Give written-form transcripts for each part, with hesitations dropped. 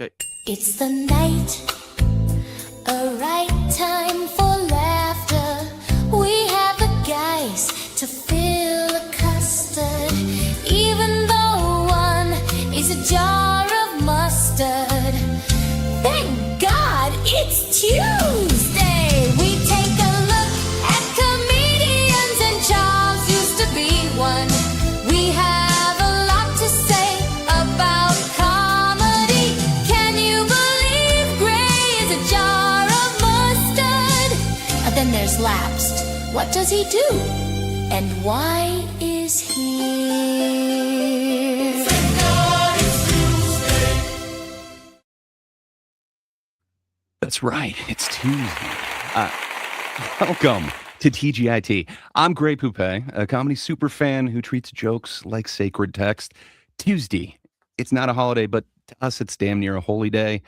Okay. It's the night, a right time for laughter. We have the guys to fill the custard, even though one is a jar of mustard. Thank God it's Tuesday. We take a look at comedians, and Charles used to be one. We have a lot to say about comedy. Can you believe Gray is a jar of mustard? And then there's Lapsed. What does he do? And why is he here? That's right. It's Tuesday. Welcome to TGIT. I'm Gray Poupée, a comedy superfan who treats jokes like sacred text. Tuesday. It's not a holiday, but to us, it's damn near a holy day.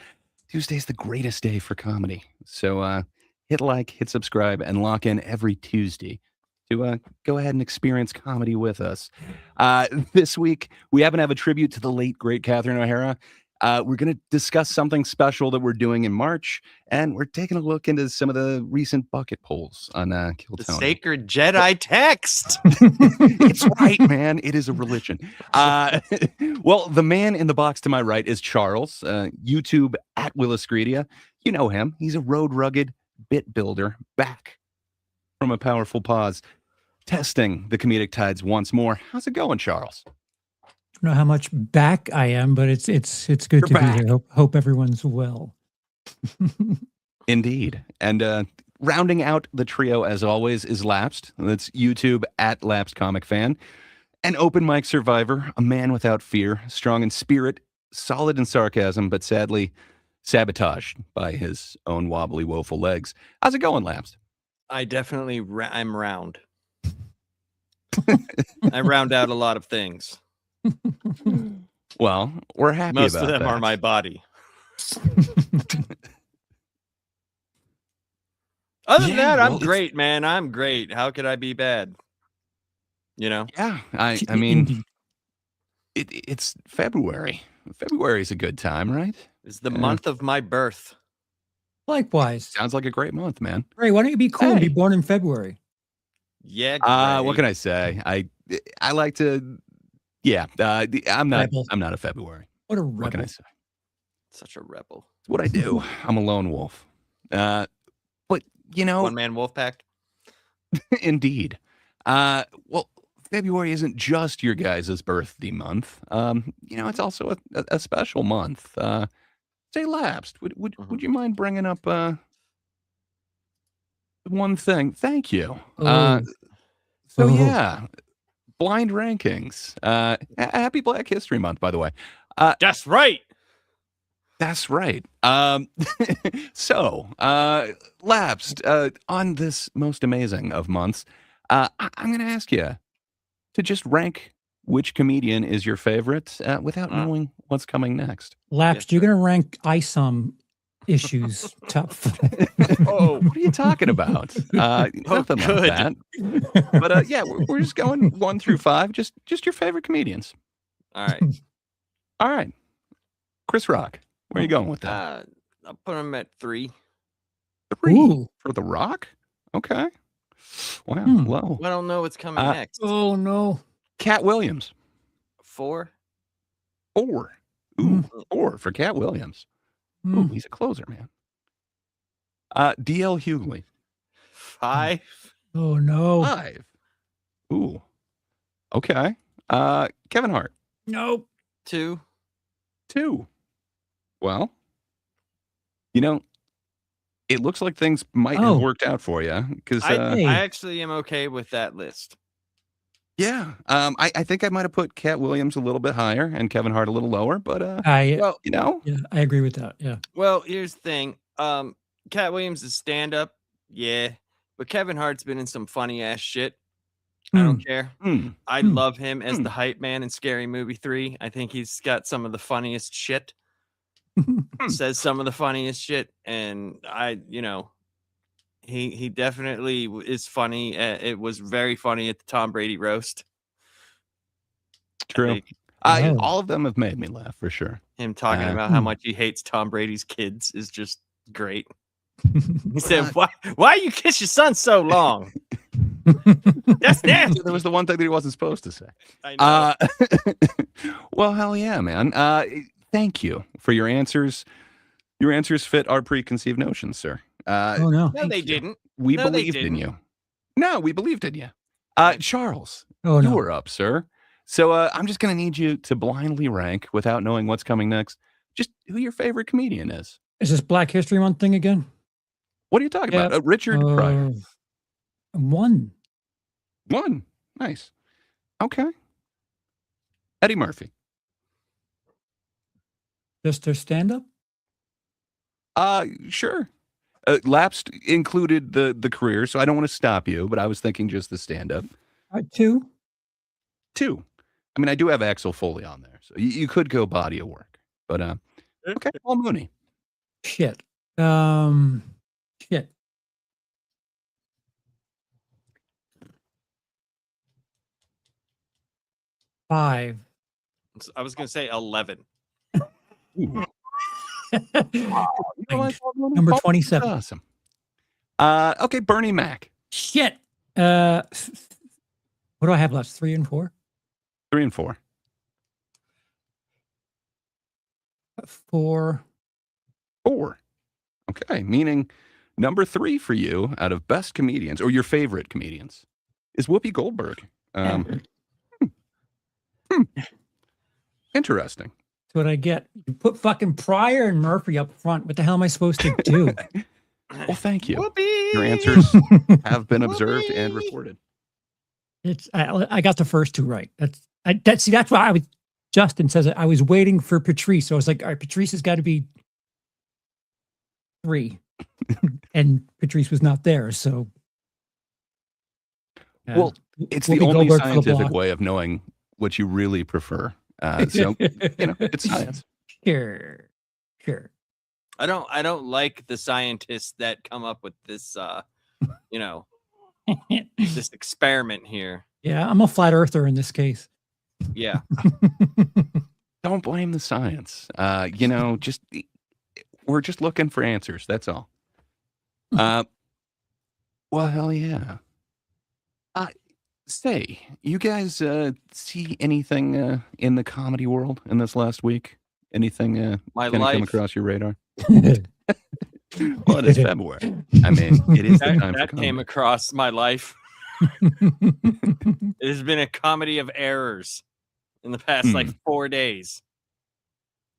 Tuesday's the greatest day for comedy. So hit like, hit subscribe, and lock in every Tuesday to go ahead and experience comedy with us. This week, we happen to have a tribute to the late, great Catherine O'Hara. We're going to discuss something special that we're doing in March, and we're taking a look into some of the recent bucket polls on Kill The Tony. sacred Jedi text. It's right, man. It is a religion. Well, the man in the box to my right is Charles, YouTube at Willis Greedia. You know him. He's a road rugged bit builder, back from a powerful pause, testing the comedic tides once more. How's it going, Charles? I don't know how much back I am, but it's good You're to back. be here. Hope everyone's well. Indeed. And rounding out the trio, as always, is Lapsed. That's YouTube at Lapsed Comic Fan. An open mic survivor, a man without fear, strong in spirit, solid in sarcasm, but sadly sabotaged by his own wobbly, woeful legs. How's it going, Lapsed? I definitely, I'm round. I round out a lot of things. Well, we're happy Most about of them that. are my body. Other than Yeah, that, I'm well, it's- great, man. I'm great. How could I be bad? You know? Yeah, I mean, Indeed. it's February. February is a good time, right? It's the Yeah. month of my birth. Likewise. Sounds like a great month, man. Ray, why don't you be cool and be Hey. born in February? Yeah. What can I say? I like to. Yeah, I'm not. Rebel. I'm not a February. What a What can I rebel. say? Such a rebel. It's what I do. I'm a lone wolf. But you know, One man wolf pack. indeed. Well, February isn't just your guys' birthday month. You know, it's also a special month. Say Lapsed. Would you mind bringing up one thing? Thank you. Oh. So Oh. yeah, blind rankings. Happy Black History Month, by the way. That's right. That's right. So, Lapsed, on this most amazing of months, I'm going to ask you to just rank which comedian is your favorite without knowing what's coming next. Lapsed, Yes, you're sir. going to rank ISOM issues tough. Oh, What are you talking about? Nothing like good. that. But yeah, we're just going 1 through 5. Just your favorite comedians. all right. All right. Chris Rock, where are you going with that? I'll put him at 3. 3 Ooh. for The Rock? Okay. Wow, Hmm. low. I don't know what's coming next. Oh, no. Cat Williams. 4. 4. Ooh, Mm. 4 for Cat Williams. Ooh, Mm. he's a closer, man. D.L. Hughley. 5. Oh, no. 5. Ooh. Okay. Kevin Hart. Nope. 2. 2. Well, you know, it looks like things might have Oh. worked out for you because Hey. I actually am okay with that list. yeah, I think I might have put Cat Williams a little bit higher and Kevin Hart a little lower, but Well, you know, Yeah, I agree with that. Yeah. well, here's the thing. Cat Williams is stand up, yeah, but Kevin Hart's been in some funny ass shit. I don't care. I Hmm. love him as Hmm. the hype man in Scary Movie 3. I think he's got some of the funniest shit. Says some of the funniest shit, and he definitely is funny. It was very funny at the Tom Brady roast. I True. think. Oh. All of them have made me laugh for sure. Him talking about how much he hates Tom Brady's kids is just great. He said, "Why you kiss your son so long?" That's nasty. There was the one thing that he wasn't supposed to say. I know. Well, hell yeah, man. Thank you for your answers. Your answers fit our preconceived notions, sir. Oh no. No, they didn't. We No, they believed in didn't. you. No, we believed in you. Charles, Oh you no. were up, sir. So I'm just going to need you to blindly rank without knowing what's coming next. Just who your favorite comedian is. Is this Black History Month thing again? What are you talking about? Richard Pryor. One. One. Nice. Okay. Eddie Murphy. Just their stand-up? Sure. Lapsed included the career, so I don't want to stop you, but I was thinking just the stand-up. Two. I mean, I do have Axel Foley on there, so you could go body of work. But okay, Paul Mooney. Shit. Shit. Five. I was gonna say 11. Ooh. Number 27. Awesome. Okay, Bernie Mac. Shit. What do I have left? 3 and 4? 3 and 4. 4. 4. Okay, meaning number 3 for you out of best comedians or your favorite comedians is Whoopi Goldberg. Interesting. That's what I get. You put fucking Pryor and Murphy up front. What the hell am I supposed to do? Well, thank you. Whoopee! Your answers have been observed and reported. I got the first 2 right. That's why I was. Justin says it. I was waiting for Patrice, so I was like, all right, Patrice has got to be 3, and Patrice was not there. So, Well, it's the Whoopi only Goldberg for the scientific block. way of knowing what you really prefer. So it's science. Sure. I don't like the scientists that come up with this this experiment here. Yeah, I'm a flat earther in this case. Yeah. Don't blame the science. Just we're just looking for answers. That's all. Well, hell yeah. Say, you guys see anything in the comedy world in this last week? Anything My kind of come life. across your radar? Well, it is February. I mean, it is the time for That comedy. came across my life. It has been a comedy of errors in the past like 4 days.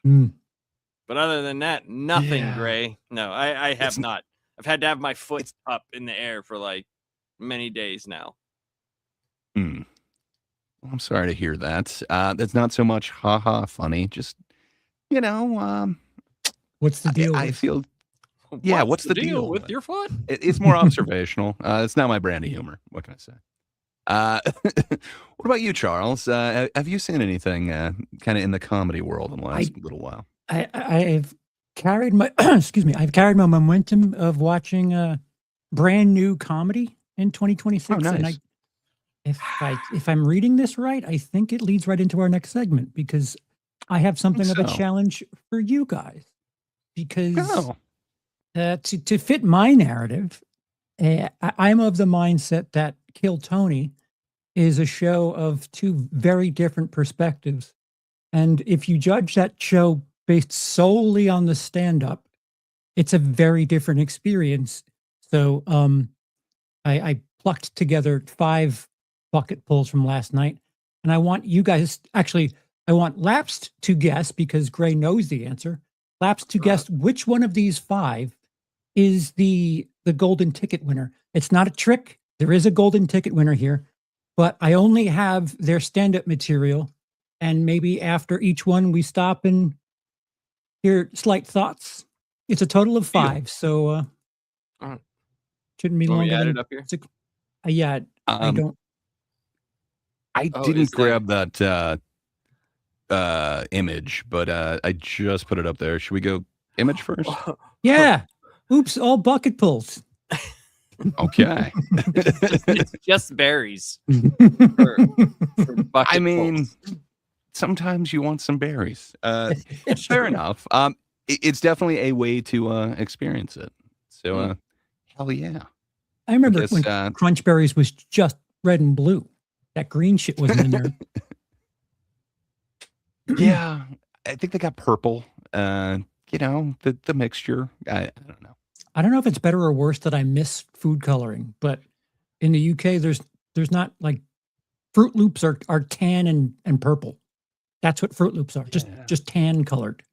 But other than that, nothing, Yeah. Gray. No, I have not. I've had to have my foot up in the air for like many days now. Well, I'm sorry to hear that. That's not so much haha funny. Just What's the deal? I feel. Yeah, what's the deal with your foot? It's more observational. It's not my brand of humor. What can I say? What about you, Charles? Have you seen anything kind of in the comedy world in the last little while? I've carried my excuse me. I've carried my momentum of watching brand new comedy in 2026. Oh, nice. And if I'm reading this right, I think it leads right into our next segment because I have something of a so. challenge for you guys. Because Oh. to fit my narrative, I'm of the mindset that Kill Tony is a show of 2 very different perspectives. And if you judge that show based solely on the stand-up, it's a very different experience. So I plucked together 5 bucket pulls from last night. And I want you guys, actually, I want Lapsed to guess, because Gray knows the answer, Lapsed to guess which one of these 5 is the golden ticket winner. It's not a trick. There is a golden ticket winner here, but I only have their stand-up material. And maybe after each one, we stop and hear slight thoughts. It's a total of 5. So shouldn't be Want me longer to add than it up here? 6. Yeah, I don't. I Oh, didn't is there- grab that image, but I just put it up there. Should we go image first? Yeah. Oops, all bucket pulls. Okay. It's just berries. For bucket I mean, pulls. sometimes you want some berries. Fair enough. It's definitely a way to experience it. So, hell yeah. I remember guess, when Crunch Berries was just red and blue. That green shit wasn't in there. Yeah, I think they got purple. You know, the mixture. I don't know. I don't know if it's better or worse that I miss food coloring, but in the UK, there's not like Fruit Loops are tan and purple. That's what Fruit Loops are. Just tan colored.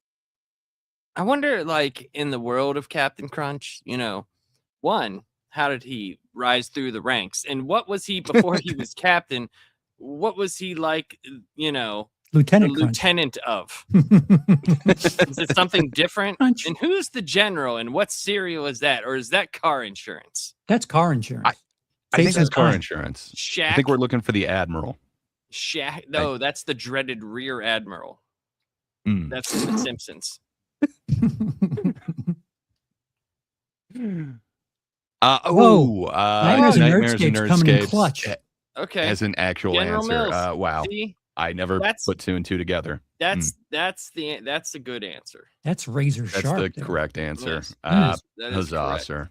I wonder, like, in the world of Captain Crunch, you know, one, how did he rise through the ranks? And what was he before he was captain? What was he like, you know, Lieutenant the Crunch. lieutenant of? Is it something different? Crunch. And who's the general? And what cereal is that? Or is that car insurance? That's car insurance. I think that's car insurance. Shaq. I think we're looking for the admiral. Shaq. No, that's the dreaded rear admiral. That's in The Simpsons. Nightmares and Nerdscapes coming in clutch. Okay, as an actual General answer. Mills. Wow, See? I never put two and two together. That's a good answer. That's razor sharp. That's the correct answer. Yes, that is Huzzah, correct. sir.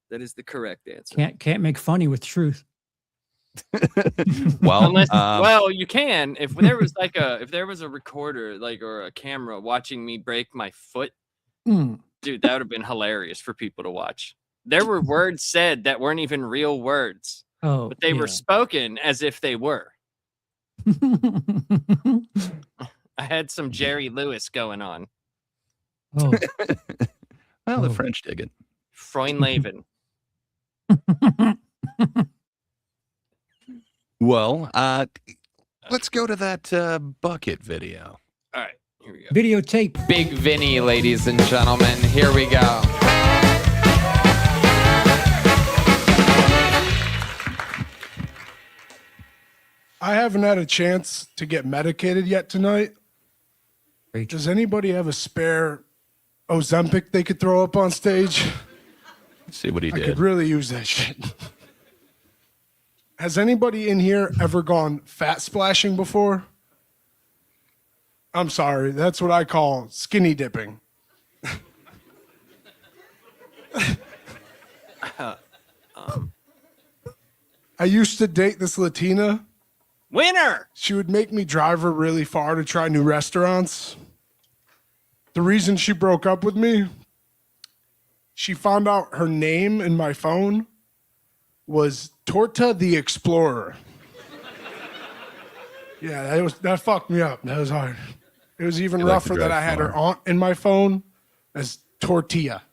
That is the correct answer. Can't make funny with truth. Well, unless well, you can if there was like if there was a recorder or a camera watching me break my foot, dude, that would have been hilarious for people to watch. There were words said that weren't even real words, but they were spoken as if they were. I had some Jerry Lewis going on. Well, the French dig it. Freundleben. Well, let's go to that bucket video. All right, here we go. Videotape. Big Vinny, ladies and gentlemen. Here we go. I haven't had a chance to get medicated yet tonight. Does anybody have a spare Ozempic they could throw up on stage? Let's see what he I did. could really use that shit. Has anybody in here ever gone fat splashing before? I'm sorry, that's what I call skinny dipping. I used to date this Latina. Winner! She would make me drive her really far to try new restaurants. The reason she broke up with me, she found out her name in my phone was Torta the Explorer. Yeah, that fucked me up. That was hard. It was even rougher that I had her aunt in my phone as Tortilla.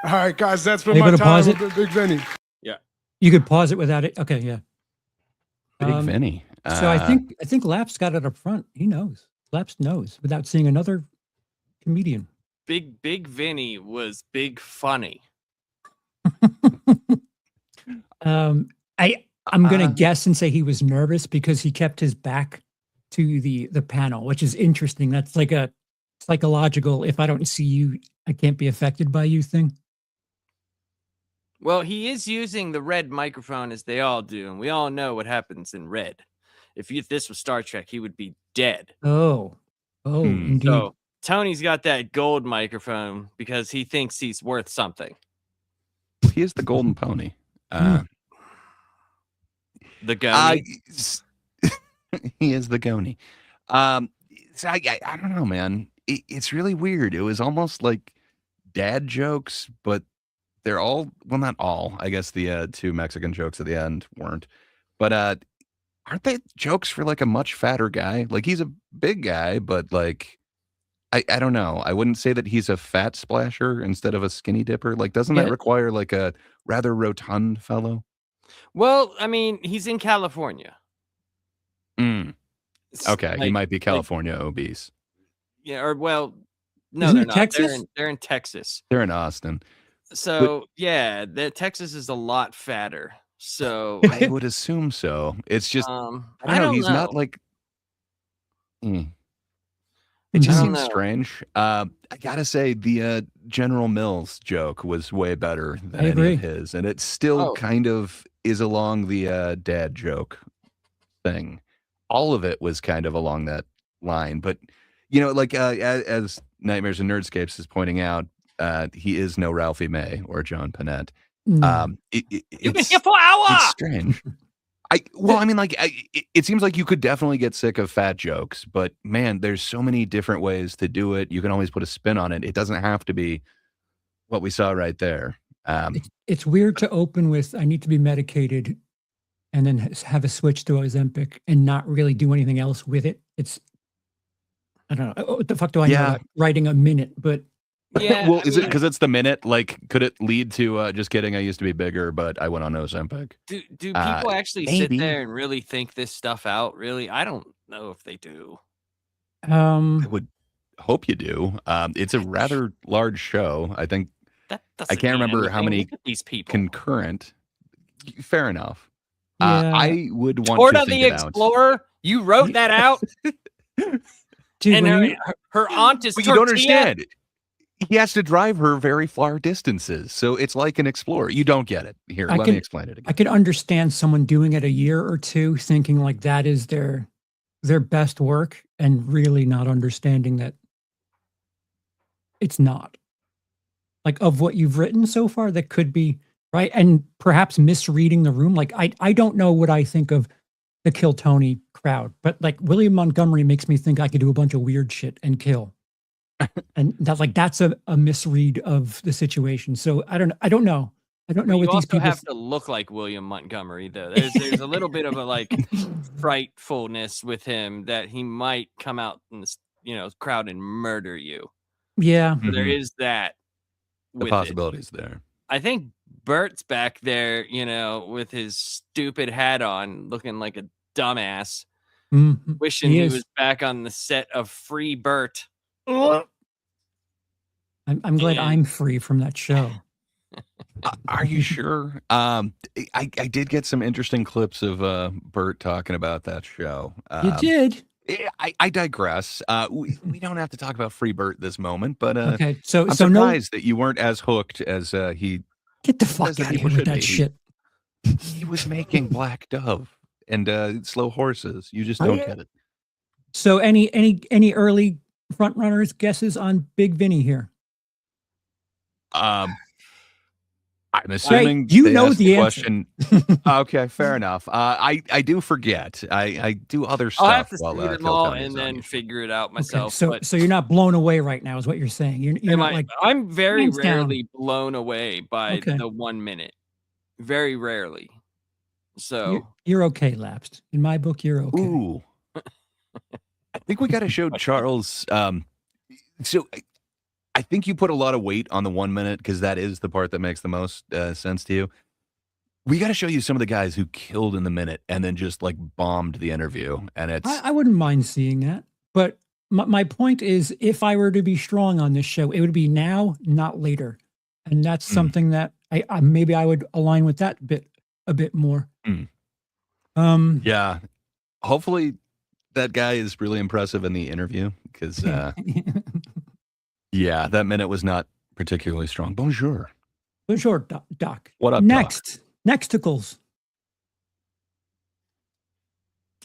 All right, guys, that's been my time with Big Vinny. Yeah. You could pause it without it. Okay, yeah. Big Vinny. So I think Laps got it up front. He knows. Laps knows without seeing another comedian. Big Vinny was big funny. I'm gonna guess and say he was nervous because he kept his back to the panel, which is interesting. That's like a psychological, if I don't see you, I can't be affected by you thing. Well, he is using the red microphone as they all do, and we all know what happens in red. If this was Star Trek, he would be dead. Oh, indeed. So Tony's got that gold microphone because he thinks he's worth something. He is the golden pony. The Goni. He is the Goni. So I don't know, man. It's really weird. It was almost like dad jokes, but they're all, well, not all. I guess the two Mexican jokes at the end weren't. But aren't they jokes for like a much fatter guy? Like he's a big guy, but like I don't know. I wouldn't say that he's a fat splasher instead of a skinny dipper. Like, doesn't that require like a rather rotund fellow? Well, I mean, he's in California. Okay, he might be California obese. Yeah, or well, no, Isn't they're it not. Texas? They're in Texas. They're in Austin. So yeah, Texas is a lot fatter. So I would assume so. It's just I don't know. He's not like. It just I don't seems know. strange. I gotta say, the General Mills joke was way better than I any agree. of his, and it still Oh. kind of is along the dad joke thing. All of it was kind of along that line, but like as Nightmares and Nerdscapes is pointing out, he is no Ralphie May or John Panette. No. You've been here for an hour. It's strange. I mean, like, it seems like you could definitely get sick of fat jokes, but man, there's so many different ways to do it. You can always put a spin on it. It doesn't have to be what we saw right there. It's weird to open with "I need to be medicated" and then have a switch to Ozempic and not really do anything else with it. I don't know. What the fuck do I know about writing a minute? But Yeah. Well, is it because it's the minute? Like, could it lead to just kidding? I used to be bigger, but I went on Ozempic. Do people actually maybe. sit there and really think this stuff out? Really, I don't know if they do. I would hope you do. It's a rather large show. I think That I can't remember how many Look at these people. concurrent. Fair enough. Yeah. I would want Torta to the think it out. Explorer. You wrote that out, dude, and when her aunt is. But you don't Tortilla. understand. He has to drive her very far distances, so it's like an explorer. You don't get it. Here, let me explain it again. I could understand someone doing it a year or two, thinking like that is their best work, and really not understanding that it's not. Like, of what you've written so far, that could be right, and perhaps misreading the room. Like, I don't know what I think of the Kill Tony crowd, but like William Montgomery makes me think I could do a bunch of weird shit and kill. And that's a misread of the situation. So I don't know. I don't know You what these also people have to look like William Montgomery, though. There's a little bit of a like frightfulness with him that he might come out in this crowd and murder you. Yeah. So there is that. The possibilities there. I think Bert's back there, with his stupid hat on, looking like a dumbass, wishing he was back on the set of Free Bert. I'm glad I'm free from that show. Are you sure? I did get some interesting clips of Bert talking about that show. You did? I digress. We don't have to talk about Free Bert this moment, but okay. I'm So surprised that you weren't as hooked as he. Get the fuck out of here with that shit. He was making Black Dove and Slow Horses. You just don't get it. So any early front runners guesses on Big Vinny here? I'm assuming you know the question. Okay, fair enough. I do forget. I do other stuff. I'll have to while, see them Kill all Tony's and on then you. figure it out Okay, myself. so you're not blown away right now, is what you're saying. You're not like I'm very hands down. rarely blown away by the 1 minute. Very rarely. So you're okay, Lapsed. In my book, you're okay. Ooh. I think we got to show Charles. So I think you put a lot of weight on the 1 minute because that is the part that makes the most sense to you. We got to show you some of the guys who killed in the minute and then just like bombed the interview. And it's I wouldn't mind seeing that. But my point is, if I were to be strong on this show, it would be now, not later. And that's something that I maybe I would align with that a bit more. Yeah. Hopefully that guy is really impressive in the interview because yeah, that minute was not particularly strong. Bonjour. Bonjour, Doc. What up, Next. Nexticles.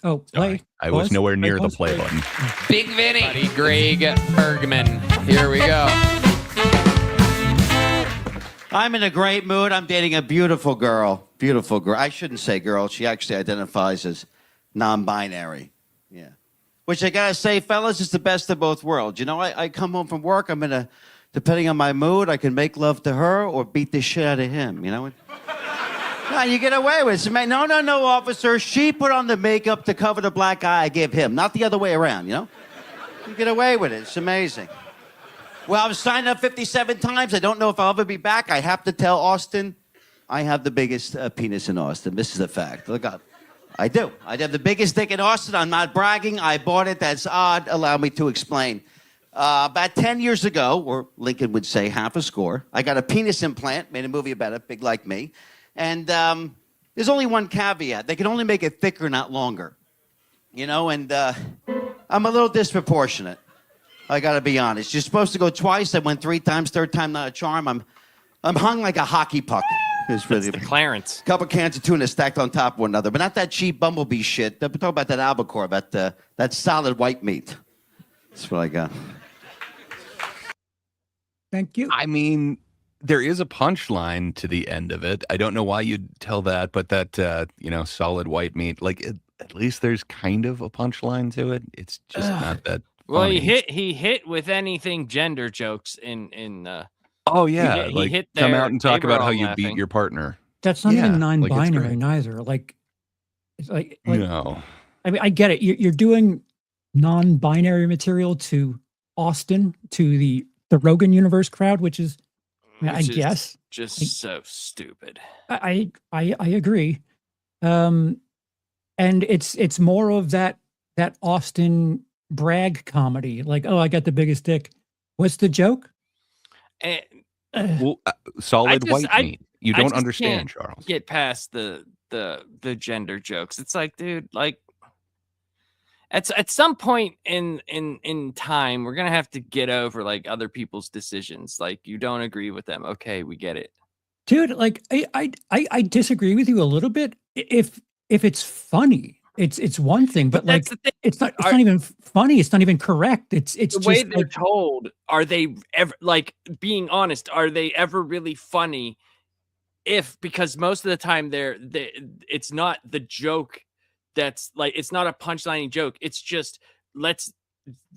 Oh, play. I was nowhere near the play button. Big Vinny. Buddy Greg Bergman. Here we go. I'm in a great mood. I'm dating a beautiful girl. Beautiful girl. I shouldn't say girl. She actually identifies as non-binary. Yeah. Which I gotta say, fellas, is the best of both worlds. You know, I come home from work, depending on my mood, I can make love to her or beat the shit out of him, you know? No, you get away with it. No, officer. She put on the makeup to cover the black eye I gave him, not the other way around, you know? You get away with it. It's amazing. Well, I've signed up 57 times. I don't know if I'll ever be back. I have to tell Austin I have the biggest penis in Austin. This is a fact. Look up. I do. I have the biggest dick in Austin. I'm not bragging. I bought it. That's odd. Allow me to explain. About 10 years ago, or Lincoln would say half a score, I got a penis implant, made a movie about it, Big Like Me. And there's only one caveat. They can only make it thicker, not longer. You know, and I'm a little disproportionate. I got to be honest. You're supposed to go twice. I went 3 times. Third time, not a charm. I'm hung like a hockey puck. It's really the Clarence. Couple cans of tuna stacked on top of one another, but not that cheap bumblebee shit. I'm talking about that albacore, that solid white meat. That's what I got. Thank you. I mean, there is a punchline to the end of it. I don't know why you'd tell that, but that solid white meat, like at least there's kind of a punchline to it. It's just not that. Well, funny. he hit with anything gender jokes in. Oh yeah, he hit come there, out and talk they were about how all you laughing. beat your partner. That's not even Yeah, like, it's non-binary great. neither. Like, it's like No. I mean, I get it. You're doing non-binary material to Austin, to the Rogan universe crowd, which is, I Which is guess, just so stupid. I agree. And it's more of that Austin brag comedy. Like, oh, I got the biggest dick. What's the joke? And Well, solid white I meat. You I don't just understand, can't Charles. get past the gender jokes. It's like, dude, like at some point in time, we're gonna have to get over like other people's decisions. Like, you don't agree with them. Okay, we get it. Dude, like I disagree with you a little bit. If it's funny, it's one thing, but like that's the thing. it's not even funny. It's not even correct. It's The just way they're like, told, are they ever, like, being honest, are they ever really funny? Because most of the time it's not the joke that's like, it's not a punchline joke. It's just, let's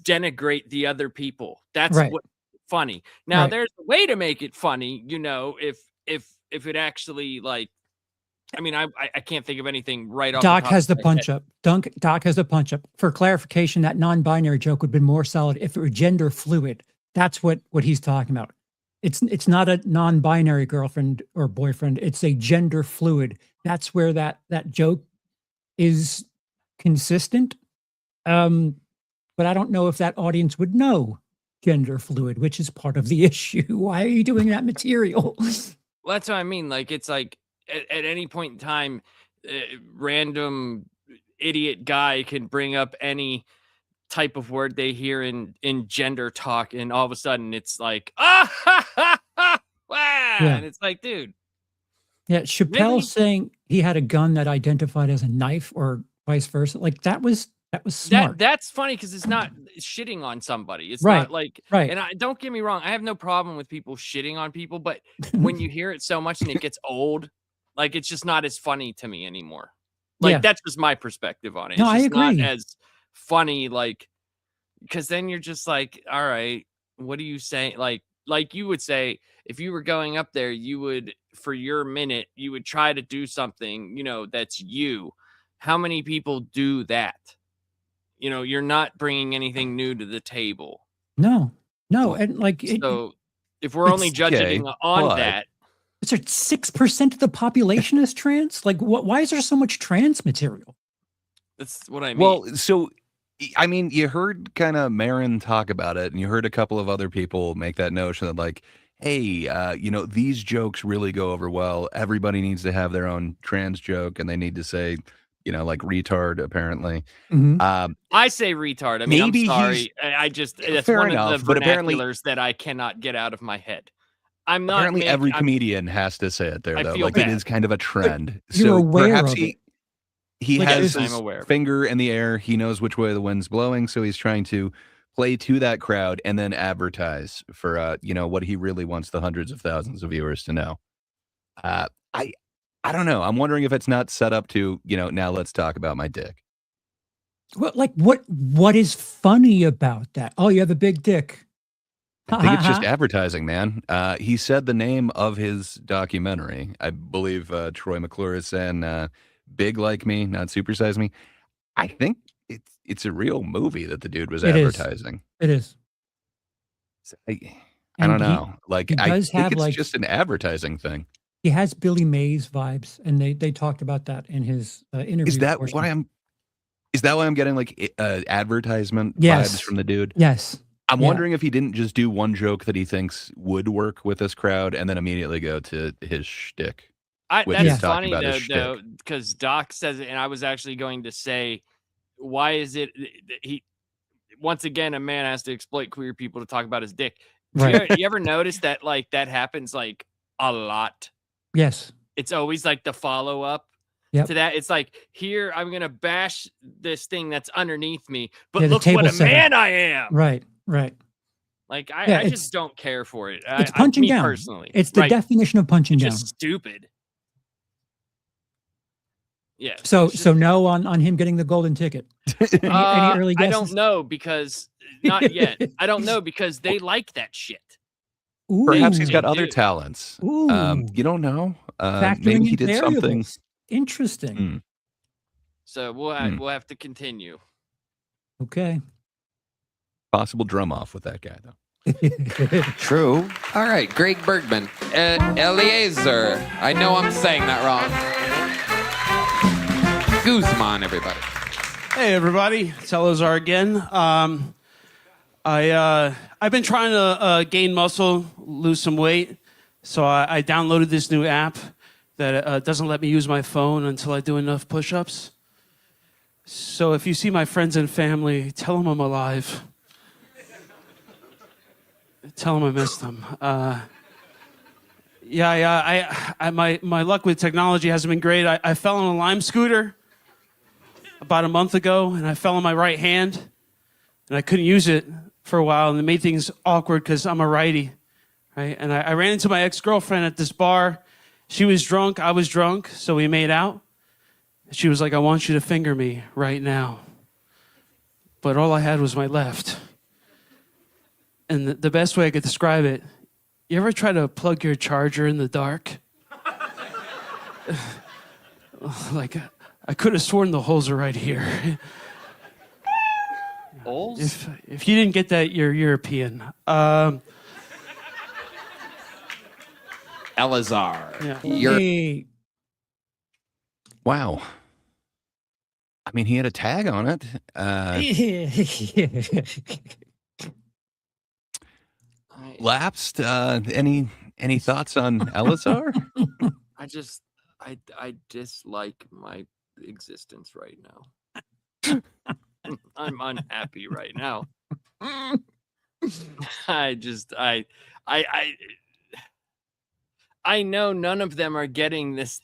denigrate the other people. That's Right. what funny. Now Right. there's a way to make it funny, if it actually, like, I mean, I can't think of anything right off. Doc top has the of my head. punch up. Doc has the punch up. For clarification, that non-binary joke would have been more solid if it were gender fluid. That's what he's talking about. It's not a non-binary girlfriend or boyfriend. It's a gender fluid. That's where that joke is consistent. But I don't know if that audience would know gender fluid, which is part of the issue. Why are you doing that material? Well, that's what I mean. Like, it's like at any point in time, random idiot guy can bring up any type of word they hear in gender talk, and all of a sudden it's like, ah, ha, ha, ha, wow. Yeah. And it's like, dude. Yeah, Chappelle Really? saying he had a gun that identified as a knife or vice versa. Like that was smart. That's funny because it's not shitting on somebody. It's Right, not like, right. and don't get me wrong, I have no problem with people shitting on people, but when you hear it so much and it gets old, like, it's just not as funny to me anymore. Like, Yeah. that's just my perspective on it. No, It's I just not agree. as funny, like, because then you're just like, all right, what are you saying? Like you would say, if you were going up there, you would, for your minute, you would try to do something, that's you. How many people do that? You're not bringing anything new to the table. No, and like So if we're only it's judging gay, on but- that, is there 6% of the population is trans? Like, why is there so much trans material? that's what I mean. Well, so I mean, you heard kind of Marin talk about it, and you heard a couple of other people make that notion that, like, hey, these jokes really go over well. Everybody needs to have their own trans joke, and they need to say, like, retard, apparently. Mhm. I say retard. I mean, maybe I'm he's- sorry. I just, that's Fair one enough, of the but apparently- vernaculars that I cannot get out of my head. I'm not Apparently, every I'm- comedian has to say it there, I though. feel Like, it bad. is kind of a trend. you're So aware perhaps of it. he Like, has I'm his aware of it. finger in the air. He knows which way the wind's blowing, so he's trying to play to that crowd and then advertise for what he really wants the hundreds of thousands of viewers to know. I don't know. I'm wondering if it's not set up to, now let's talk about my dick. Well, like what is funny about that? Oh, you have a big dick. I think it's just advertising, man. He said the name of his documentary. I believe Troy McClure is saying "Big Like Me, Not Supersize Me." I think it's a real movie that the dude was It is. advertising. It is. So I And don't know. Like, he I does think have, it's like- just an advertising thing. He has Billy Mays vibes, and they talked about that in his interview. Is that portion. why I'm? Is that why I'm getting like advertisement Yes. vibes from the dude? Yes. I'm Yeah. wondering if he didn't just do one joke that he thinks would work with this crowd and then immediately go to his shtick. Which That's is talking funny about his though, because Doc says it, and I was actually going to say, why is it once again, a man has to exploit queer people to talk about his dick. Right. You ever notice that like that happens like a lot? Yes. It's always like the follow up Yep. to that. It's like, here I'm gonna bash this thing that's underneath me, but Yeah, the look what table a setter. man I am. Right. Right. Like Yeah, I just don't care for it. It's punching me down. personally. It's the Right. definition of punching It's down. just stupid. Yeah. So it's just- so no on him getting the golden ticket. Any early guesses? I don't know because not yet. I don't know because they like that shit. Perhaps he's They got other do. talents. Ooh. You don't know. Factoring Maybe he in did something. variables. Interesting. Mm. So we'll have to continue. Okay. Possible drum off with that guy, though. True. All right, Greg Bergman. Eliezer. I know I'm saying that wrong. Guzman, everybody. Hey everybody, it's Elazar again. I've been trying to gain muscle, lose some weight, so I downloaded this new app that doesn't let me use my phone until I do enough push-ups. So if you see my friends and family, tell them I'm alive. Tell them I missed them. My luck with technology hasn't been great. I fell on a Lime scooter about a month ago, and I fell on my right hand, and I couldn't use it for a while, and it made things awkward because I'm a righty, right? And I ran into my ex-girlfriend at this bar. She was drunk, I was drunk, so we made out. She was like, I want you to finger me right now. But all I had was my left. And the best way I could describe it, you ever try to plug your charger in the dark? Like, I could have sworn the holes are right here. Holes? If you didn't get that, you're European. Elazar. Yeah. You're Wow. I mean, he had a tag on it. Lapsed. Any thoughts on Elazar? I dislike my existence right now. I'm unhappy right now. I know none of them are getting this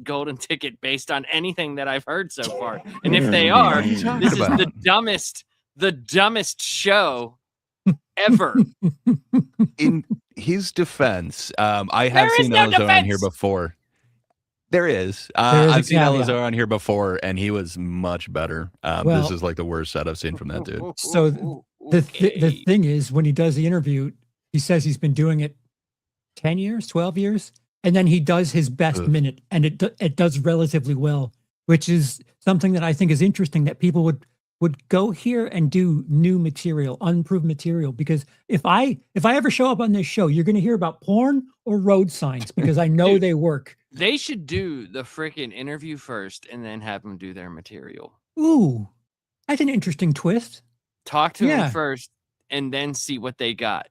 golden ticket based on anything that I've heard so far. And if they are, this is the dumbest show ever. In his defense, I have seen Elazar on here before. There is. I've seen Elazar on here before, and he was much better. This is like the worst set I've seen from that dude. So the thing is, when he does the interview, he says he's been doing it 10 years, 12 years, and then he does his best minute, and it does relatively well, which is something that I think is interesting, that people would go here and do new material, unproved material, because if I ever show up on this show, you're going to hear about porn or road signs, because I know they work. They should do the freaking interview first and then have them do their material. Ooh, that's an interesting twist. Talk to them first and then see what they got.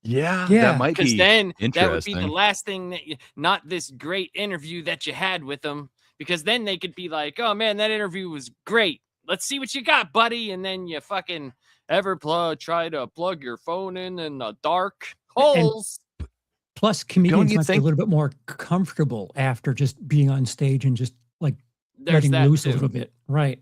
Yeah, that might be then interesting. That would be the last thing that not this great interview that you had with them, because then they could be like, oh man, that interview was great. Let's see what you got, buddy. And then you fucking try to plug your phone in the dark holes. Plus, comedians must be a little bit more comfortable after just being on stage and just like letting loose a little bit. Right.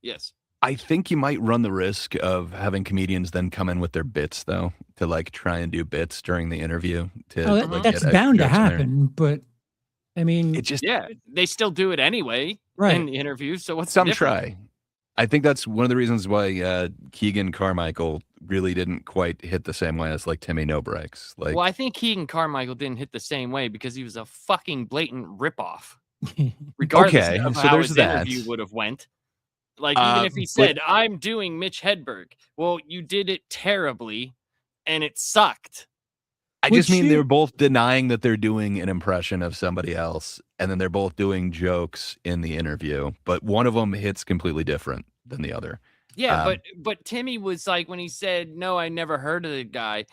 Yes. I think you might run the risk of having comedians then come in with their bits, though, to like try and do bits during the interview. That's bound to happen, but I mean, they still do it anyway in the interview. So what's some the difference? try? I think that's one of the reasons why Keegan Carmichael really didn't quite hit the same way as like Timmy No Breaks. Like, well, I think Keegan Carmichael didn't hit the same way because he was a fucking blatant ripoff. Regardless of how his interview would have went. Like, even if he said, I'm doing Mitch Hedberg, well, you did it terribly, and it sucked. I just mean they're both denying that they're doing an impression of somebody else, and then they're both doing jokes in the interview, but one of them hits completely different than the other. Yeah, but Timmy was like, when he said, no, I never heard of the guy,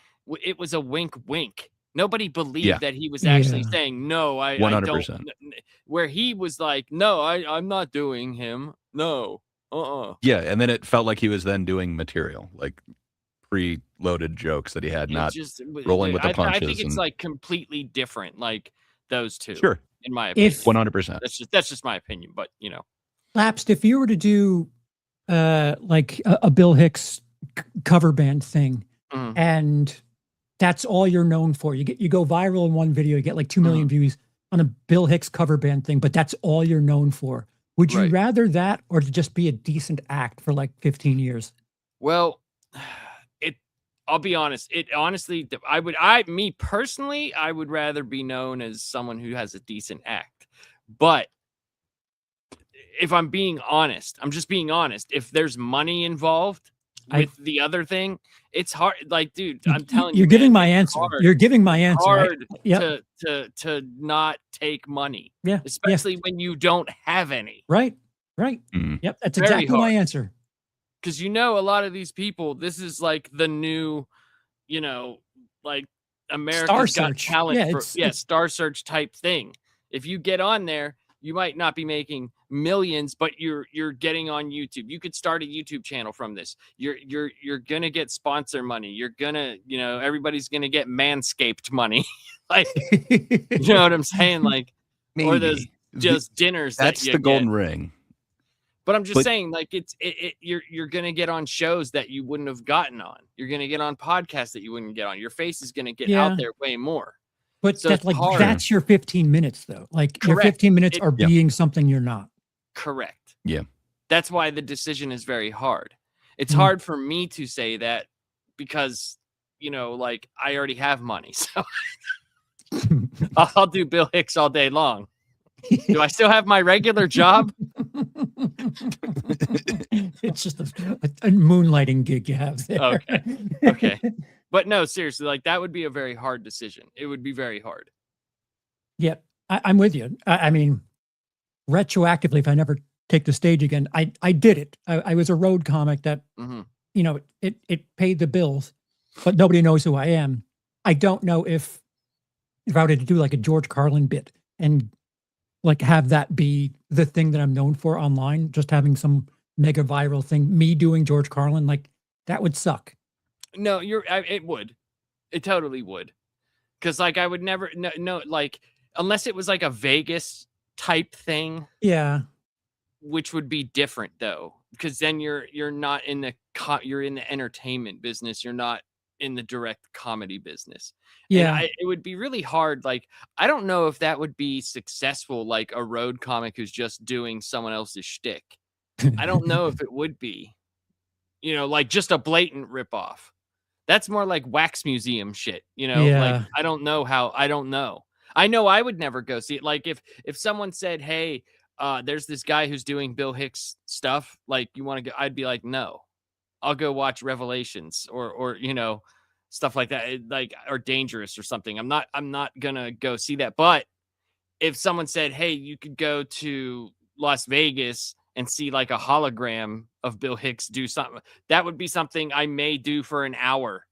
it was a wink, wink. Nobody believed that he was actually saying, no, I 100%. don't. Where he was like, no, I'm not doing him. No. Yeah, and then it felt like he was then doing material, like pre-loaded jokes that he had, not rolling with the I punches. think it's And like completely different, like those two. sure, in my opinion. 100%. That's just my opinion, but Lapsed, if you were to do like a Bill Hicks cover band thing, and that's all you're known for, you go viral in one video, you get like 2 million views on a Bill Hicks cover band thing, but that's all you're known for. Would you rather that or to just be a decent act for like 15 years? Well, I'll be honest. Honestly, me personally, I would rather be known as someone who has a decent act. But if I'm being honest, I'm just being honest. If there's money involved with the other thing, it's hard. Like, dude, I'm telling you, you're giving my answer. You're giving my answer. Hard to not take money. Yeah, especially when you don't have any. Right. Yep, that's exactly my answer. Because a lot of these people, this is like the new, like America's Got Talent, Star Search type thing. If you get on there, you might not be making millions, but you're getting on YouTube. You could start a YouTube channel from this. You're gonna get sponsor money. You're gonna, everybody's gonna get Manscaped money. Like, you know what I'm saying? Like, maybe. Or those just dinners. That's the golden ring. But I'm just saying, like, you're gonna get on shows that you wouldn't have gotten on. You're gonna get on podcasts that you wouldn't get on. Your face is gonna get out there way more. But so that's your 15 minutes, though. Like, your 15 minutes are being something you're not. Correct. Yeah. That's why the decision is very hard. It's hard for me to say that because, like, I already have money. So I'll do Bill Hicks all day long. Do I still have my regular job? It's just a moonlighting gig you have there. Okay. But no, seriously, like, that would be a very hard decision. It would be very hard. Yeah, I'm with you. I mean, retroactively, if I never take the stage again, I did it. I was a road comic that, it paid the bills, but nobody knows who I am. I don't know if I were to do like a George Carlin bit and like have that be the thing that I'm known for online, just having some mega viral thing, me doing George Carlin, like that would suck. No, it would. It totally would. Because, like, I would never, no, like, unless it was like a Vegas type thing. Yeah. Which would be different, though. Because then you're not in you're in the entertainment business. You're not in the direct comedy business. Yeah. And it would be really hard. Like, I don't know if that would be successful, like a road comic who's just doing someone else's shtick. I don't know if it would be, like just a blatant ripoff. That's more like wax museum shit, like, I don't know. I know I would never go see it. Like, if someone said, hey, there's this guy who's doing Bill Hicks stuff, like, you want to go, I'd be like, no, I'll go watch Revelations or stuff like that, like, or Dangerous or something. I'm not gonna go see that. But if someone said, hey, you could go to Las Vegas and see like a hologram of Bill Hicks do something, that would be something I may do for an hour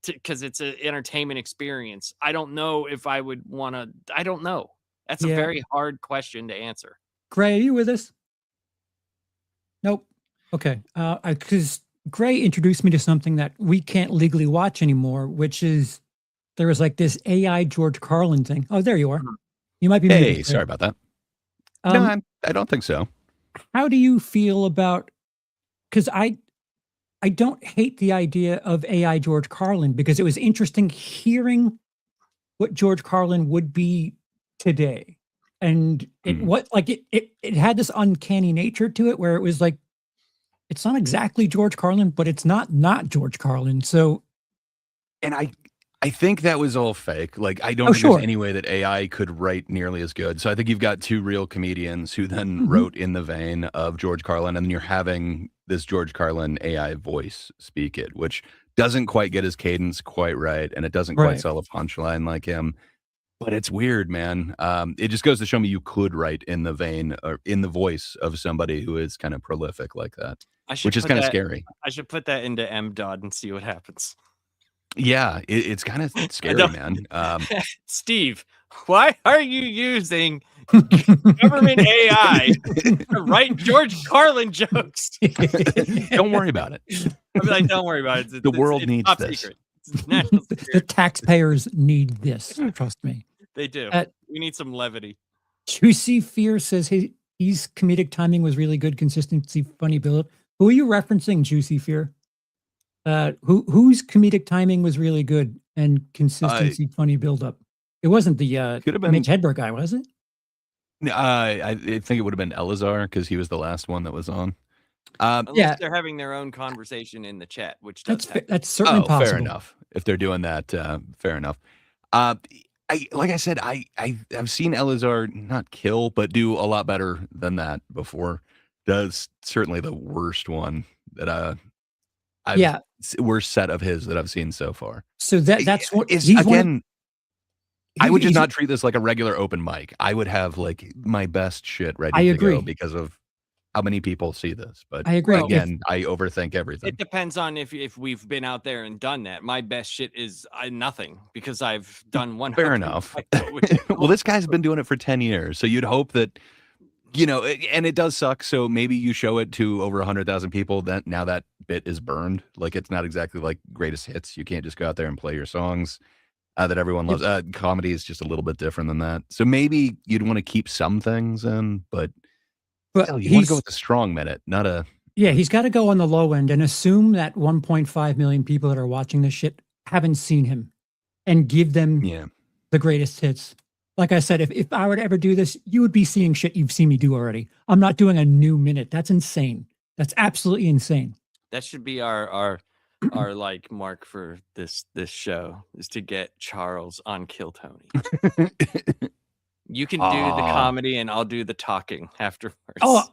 because it's an entertainment experience. I don't know if I would want to. I don't know. That's a very hard question to answer. Gray, are you with us? Nope. Okay. Because Gray introduced me to something that we can't legally watch anymore, which is there was like this AI George Carlin thing. Oh, there you are. You might be. Hey, sorry about that. No, I don't think so. How do you feel about, because I don't hate the idea of AI George Carlin because it was interesting hearing what George Carlin would be today. And it had this uncanny nature to it where it was like, it's not exactly George Carlin, but it's not George Carlin. So, and I think that was all fake. Like, I don't think there's any way that AI could write nearly as good. So I think you've got two real comedians who then wrote in the vein of George Carlin, and then you're having this George Carlin AI voice speak it, which doesn't quite get his cadence quite right, and it doesn't quite sell a punchline like him. But it's weird, man. It just goes to show me you could write in the vein or in the voice of somebody who is kind of prolific like that, which is kind of scary. I should put that into MDOT and see what happens. Yeah, it's kind of scary, man. Steve, why are you using Government AI. Right? George Carlin jokes. Don't worry about it. I'll be like, don't worry about it. The world it's needs top this. secret. It's national The security. taxpayers need this. Trust me. They do. Uh, We need some levity. Juicy Fear says he's comedic timing was really good, consistency, funny build. Who are you referencing, Juicy Fear? Whose comedic timing was really good and consistency, funny build up? It wasn't the Could have been Mitch Hedberg guy, was it? I think it would have been Elazar because he was the last one that was on. Unless they're having their own conversation in the chat, which does that's certainly possible. Fair enough. If they're doing that, fair enough. Like I said, I've seen Elazar not kill, but do a lot better than that before. That's certainly the worst one that worst set of his that I've seen so far. So that's what is again. I would just not treat this like a regular open mic. I would have like my best shit ready to go because of how many people see this. But I agree. Again, I overthink everything. It depends on if we've been out there and done that. My best shit is nothing because I've done one. Fair enough. Well, this guy's been doing it for 10 years. So you'd hope that, and it does suck. So maybe you show it to over 100,000 people. Now that bit is burned. Like it's not exactly like greatest hits. You can't just go out there and play your songs. That everyone loves. Comedy is just a little bit different than that. So maybe you'd want to keep some things in, but you want to go with the strong minute, not a. Yeah, he's got to go on the low end and assume that 1.5 million people that are watching this shit haven't seen him and give them the greatest hits. Like I said, if I were to ever do this, you would be seeing shit you've seen me do already. I'm not doing a new minute. That's insane. That's absolutely insane. That should be our like mark for this show is to get Charles on Kill Tony. You can do the comedy and I'll do the talking afterwards. Oh,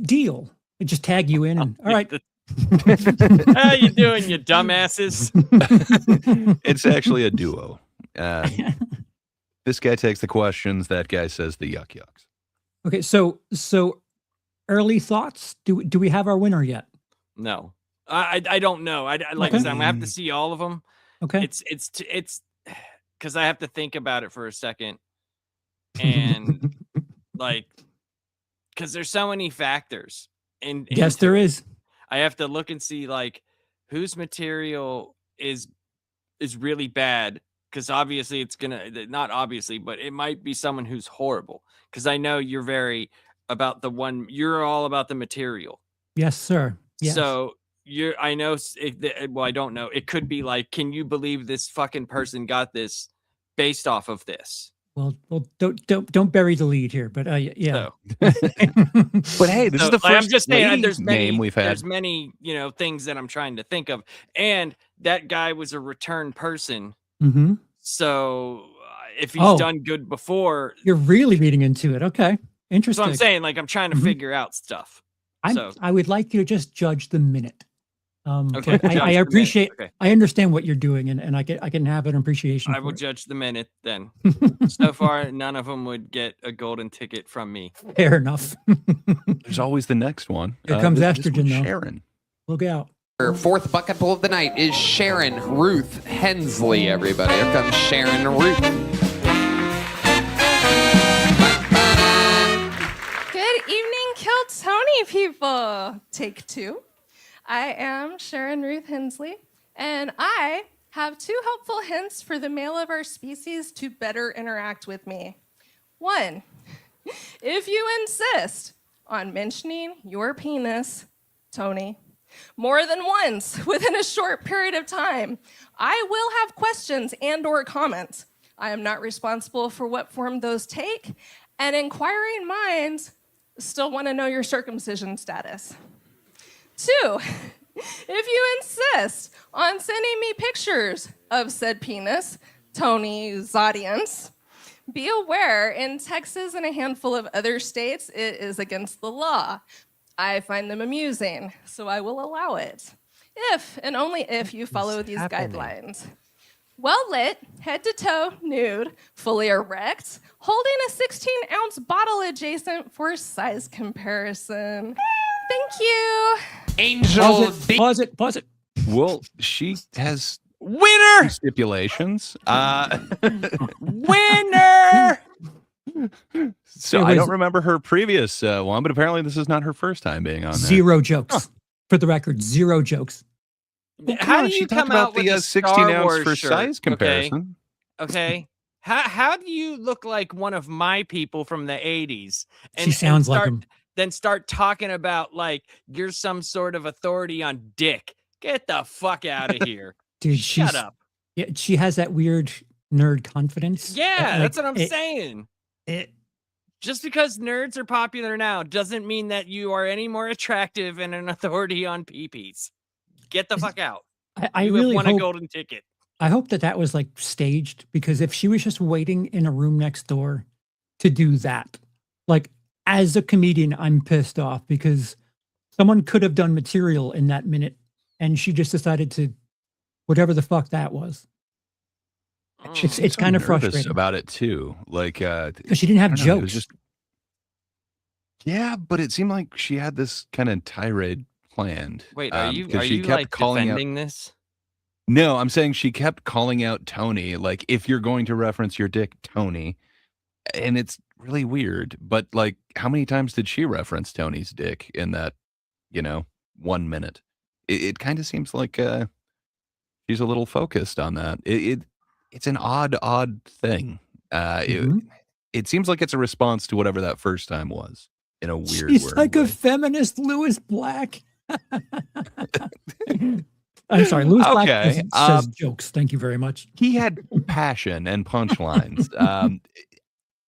deal. I just tag you in and all right. How you doing, you dumbasses? It's actually a duo. This guy takes the questions, that guy says the yuck yucks. Okay, so early thoughts. Do we have our winner yet? No. I don't know. I like I said, I'm gonna have to see all of them. Okay. It's because I have to think about it for a second, and like, because there's so many factors. And yes, there is. I have to look and see like whose material is really bad. Because obviously it's not obviously, but it might be someone who's horrible. Because I know you're you're all about the material. Yes, sir. Yes. So I know. Well, I don't know. It could be like, can you believe this fucking person got this based off of this? Well, don't bury the lead here. But yeah. So. But hey, this is the first. I'm just saying, there's many name we've had. There's many things that I'm trying to think of, and that guy was a return person. Mm-hmm. So if he's done good before, you're really reading into it. Okay, interesting. So I'm saying, like, I'm trying to figure out stuff. I would like you to just judge the minute. Okay, I appreciate. Okay. I understand what you're doing, and I can have an appreciation. I will judge the minute. Then, so far, none of them would get a golden ticket from me. Fair enough. There's always the next one. Here comes estrogen, though. Sharon, look out. Her fourth bucketful of the night is Sharon Ruth Hensley. Everybody, here comes Sharon Ruth. Good evening, Kill Tony people. Take two. I am Sharon Ruth Hensley, and I have two helpful hints for the male of our species to better interact with me. One, if you insist on mentioning your penis, Tony, more than once within a short period of time, I will have questions and/or comments. I am not responsible for what form those take, and inquiring minds still want to know your circumcision status. Two, if you insist on sending me pictures of said penis, Tony's audience, be aware in Texas and a handful of other states, it is against the law. I find them amusing, so I will allow it. If and only if you follow these guidelines. Well lit, head to toe, nude, fully erect, holding a 16-ounce bottle adjacent for size comparison. Thank you. Angel. Pause it. Well, she has winner stipulations. Winner. So It I don't was- remember her previous one, but apparently this is not her first time being on there. Zero jokes. For the record, zero jokes. Well, How do she you talked come about out with the a 16 Star ounce Wars for shirt? size comparison? Okay. How do you look like one of my people from the 80s? She sounds like start, him. Then start talking about like you're some sort of authority on dick. Get the fuck out of here. Dude, Shut up. Yeah, she has that weird nerd confidence. Yeah, that's what I'm saying. It, Just because nerds are popular now doesn't mean that you are any more attractive and an authority on peepees. Get the fuck out. I You really have won hope, a golden ticket. I hope that was like staged, because if she was just waiting in a room next door to do that, like as a comedian, I'm pissed off because someone could have done material in that minute and she just decided to whatever the fuck that was. It's kind of nervous frustrating about it too. Like, because she didn't have I don't know, it was jokes. just yeah, but it seemed like she had this kind of tirade planned. Wait, are you she kept like calling out. defending this? No, I'm saying she kept calling out Tony. Like, if you're going to reference your dick, Tony, and it's really weird. But like, how many times did she reference Tony's dick in that, 1 minute? It kind of seems like she's a little focused on that. It's an odd thing. It seems like it's a response to whatever that first time was in a weird She's weird like way. a feminist Lewis Black. I'm sorry, Lewis Black Okay, says jokes. Thank you very much. He had passion and punchlines.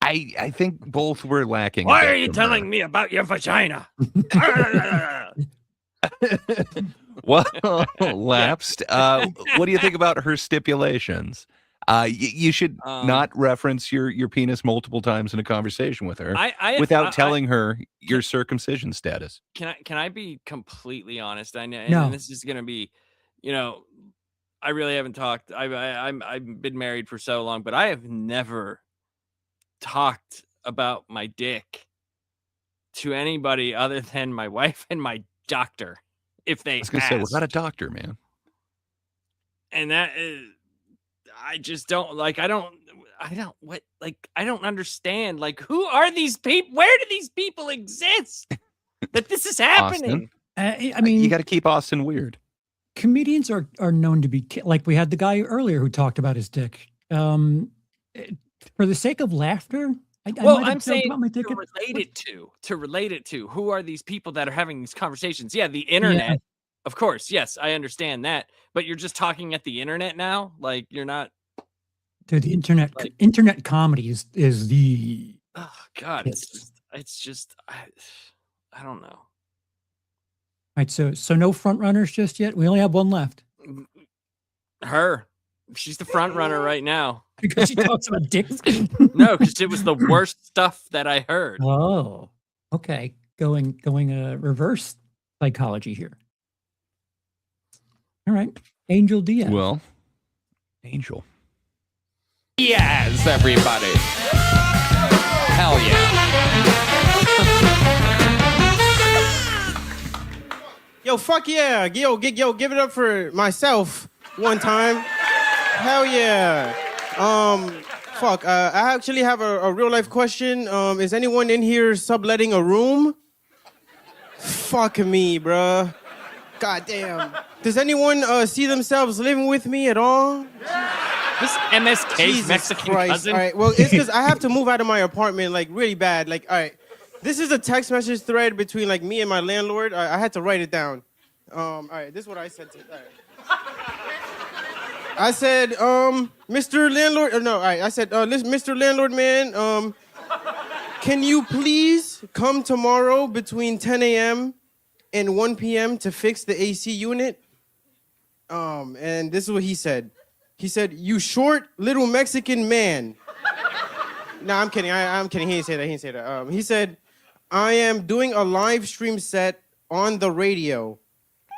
I think both were lacking. Why are you telling me about your vagina? Well, lapsed. What do you think about her stipulations? You should not reference your penis multiple times in a conversation with her without telling her your circumcision status. Can I be completely honest? I know, No. and this is gonna be, I really haven't talked. I've been married for so long, but I have never talked about my dick to anybody other than my wife and my doctor. If they I was gonna say, what about a doctor, man? And that is, I just don't like. I don't understand. Like, who are these people? Where do these people exist that this is happening? I mean, you got to keep Austin weird. Comedians are known to be like we had the guy earlier who talked about his dick. For the sake of laughter, I'm saying about my dick. to relate it to who are these people that are having these conversations? Yeah, the internet. Yeah. Of course, yes, I understand that. But you're just talking at the internet now? Like, you're not. Dude, the internet comedy is the. Oh God, it's just I don't know. Right, so no front runners just yet. We only have one left Her, she's the front runner right now. because she talks about dicks. No, because it was the worst stuff that I heard. Oh, okay. Going reverse psychology here. All right, Angel Diaz. Well, Angel. Yes, everybody. Hell yeah. Yo, fuck yeah. Yo, give it up for myself one time. Hell yeah. I actually have a real life question. Is anyone in here subletting a room? Fuck me, bruh. God damn. Does anyone see themselves living with me at all? This MSK Jesus Mexican Christ. cousin. All right, well, it's because I have to move out of my apartment, like, really bad. Like, all right, this is a text message thread between, like, me and my landlord. I had to write it down. All right, this is what I said to I said, Mr. Landlord, I said, Mr. Landlord man, can you please come tomorrow between 10 a.m. and 1 p.m. to fix the AC unit? And this is what he said. He said, "You short little Mexican man." No, I'm kidding. I'm kidding. He didn't say that. He said, "I am doing a live stream set on the radio.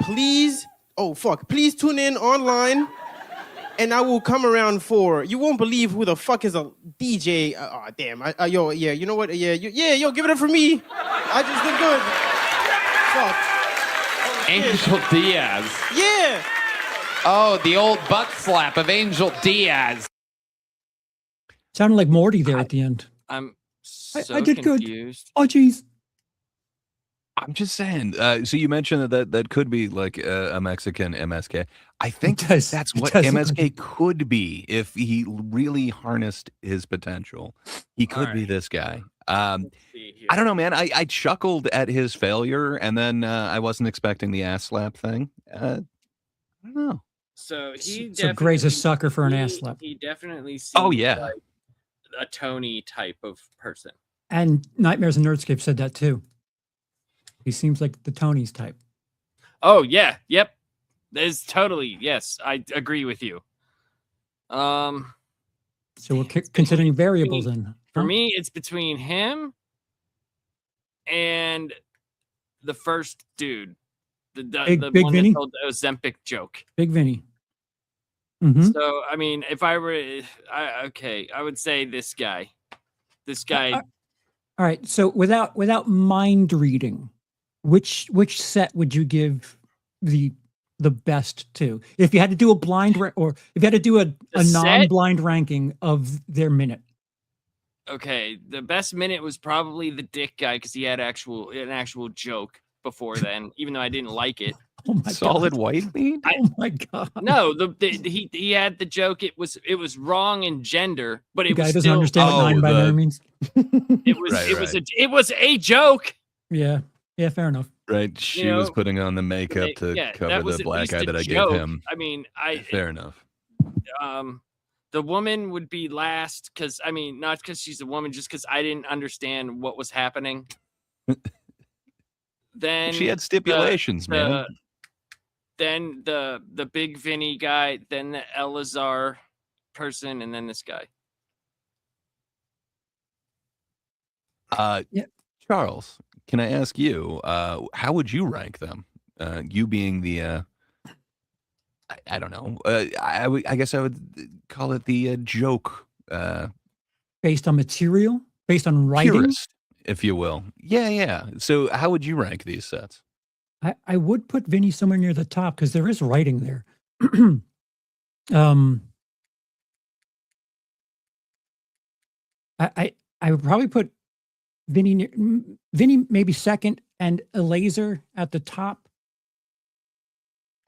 Please tune in online, and I will come around 4. You won't believe who the fuck is a DJ. Damn. You know what? Yo, give it up for me. I just did good. Fuck. Angel Diaz. Yeah. Oh, the old butt slap of Angel Diaz. Sounded like Morty there at the end. I'm so I did confused. good. Oh, geez. I'm just saying. So you mentioned that could be like a Mexican MSK. I think does. that's It what does look like MSK could be if he really harnessed his potential. He could be right. this guy. Let's see here. I don't know, man. I chuckled at his failure, and then I wasn't expecting the ass slap thing. I don't know. So he So Gray's a definitely sucker for an ass slap. he definitely seems Oh yeah. like a Tony type of person. And Nightmares and Nerdscape said that too. He seems like the Tony's type. Oh yeah, yep. There's totally yes. I agree with you. So we're considering variables in. For me, it's between him and the first dude, the Big one Vinny? that told the Ozempic joke. Big Vinny. Mm-hmm. So I mean, if I were, I would say this guy. This guy. All right. So without mind reading, which set would you give the best to? If you had to do a blind or if you had to do a non-blind ranking of their minute. Okay, the best minute was probably the dick guy because he had an actual joke before then, even though I didn't like it. Oh my Solid God. white meat? Oh my God. No, he had the joke. It was wrong in gender, but it The guy was doesn't still, understand what non-binary means. It was a joke. Yeah. Yeah, fair enough. Right. She was putting on the makeup to cover that was the at black least eye a that I joke. gave him. I mean, Fair enough. The woman would be last because I mean, not because she's a woman, just because I didn't understand what was happening. Then She had stipulations, man. Then the big Vinny guy, then the Elazar person, and then this guy. Charles, can I ask you, how would you rank them? You being the, I don't know. I guess I would call it the joke. Based on material, based on writing, purist, if you will. Yeah. So how would you rank these sets? I would put Vinny somewhere near the top because there is writing there. I would probably put Vinny maybe second, and Elazer at the top,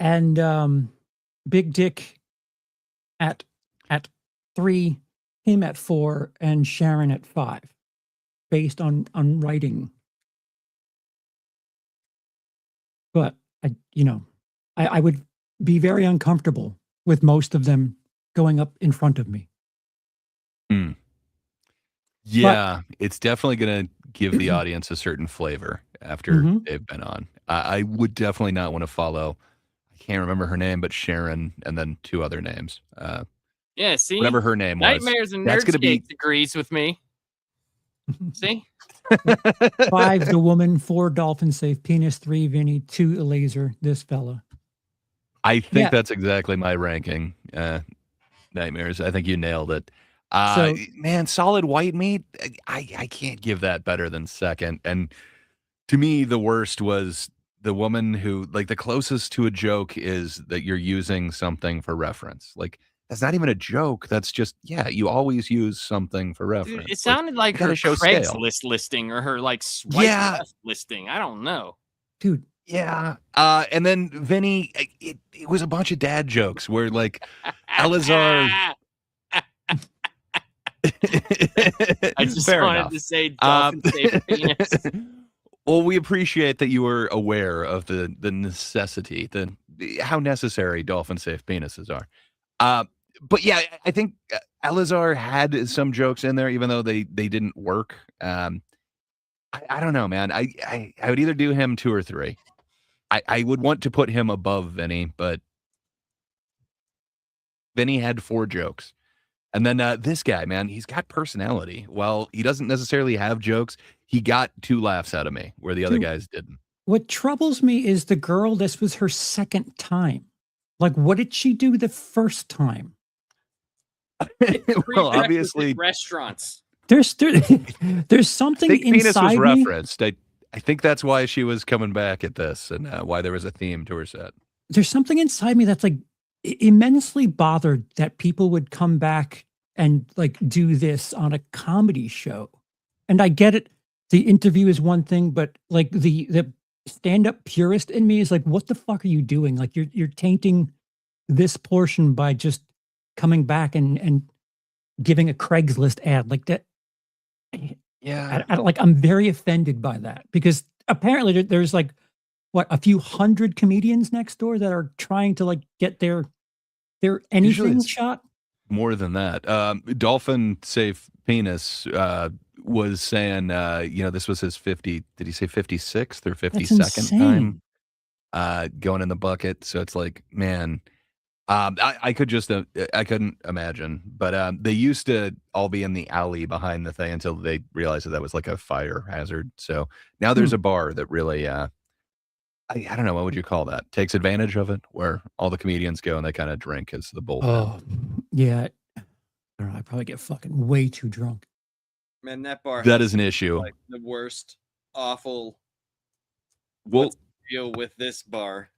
and Big Dick at 3, him at 4, and Sharon at 5, based on writing. But I would be very uncomfortable with most of them going up in front of me. Yeah, it's definitely going to give the audience a certain flavor after they've been on. I would definitely not want to follow, I can't remember her name, but Sharon and then 2 other names. Yeah, see? Whatever her name was. Nightmares and That's gonna be Nerdscape agrees with me. See? 5, the woman. 4, dolphin safe penis. 3, Vinny. 2, Elazer, this fella. I think that's exactly my ranking. Nightmares. I think you nailed it. Man, solid white meat. I can't give that better than second. And to me, the worst was the woman who, like, the closest to a joke is that you're using something for reference. Like, that's not even a joke. That's just, you always use something for reference. Dude, it sounded like her show Craigslist listing or her like swipe left listing. I don't know. Dude. Yeah. And then Vinny, it was a bunch of dad jokes where, like, Elazar. I just wanted to say dolphin safe penis. Well, we appreciate that you were aware of the necessity, how necessary dolphin safe penises are. But yeah, I think Elazar had some jokes in there, even though they didn't work. I don't know, man. I would either do him 2 or 3. I would want to put him above Vinny, but Vinny had 4 jokes. And then this guy, man, he's got personality. While he doesn't necessarily have jokes, he got 2 laughs out of me where the other guys didn't. What troubles me is the girl, this was her second time. Like, what did she do the first time? Well, obviously, restaurants. There's something Thick penis inside was me. referenced. I think that's why she was coming back at this and why there was a theme to her set. There's something inside me that's like immensely bothered that people would come back and like do this on a comedy show. and I get it. The interview is one thing, but like the stand-up purist in me is like, what the fuck are you doing? Like you're tainting this portion by just coming back and giving a Craigslist ad like that. Yeah. I'm very offended by that because apparently there's like what a few hundred comedians next door that are trying to like get their Usually anything it's shot. more than that. Dolphin Safe Penis was saying, this was his 50, did he say 56th or That's 52nd time insane. going in the bucket? So it's like, man, I could just, I couldn't imagine. But they used to all be in the alley behind the thing until they realized that was like a fire hazard. So now there's Hmm. a bar that really, I don't know, what would you call that? Takes advantage of it, where all the comedians go and they kind of drink as the bullpen. Oh, yeah. I don't know. I probably get fucking way too drunk. Man, that bar That has is an issue. like the worst, awful. Well, What's the deal with this bar?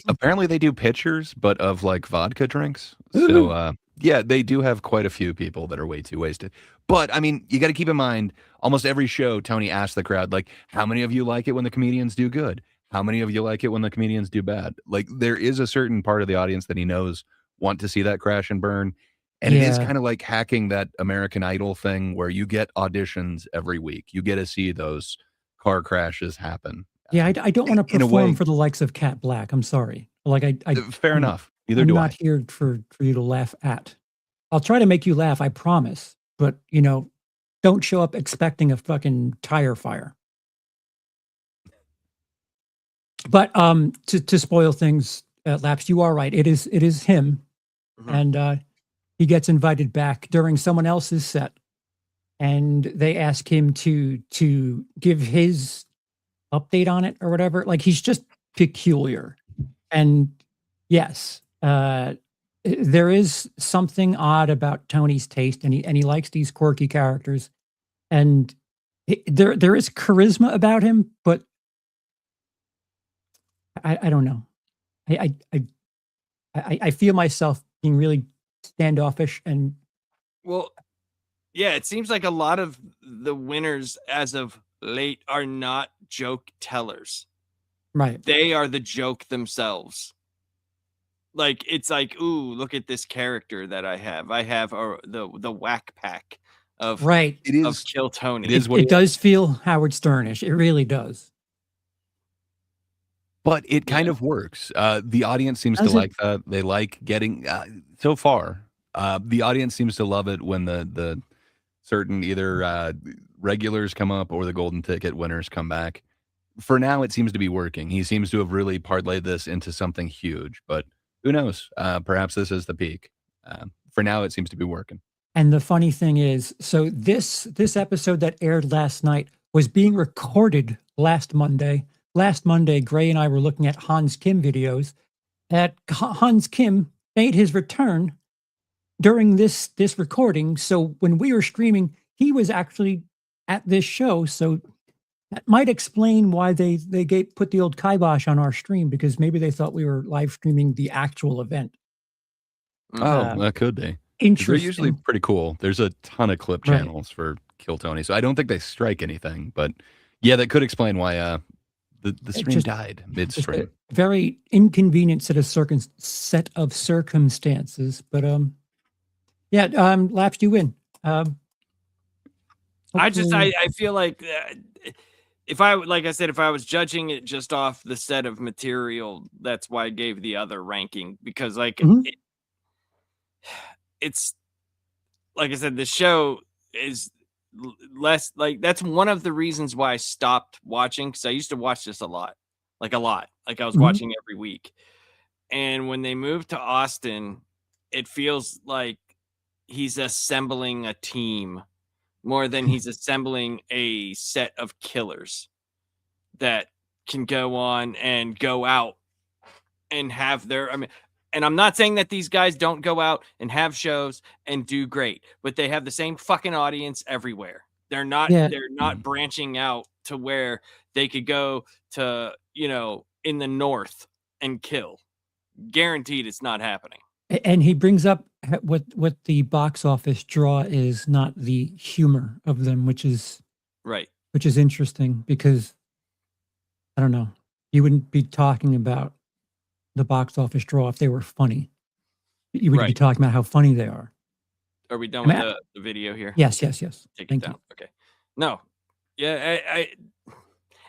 apparently they do pitchers, but of like vodka drinks. So yeah, they do have quite a few people that are way too wasted. But I mean, you got to keep in mind, almost every show, Tony asks the crowd, like, how many of you like it when the comedians do good? How many of you like it when the comedians do bad? Like, there is a certain part of the audience that he knows want to see that crash and burn. And it is Yeah. kind of like hacking that American Idol thing where you get auditions every week. You get to see those car crashes happen. Yeah, I don't want to In a perform way, for the likes of Cat Black. I'm sorry. Like fair I'm, enough. Neither I'm do not I. here for you to laugh at. I'll try to make you laugh, I promise. But don't show up expecting a fucking tire fire. But to spoil things, Laps, you are right. It is him, and he gets invited back during someone else's set, and they ask him to give his update on it or whatever. Like he's just peculiar, and yes, there is something odd about Tony's taste, and he likes these quirky characters, and there is charisma about him, but I don't know. I feel myself being really standoffish and Well, yeah, it seems like a lot of the winners as of late are not joke tellers. right. They are the joke themselves. Like it's like, ooh, look at this character that I have. I have the whack pack of Right. It of is. Kill Tony. It is what It does feel Howard Sternish. It really does. But it kind Yeah. of works. The audience seems to Does it? like that. They like getting so far. The audience seems to love it when the certain either regulars come up or the golden ticket winners come back. For now, it seems to be working. He seems to have really parlayed this into something huge. But who knows? Perhaps this is the peak. For now, it seems to be working. And the funny thing is, so this episode that aired last night was being recorded last Monday. Last Monday, Gray and I were looking at Hans Kim videos. Hans Kim made his return during this recording. So when we were streaming, he was actually at this show. So that might explain why they put the old kibosh on our stream, because maybe they thought we were live streaming the actual event. Oh, that could be. 'Cause Interesting. they're usually pretty cool. There's a ton of clip Right. channels for Kill Tony, so I don't think they strike anything. But yeah, that could explain why the stream just- died Just midstream. a very inconvenient set of circumstances. But yeah, Laps, you win. Hopefully- I feel like if I like I said, if I was judging it just off the set of material, that's why I gave the other ranking, because like Mhm. it's like I said, the show is less like that's one of the reasons why I stopped watching, because I used to watch this a lot. Like I was Mhm. watching every week. And when they moved to Austin, it feels like he's assembling a team more than he's assembling a set of killers that can go on and go out and have their and I'm not saying that these guys don't go out and have shows and do great, but they have the same fucking audience everywhere. They're not Yeah. branching out to where they could go to, in the north and kill. Guaranteed it's not happening. And he brings up what the box office draw is, not the humor of them, which is Right. interesting because I don't know. You wouldn't be talking about the box office draw if they were funny. You would be Right. talking about how funny they are. Are we done I with mean, the video here? Yes. Take it Thank down. you. Okay. No. Yeah,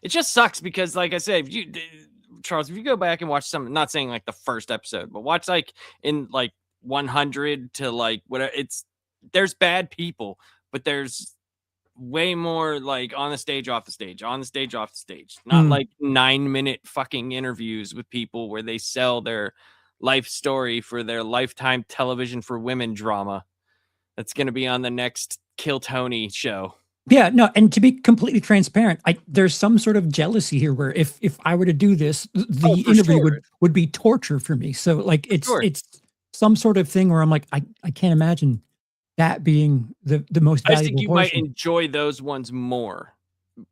it just sucks because, like I said, Charles, if you go back and watch some, not saying like the first episode, but watch like in like 100 to like whatever, there's bad people, but there's way more like on the stage, off the stage, on the stage, off the stage, not like 9-minute fucking interviews with people where they sell their life story for their Lifetime television for women drama. That's going to be on the next Kill Tony show. Yeah, no, and to be completely transparent, there's some sort of jealousy here where if I were to do this, the interview would be torture for me. So like it's some sort of thing where I'm like, I can't imagine that being the most I valuable think you portion. might enjoy those ones more.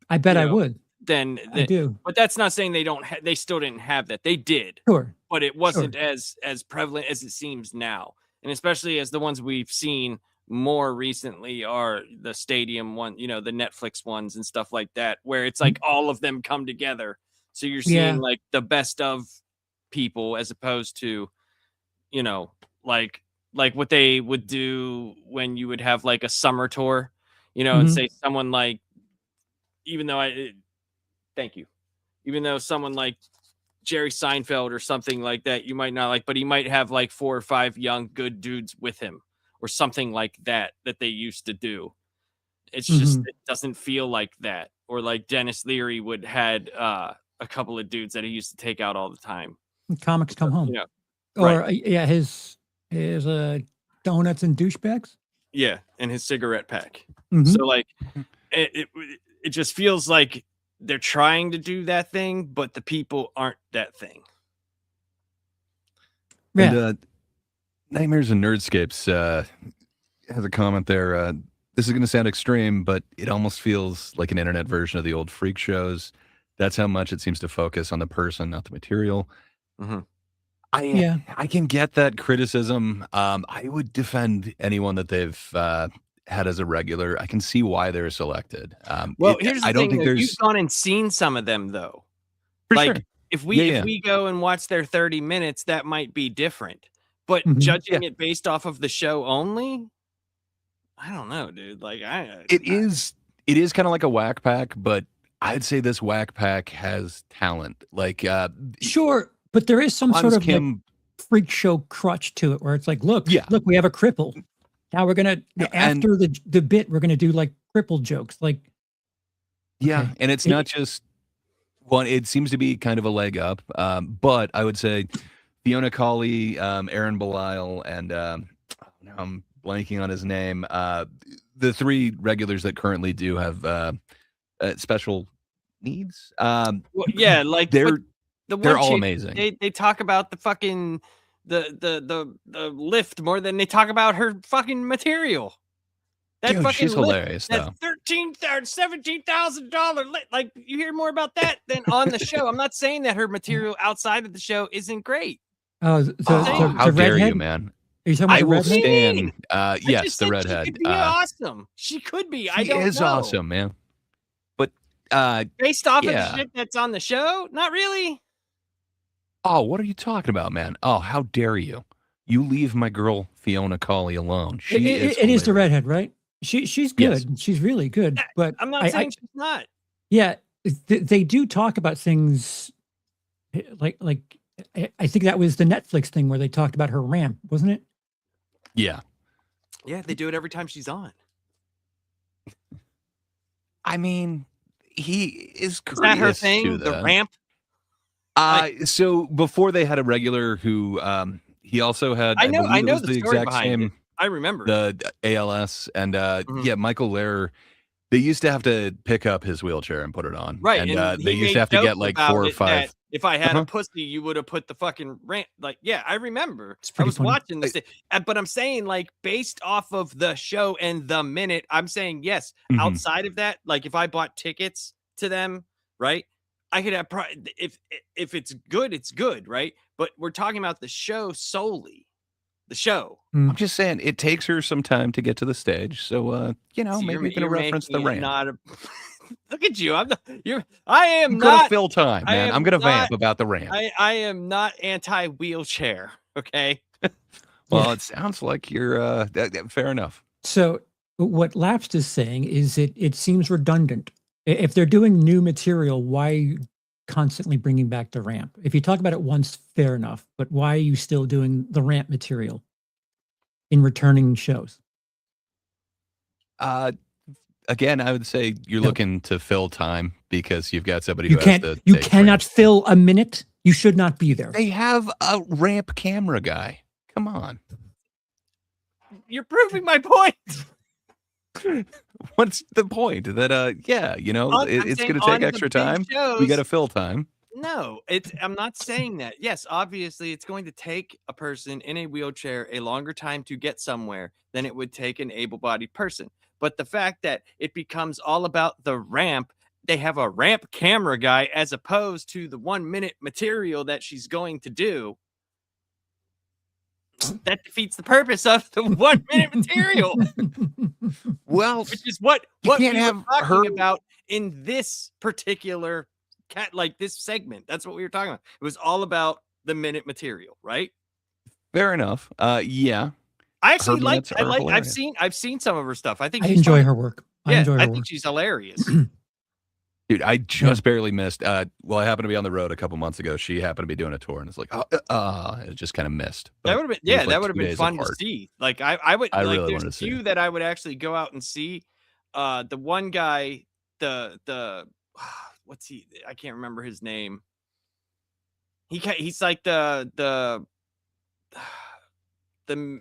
I bet I would. I do. But that's not saying they don't. They still didn't have that. They did. Sure. But it wasn't as prevalent as it seems now, and especially as the ones we've seen more recently are the stadium one, the Netflix ones and stuff like that, where it's like all of them come together. So you're seeing like the best of people as opposed to, like what they would do when you would have like a summer tour, and say someone like, thank you. Even though someone like Jerry Seinfeld or something like that, you might not like, but he might have like 4 or 5 young, good dudes with him or something like that they used to do. It's just, it doesn't feel like that. Or like Dennis Leary had a couple of dudes that he used to take out all the time. Comics come home. Yeah. Or his donuts and douchebags. Yeah, and his cigarette pack. So like it just feels like they're trying to do that thing, but the people aren't that thing. Yeah. And Nightmares and Nerdscapes has a comment there. This is going to sound extreme, but it almost feels like an internet version of the old freak shows. That's how much it seems to focus on the person, not the material. I can get that criticism. I would defend anyone that they've had as a regular. I can see why they're selected. Well, here's the I don't thing, think though. there's. You've gone and seen some of them, though. For like sure. if we go and watch their 30 minutes, that might be different. But judging it based off of the show only, I don't know, dude. Like it is kind of like a whack pack, but I'd say this whack pack has talent. Like sure, but there is some sort of Kim, like freak show crutch to it where it's like, look, we have a cripple. Now we're gonna after the bit, we're gonna do like cripple jokes. Like and it's not just one. It seems to be kind of a leg up. But I would say Fiona Colley, Aaron Belial, and now I'm blanking on his name. The 3 regulars that currently do have special needs. Like they're all amazing. They talk about the fucking the lift more than they talk about her fucking material. That Dude, fucking she's hilarious though. That $17,000 lift. Like you hear more about that than on the show. I'm not saying that her material outside of the show isn't great. How dare redhead? you, man? Are you talking about I the will redhead? stand. Yes, the redhead. She could be awesome. She could be. I don't know. She is awesome, man. But based off of the shit that's on the show, not really. Oh, what are you talking about, man? Oh, how dare you? You leave my girl Fiona Colley alone. It is the redhead, right? She's good. Yes. She's really good. But I'm not saying she's not. Yeah, they do talk about things like I think that was the Netflix thing where they talked about her ramp, wasn't it? Yeah. Yeah, they do it every time she's on. I mean, he is Is that her thing? To the ramp? So before they had a regular who he also had. I know the story exact behind same. it. I remember the ALS and Michael Lehrer. They used to have to pick up his wheelchair and put it on, right? And they used to have to get like 4 or 5. If I had a pussy, you would have put the fucking ramp. Like, yeah, I remember. I was watching this, but I'm saying like based off of the show and the minute, I'm saying yes. Outside of that, like if I bought tickets to them, right? I could have if it's good, it's good, right? But we're talking about the show solely. the show. I'm just saying it takes her some time to get to the stage. So, So maybe you can reference the making it ramp. not a. Look at you! I am I'm gonna not. fill time, I man. I'm am gonna not. vamp about the ramp. I am not anti-wheelchair. Okay. Well, it sounds like you're fair enough. So what Lapsed is saying is it seems redundant. If they're doing new material, why constantly bringing back the ramp? If you talk about it once, fair enough. But why are you still doing the ramp material in returning shows? Again, I would say you're No. looking to fill time because you've got somebody You who can't. has to. You take cannot ramps. fill a minute. You should not be there. They have a ramp camera guy. Come on. You're proving my point. What's the point? That I'm it's saying going to on take the extra big time. We shows- got to fill time. No, I'm not saying that. Yes, obviously, it's going to take a person in a wheelchair a longer time to get somewhere than it would take an able-bodied person. But the fact that it becomes all about the ramp, they have a ramp camera guy as opposed to the 1 minute material that she's going to do. That defeats the purpose of the 1 minute material, Well, which is what can't we were have talking her- about in this particular this segment. That's what we were talking about. It was all about the minute material, right? fair enough. Yeah. I actually minutes are I've hilarious. seen some of her stuff. I think I she's enjoy funny. her work. I Yeah, enjoy her I work. think she's hilarious. Dude, I just barely missed. Well, I happened to be on the road a couple months ago. She happened to be doing a tour, and it's like, it just kind of missed. But That would have been it was like that would have 2 been days fun to apart. see. Like I would I like really there's wanted a to see few it. that I would actually go out and see. The one guy, the what's he? I can't remember his name. He's like the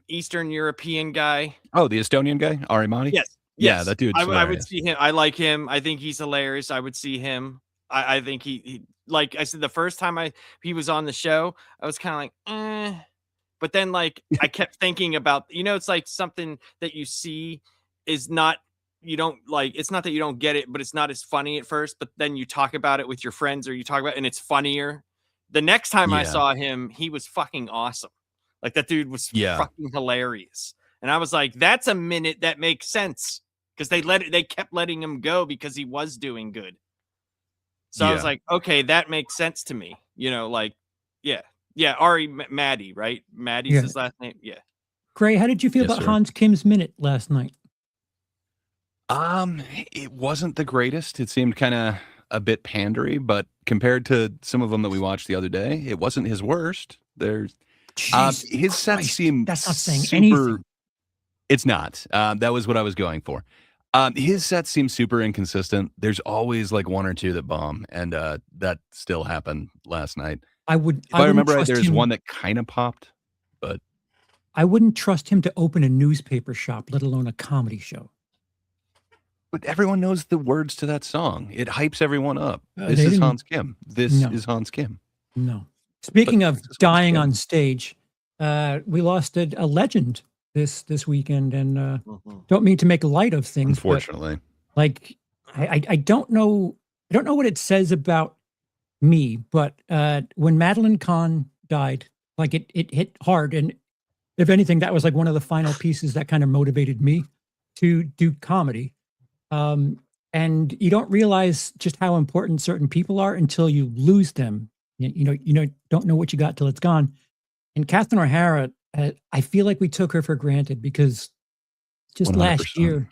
Eastern European guy. Oh, the Estonian guy, Arimani. Yes. Yeah, Yes. that dude's I would hilarious. see him. I like him. I think he's hilarious. I would see him. I think he like I said the first time he was on the show, I was kind of like, but then like I kept thinking about, it's like something that you see is not you don't like it's not that you don't get it, but it's not as funny at first, but then you talk about it with your friends or you talk about it and it's funnier. The next time I Yeah. saw him, he was fucking awesome. Like that dude was Yeah. fucking hilarious. And I was like, that's a minute that makes sense. Because they kept letting him go because he was doing good. So I was Yeah. like, okay, that makes sense to me. Ari Maddie, right? Maddie's Yeah. his last name. Yeah. Gray, how did you feel Yes, about sir. Hans Kim's minute last night? It wasn't the greatest. It seemed kind of a bit pandery, but compared to some of them that we watched the other day, it wasn't his worst. There's Jesus his sets Christ, seem that's not saying super. anything. It's not. That was what I was going for. His sets seem super inconsistent. There's always like one or two that bomb, and that still happened last night. I would. If I remember right, trust there's him- one that kind of popped, but I wouldn't trust him to open a newspaper shop, let alone a comedy show. everyone knows the words to that song. It hypes everyone up. This They is didn't- Hans Kim. This No. is Hans Kim. No. Speaking of this is dying Kim. on stage, we lost a legend this weekend, and don't mean to make light of things, but Unfortunately, like I don't know what it says about me, but when Madeline Kahn died, like it hit hard, and if anything, that was like one of the final pieces that kind of motivated me to do comedy. And you don't realize just how important certain people are until you lose them. You don't know what you got till it's gone. And Catherine O'Hara, I feel like we took her for granted because just 100%. last year,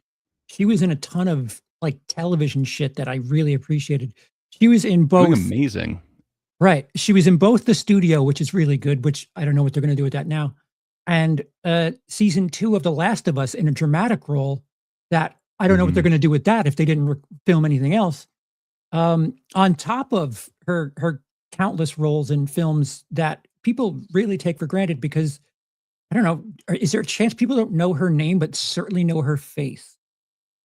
she was in a ton of like television shit that I really appreciated. She was in both. doing amazing. Right. She was in both The Studio, which is really good, which I don't know what they're going to do with that now. And season 2 of The Last of Us in a dramatic role that I don't know what they're going to do with that if they didn't film anything else. On top of her countless roles in films that people really take for granted because, I don't know, is there a chance people don't know her name, but certainly know her face?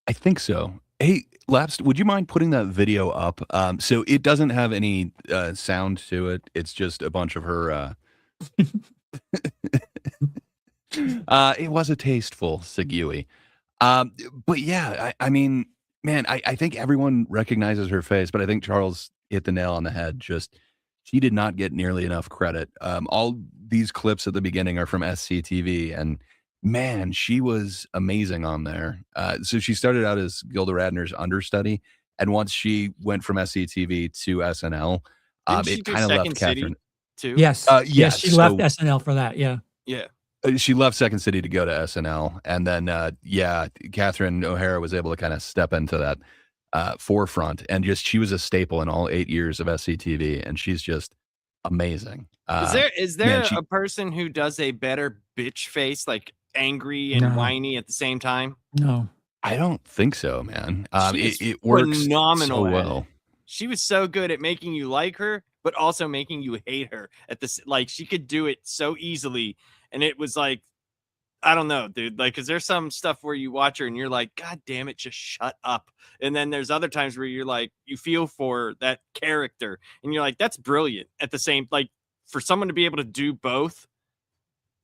I think so. Hey, Lapsed, would you mind putting that video up? So it doesn't have any sound to it. It's just a bunch of her. It was a tasteful segue. But yeah, I mean, man, I think everyone recognizes her face, but I think Charles hit the nail on the head. Just she did not get nearly enough credit. All these clips at the beginning are from SCTV, and man, she was amazing on there. So she started out as Gilda Radner's understudy, and once she went from SCTV to SNL, Didn't she it do kind of left Second City Catherine. too? Yes. Yes, She left so SNL for that. Yeah. Yeah. she left Second City to go to SNL, and then Catherine O'Hara was able to kind of step into that forefront, and just she was a staple in all 8 years of SCTV, and she's just amazing. Is there man, a person who does a better bitch face, like angry and No. whiny at the same time? No. I don't think so, man. She is It works phenomenal so at well. it. She was so good at making you like her, but also making you hate her at this. Like she could do it so easily, and it was like, I don't know, dude. Like, cause there's some stuff where you watch her and you're like, God damn it, just shut up. And then there's other times where you're like, you feel for that character, and you're like, that's brilliant. At the same, like, for someone to be able to do both,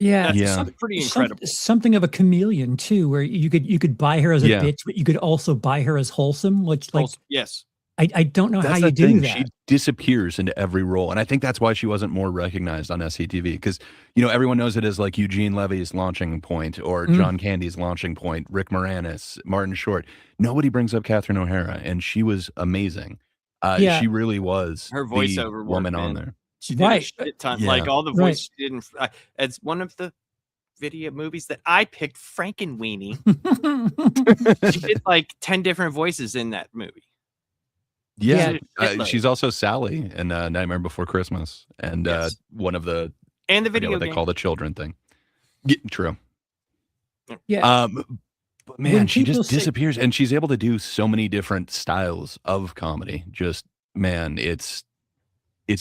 Yeah. that's pretty incredible. Something of a chameleon too, where you could buy her as a bitch, but you could also buy her as wholesome, which like Yes. I don't know how That's you the do thing. that. She disappears into every role, and I think that's why she wasn't more recognized on SCTV, because everyone knows it as like Eugene Levy's launching point or John Candy's launching point, Rick Moranis, Martin Short. Nobody brings up Catherine O'Hara, and she was amazing. Yeah. She really was Her the voiceover work, woman on man. there. She did a Right. shit ton. Yeah. Like all the Right. voice she did it's one of the video movies that I picked, Frankenweenie. She did like 10 different voices in that movie. Yeah, Shitload. she's also Sally in Nightmare Before Christmas, and Yes. one of the And the I forget video what they game. call the children thing. Yeah, true. Yeah. But man, When she people just say- disappears, and she's able to do so many different styles of comedy. Just man, it's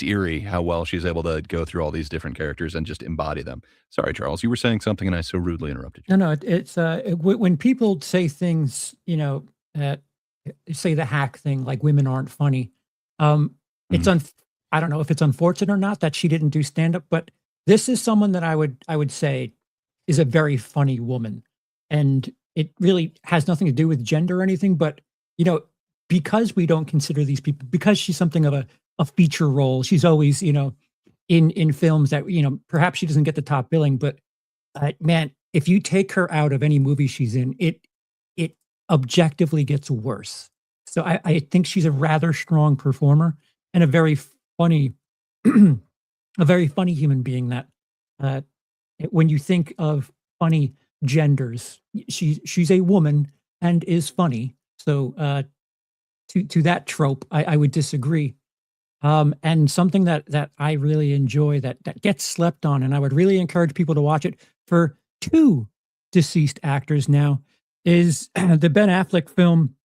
eerie how well she's able to go through all these different characters and just embody them. Sorry, Charles, you were saying something, and I so rudely interrupted you. No, it's when people say things, say the hack thing, like women aren't funny. It's I don't know if it's unfortunate or not that she didn't do stand up, but this is someone that I would say is a very funny woman, and it really has nothing to do with gender or anything. But because we don't consider these people, because she's something of a feature role, she's always in films that perhaps she doesn't get the top billing, but man, if you take her out of any movie she's in, it objectively gets worse. So I think she's a rather strong performer and a very funny, a very funny human being. That when you think of funny genders, she's a woman and is funny. So to that trope, I would disagree. And something that I really enjoy that gets slept on, and I would really encourage people to watch it for two deceased actors now, is the Ben Affleck film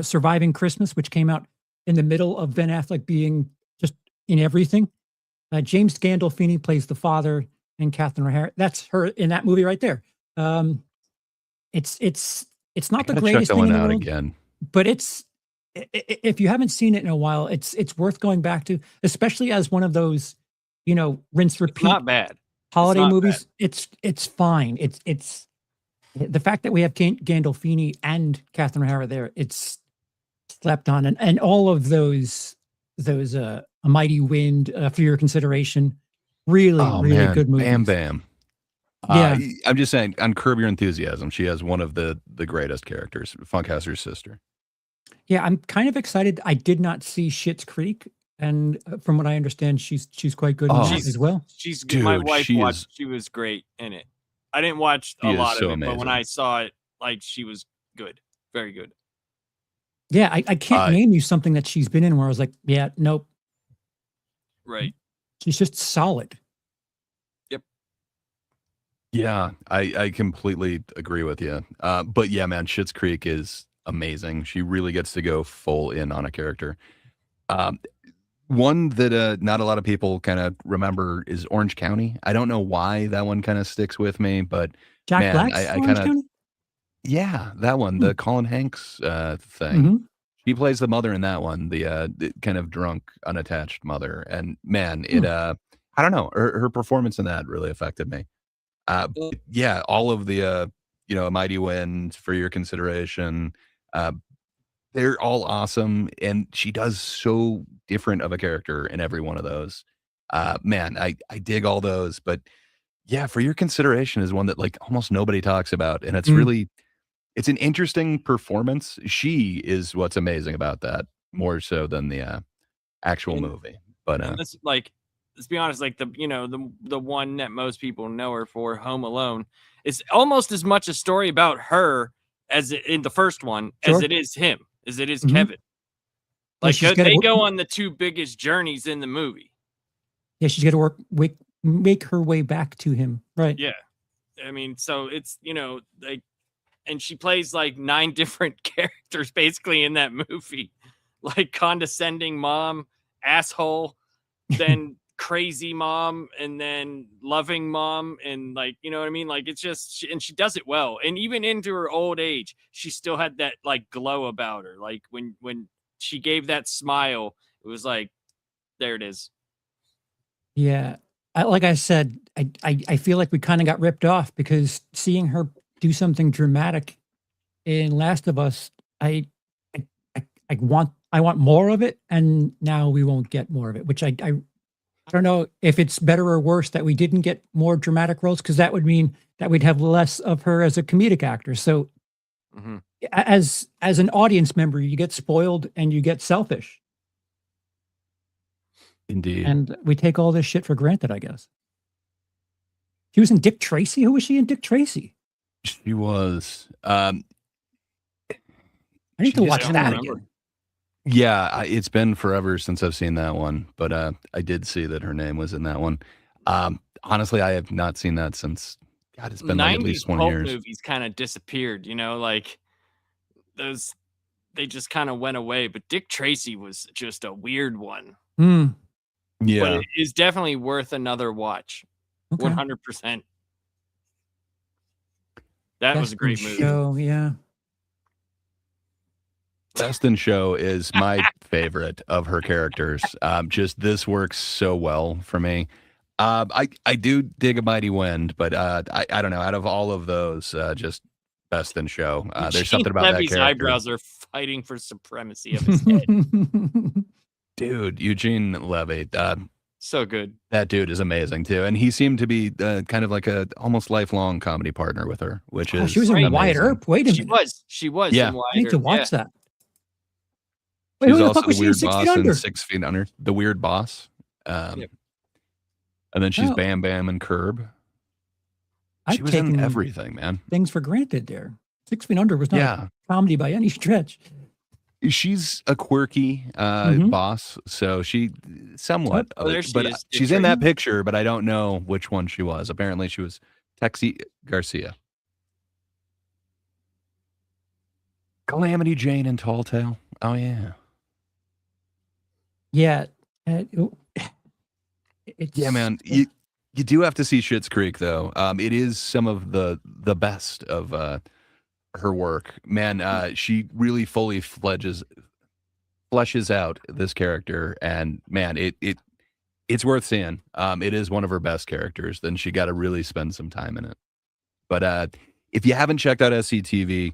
Surviving Christmas, which came out in the middle of Ben Affleck being just in everything. James Gandolfini plays the father, and Catherine O'Hara. That's her in that movie right there. It's not the Gotta check greatest that thing one in the out world, again. but if you haven't seen it in a while, it's worth going back to, especially as one of those, rinse repeat Not bad. holiday not movies. It's fine. It's the fact that we have Gandolfini and Catherine O'Hara there. It's slept on, and all of those A Mighty Wind, For Your Consideration, really good movies. Bam Bam. Yeah. I'm just saying, on Curb Your Enthusiasm, she has one of the greatest characters, Funkhauser's sister. Yeah, I'm kind of excited. I did not see Schitt's Creek, and from what I understand, she's quite good in that as well. She's Dude, my wife she watched. is- She was great in it. I didn't watch a She is lot so of it, but when amazing. I saw it, like she was good, very good. Yeah, I can't name you something that she's been in where I was like, yeah, nope. Right. She's just solid. Yeah, I completely agree with you. But yeah, man, Schitt's Creek is amazing. She really gets to go full in on a character. One that not a lot of people kind of remember is Orange County. I don't know why that one kind of sticks with me, but Jack man, Black's I Orange kind of County? yeah, that one, the Colin Hanks thing. Mhm. She plays the mother in that one, the kind of drunk, unattached mother. And man, it I don't know, her performance in that really affected me. But yeah, all of the A Mighty Wind, For Your Consideration, they're all awesome, and she does so different of a character in every one of those. Man, I dig all those, but yeah, for your consideration is one that like almost nobody talks about, and it's an interesting performance. She is what's amazing about that more so than the actual And movie. But and let's be honest, like the one that most people know her for, Home Alone, is almost as much a story about her in the first one as Sure. it is him, as it is Mhm. Kevin. Yeah, Like she's got they to go on the two biggest journeys in the movie. yeah, she's got to make her way back to him. Right. Yeah. I mean, so it's, like, and she plays like 9 different characters basically in that movie. Like condescending mom, asshole, then crazy mom, and then loving mom, and like, you know what I mean? Like it's just and she does it well. And even into her old age, she still had that like glow about her. Like when she gave that smile, it was like, there it is. Yeah. Like I said, I feel like we kind of got ripped off because seeing her do something dramatic in Last of Us, I, I want more of it, and now we won't get more of it. Which I don't know if it's better or worse that we didn't get more dramatic roles because that would mean that we'd have less of her as a comedic actor. So Mm-hmm. as an audience member, you get spoiled and you get selfish, indeed, and we take all this shit for granted. I guess she was in Dick Tracy. Who was she in Dick Tracy? she was. I need She to just watch don't that remember. again. Yeah, it's been forever since I've seen that one, but I did see that her name was in that one. Honestly, I have not seen that since God. It's been like at 90s least 20 pulp years. movies kind of disappeared, like those they just kind of went away. But Dick Tracy was just a weird one. Hmm. But Yeah, it is definitely worth another watch. Okay. 100%. That was a Best in great movie. show. Yeah. Best in Show is my favorite of her characters. Just this works so well for me. I do dig A Mighty Wind, but I don't know. Out of all of those, just Best in Show. There's Gene something about that Levy's character. eyebrows are fighting for supremacy of his head. Dude, Eugene Levy. So good. That dude is amazing too, and he seemed to be kind of like a almost lifelong comedy partner with her, which Oh, is she was in amazing. Wyatt Earp. Wait a She minute. was. She was Yeah. in Wyatt I need to Earp, watch that. Wait, She's who the also fuck was the she in weird 6 boss Feet Under? in 6 Feet Under. The weird boss. Yep. And then she's Oh. Bam Bam and Curb. I've She was taken in everything, man. things for granted there. 6 Feet Under was not Yeah. a comedy by any stretch. She's a quirky Mhm. boss, so she somewhat. Oh, there she but is. she's in that picture, but I don't know which one she was. Apparently, she was Texie Garcia. Calamity Jane and Tall Tale. Oh yeah. Yeah. It's Yeah, man. You do have to see Schitt's Creek though. It is some of the best of her work. Man, she really fully fleshes out this character, and man, it's worth seeing. It is one of her best characters. Then she got to really spend some time in it. But if you haven't checked out SCTV,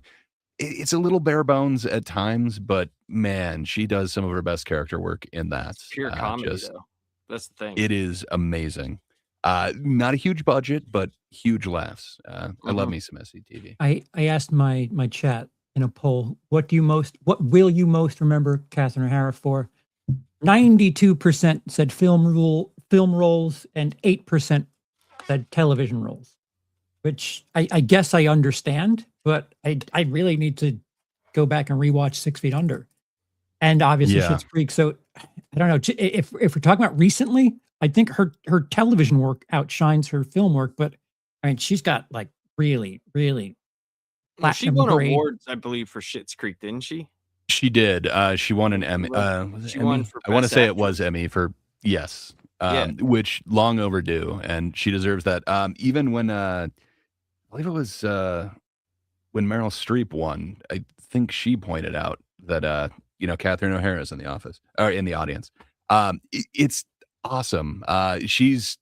it's a little bare bones at times, but man, she does some of her best character work in that. It's pure comedy, though. That's the thing. It is amazing. Not a huge budget, but huge laughs. I love me some SCTV. I asked my chat in a poll, what will you most remember Catherine O'Hara for? 92% said film roles and 8% said television roles, which I guess I understand, but I really need to go back and rewatch 6 Feet Under, and obviously Yeah. Schitt's Creek. So I don't know if we're talking about recently. I think her television work outshines her film work, but I mean she's got like really Well, she platinum won grade. awards, I believe, for Schitt's Creek, didn't she? She did. She won an Emmy. Was it She won Emmy? for I want to Best say it Actress. was Emmy for yes. Yeah. Which long overdue, and she deserves that. Even when I believe it was when Meryl Streep won, I think she pointed out that Catherine O'Hara's in the office or in the audience. It's awesome. She's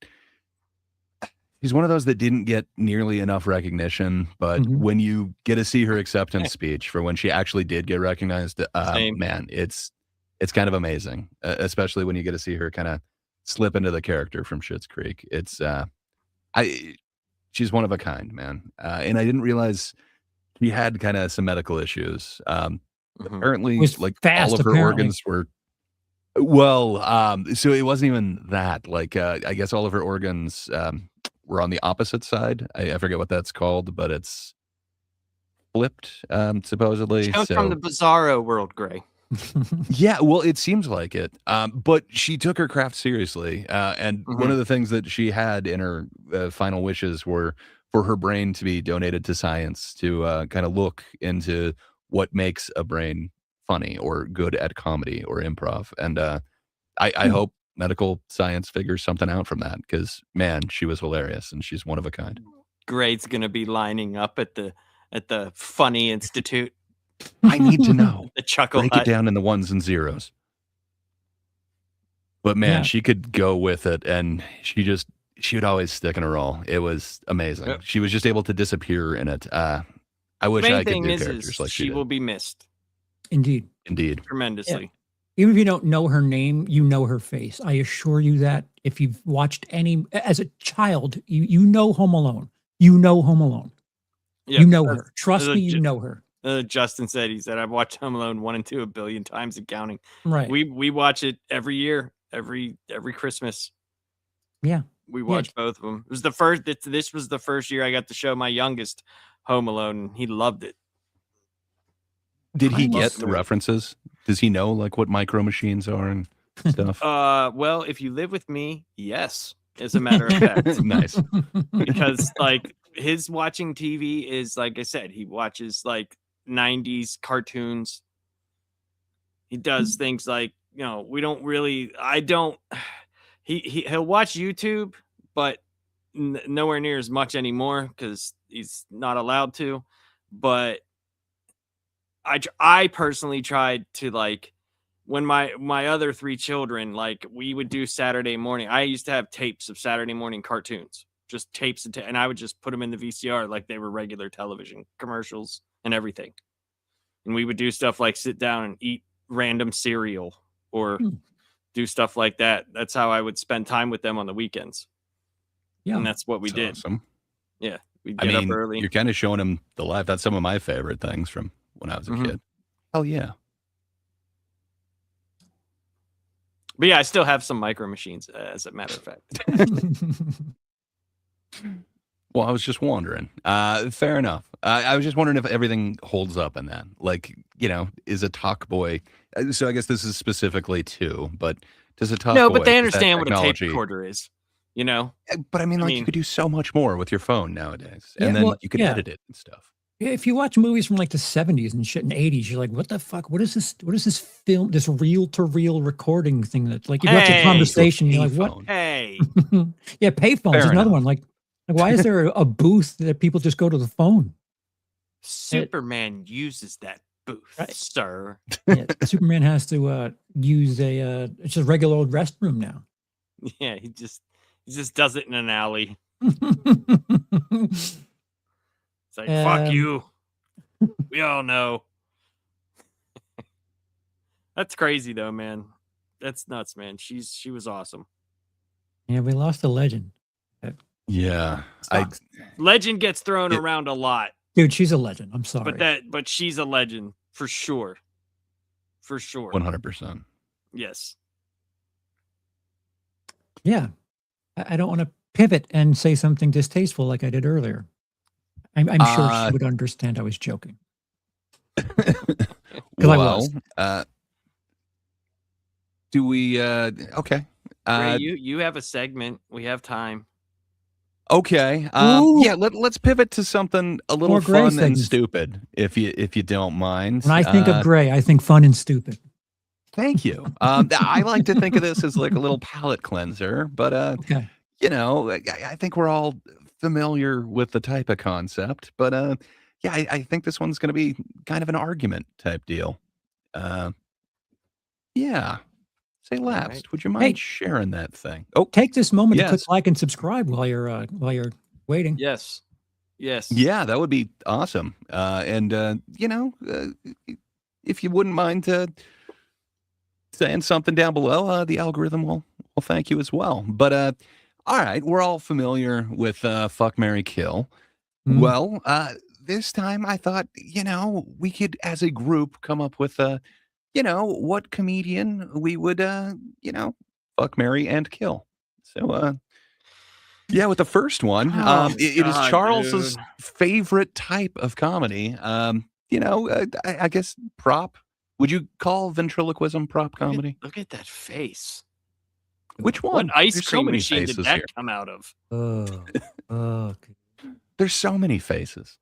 She's one of those that didn't get nearly enough recognition, but Mhm. when you get to see her acceptance speech for when she actually did get recognized, Same. man, it's kind of amazing, especially when you get to see her kind of slip into the character from Schitt's Creek. I she's one of a kind, man, and I didn't realize she had kind of some medical issues. Apparently, Was like all fast, of her apparently. organs were well, so it wasn't even that. Like, I guess all of her organs were on the opposite side. I forget what that's called, but it's flipped, supposedly. Comes from the So bizarro world, Gray. yeah, well, it seems like it. But she took her craft seriously, and one of the things that she had in her final wishes were for her brain to be donated to science to kind of look into what makes a brain funny or good at comedy or improv. And I hope medical science figures something out from that because man, she was hilarious and she's one of a kind. Gray's gonna be lining up at the Funny Institute. I need to know. The Chuckle Break Hut. it down into ones and zeros. But man, Yeah. she could go with it, and she would always stick in a role. It was amazing. Yep. She was just able to disappear in it. I wish Main I could thing do is characters like she she did. will be missed Indeed. Indeed. tremendously. Even if you don't know her name, you know her face. I assure you that if you've watched any as a child, you know Home Alone. You know Home Alone. Yeah, You know that's- her. Trust that's me, you ju- know her. Justin said I've watched Home Alone 1 and 2 a billion times and counting. Right. We watch it every year, every Christmas. Yeah. We watched both of them. It was the first. This was the first year I got to show my youngest Home Alone, and he loved it. Did he I get must- the references? Does he know like what micro machines are and stuff? Well, if you live with me, yes, as a matter of fact. Nice. Because like his watching TV is like I said, he watches like 90s cartoons. He does things like, we don't really I don't he'll watch YouTube, but nowhere near as much anymore cuz he's not allowed to. But I personally tried to like when my other 3 children, like we would do Saturday morning. I used to have tapes of Saturday morning cartoons, just tapes and I would just put them in the VCR like they were regular television commercials and everything. And we would do stuff like sit down and eat random cereal or do stuff like that. That's how I would spend time with them on the weekends. Yeah. And that's what we did. Awesome. Yeah. We'd I get mean, up early. you're kind of showing him the life. That's some of my favorite things from when I was a kid. Hell yeah. But yeah, I still have some micro machines, as a matter of fact. Well, I was just wondering. Fair enough. I was just wondering if everything holds up in that. Like, is a Talk Boy. So I guess this is specifically 2, but does a Talk Boy? No, but they does that understand what a tape technology- recorder is, you know? But I mean, you could do so much more with your phone nowadays, and Yeah, then well, you could yeah. edit it and stuff. If you watch movies from like the 70s and shit and 80s, you're like, what the fuck? What is this? What is this film? This reel to reel recording thing that like you watch a Hey, conversation, you're like, what? Payphone. Hey, Yeah, payphones Fair is another enough. one. Like why is there a booth that people just go to the phone? Superman uses that booth, Right. sir. Yeah, Superman has to use it's just a regular old restroom now. Yeah, he just does it in an alley. It's like, fuck Um, you. We all know. That's crazy though, man. That's nuts, man. She was awesome. Yeah, we lost a legend. Yeah, Sucks. Legend gets thrown It- around a lot, Dude, she's a legend. I'm sorry. but she's a legend for sure. For sure. 100%. Yes. Yeah. I don't want to pivot and say something distasteful like I did earlier. I'm sure she would understand I was joking. I was. Do we? Okay. Ray, you have a segment. We have time. Okay. Ooh. Yeah. Let's pivot to something a little More Gray fun and segments. stupid, if you don't mind. When I think of Gray, I think fun and stupid. Thank you. I like to think of this as like a little palate cleanser, but Okay. I think we're all familiar with the type of concept, but yeah, I think this one's going to be kind of an argument type deal. Yeah. say lapsed. right. Would you mind Hey. sharing that thing? Oh, Take this moment to yes. click like and subscribe while you're waiting. Yes. Yes. Yeah, that would be awesome. And if you wouldn't mind saying something down below, the algorithm will thank you as well. But all right, we're all familiar with Fuck, Marry, Kill. Mm. Well, this time I thought, we could, as a group, come up with what comedian we would, fuck, marry, and kill. So, yeah, with the first one, it is God, Charles's dude. favorite type of comedy. I guess prop. Would you call ventriloquism prop comedy? Look at that face. Which What one? ice There's so cream many machine did faces that here. come out of? Oh, okay. There's so many faces.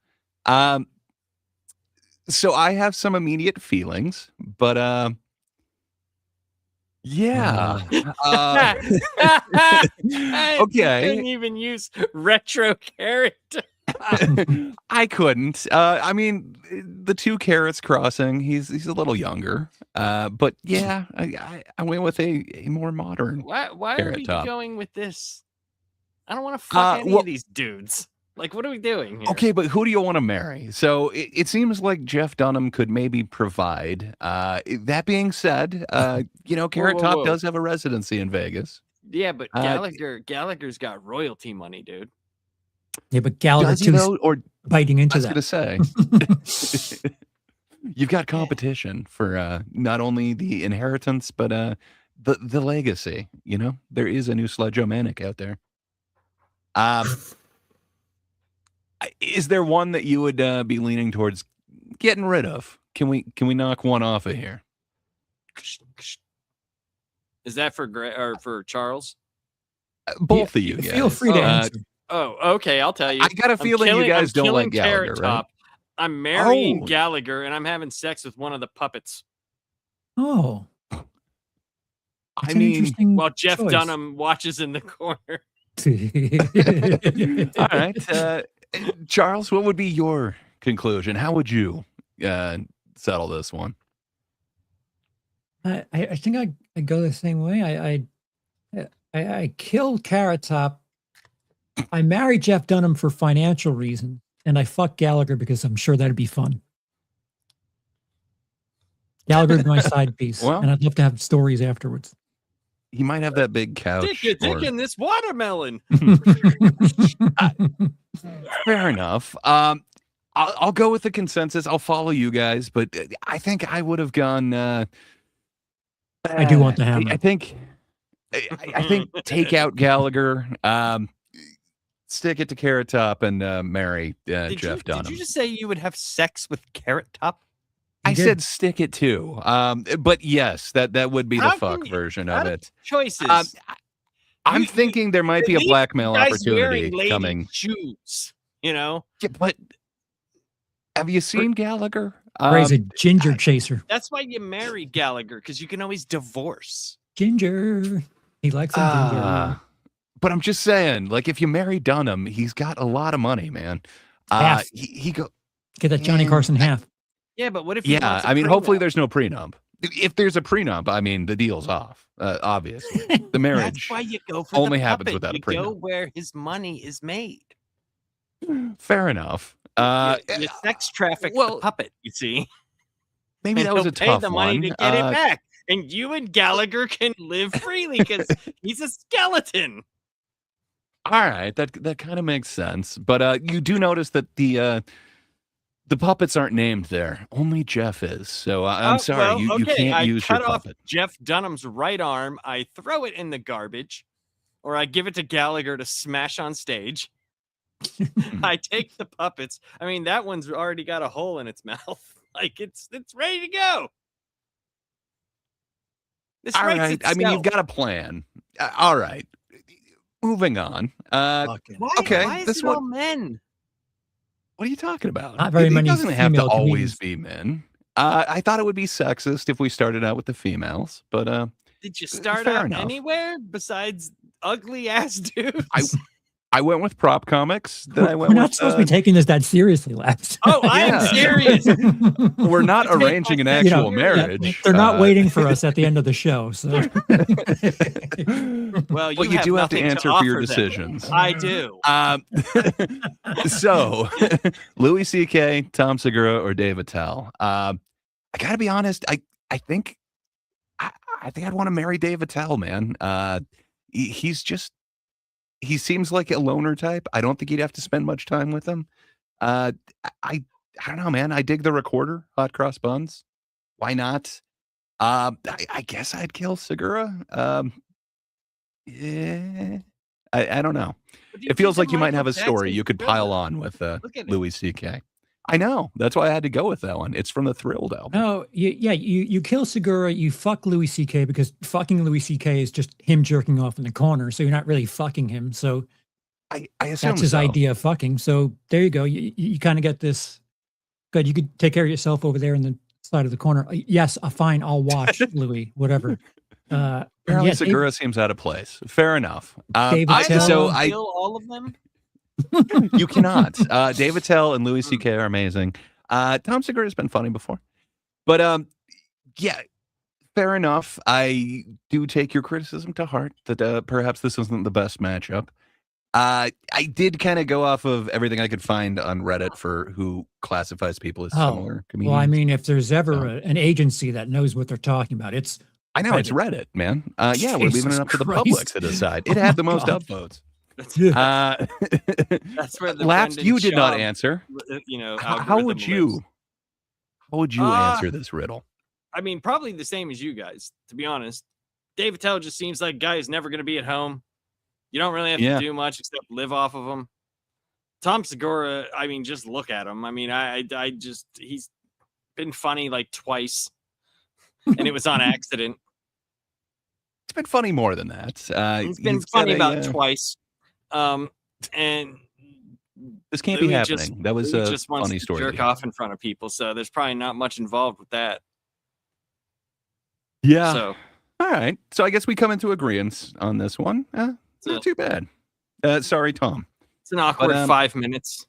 So I have some immediate feelings, but yeah. You Okay. couldn't even use retro character. I couldn't. I mean, the two carrots crossing. He's a little younger. But yeah, I went with a more modern. Why are Carrot we Top. going with this? I don't want to fuck any well- of these dudes. Like, what are we doing here? Okay, but who do you want to marry? So it seems like Jeff Dunham could maybe provide. That being said, Carrot Top whoa. does have a residency in Vegas. Yeah, but Gallagher's got royalty money, dude. Yeah, but Gallagher Does he too though? Or biting I into was that. gonna say, you've got competition for not only the inheritance but the legacy. There is a new Sledge-O-Manic out there. Is there one that you would be leaning towards getting rid of? Can we knock one off of here? Is that for or for Charles? Both of you guys. Feel free to answer. Oh, okay. I'll tell you. I got a feeling you guys don't like killing Gallagher, Carrot right? Top. I'm marrying Oh. Gallagher, and I'm having sex with one of the puppets. Oh, I that's an mean, interesting While Jeff choice. Dunham watches in the corner. all right. Charles, what would be your conclusion? How would you settle this one? I think I go the same way. I kill Carrot Top. I marry Jeff Dunham for financial reasons, and I fuck Gallagher because I'm sure that'd be fun. Gallagher's my side piece, Well- and I'd love to have stories afterwards. He might have that big couch. Stick your dick or- in this watermelon. Fair enough. I'll go with the consensus. I'll follow you guys, but I think I would have gone. I do want the hammer. I think take out Gallagher. Stick it to Carrot Top and marry Jeff Dunham. Did you just say you would have sex with Carrot Top? I You did. said stick it too. But yes, that would be the How fuck can you- version how of do- it. Choices. I'm You- thinking there might be a These blackmail guys opportunity wearing lady coming. shoes. You know, Yeah, but have you seen Gallagher? Ray's a ginger chaser. that's why you marry Gallagher, because you can always divorce. Ginger. He likes a ginger. But I'm just saying, like, if you marry Dunham, he's got a lot of money, man. Half. He go. Get that Johnny Carson half. Yeah, but what if? he Yeah, wants a I mean, hopefully prenup? there's no prenup. If there's a prenup, I mean, the deal's off. Obviously, the marriage That's why you go for only the happens puppet. without a You go prenup. where his money is made. Fair enough. You sex traffic well, the puppet. You see, Maybe and that was he'll a pay tough the one. money to get it back, and you and Gallagher can live freely because he's a skeleton. All right, that kind of makes sense. But you do notice that the puppets aren't named there. Only Jeff is. So I'm sorry, Well, you okay, can't I use your cut off puppet. Jeff Dunham's right arm. I throw it in the garbage, or I give it to Gallagher to smash on stage. I take the puppets. I mean, that one's already got a hole in its mouth. Like it's ready to go. This All writes right. I mean, you've itself. got a plan. All right. Moving on. Why, okay, why is this it all one- men? What are you talking about? Not very it many doesn't have to female always comedians. be men. I thought it would be sexist if we started out with the females, but Did you start fair out enough. anywhere besides ugly ass dudes? I went with prop comics. Then I went We're not with, supposed to be taking this that seriously, lads. Oh, I am serious. we're not arranging an actual marriage. They're not waiting for us at the end of the show. So, well, you do have to answer for your decisions. I do. So, Louis C.K., Tom Segura, or Dave Attell? I gotta be honest. I think I'd want to marry Dave Attell, man. He seems like a loner type. I don't think you'd have to spend much time with him. I don't know, man. I dig the recorder, hot cross buns. Why not? I guess I'd kill Segura. Yeah, I don't know. It feels like you might have a story you could pile on with Louis C.K. I know. That's why I had to go with that one. It's from the Thrilled album. no, you kill Segura, you fuck Louis C.K. because fucking Louis C.K. is just him jerking off in the corner. So you're not really fucking him. So I assume that's his so. idea of fucking. So there you go. You kind of get this. Good. You could take care of yourself over there in the side of the corner. Yes, fine. I'll watch Louis, whatever. Apparently Segura seems out of place. Fair enough. David I Tell. Kill all of them. You cannot. Dave Attell and Louis C.K. are amazing. Tom Segura has been funny before. But yeah, fair enough. I do take your criticism to heart that perhaps this isn't the best matchup. I did kind of go off of everything I could find on Reddit for who classifies people as similar comedians. Well, I mean, if there's ever an agency that knows what they're talking about, it's I know, it's Reddit, man. Yeah, we're leaving it up to the public to decide. It had the most upvotes. That's where the Laps, Brendan you did not Schaub, answer. How algorithm would you? lives. How would you answer this riddle? I mean, probably the same as you guys, to be honest. Dave Attell just seems like a guy who's never going to be at home. You don't really have to do much except live off of him. Tom Segura, I mean, just look at him. I mean, he's been funny like twice, and it was on accident. It's been funny more than that. He's been funny about twice. And this can't be happening. That was a funny story. Jerk off in front of people, so there's probably not much involved with that. Yeah. So, all right. So I guess we come into agreement on this one. Not too bad. Sorry, Tom. It's an awkward 5 minutes.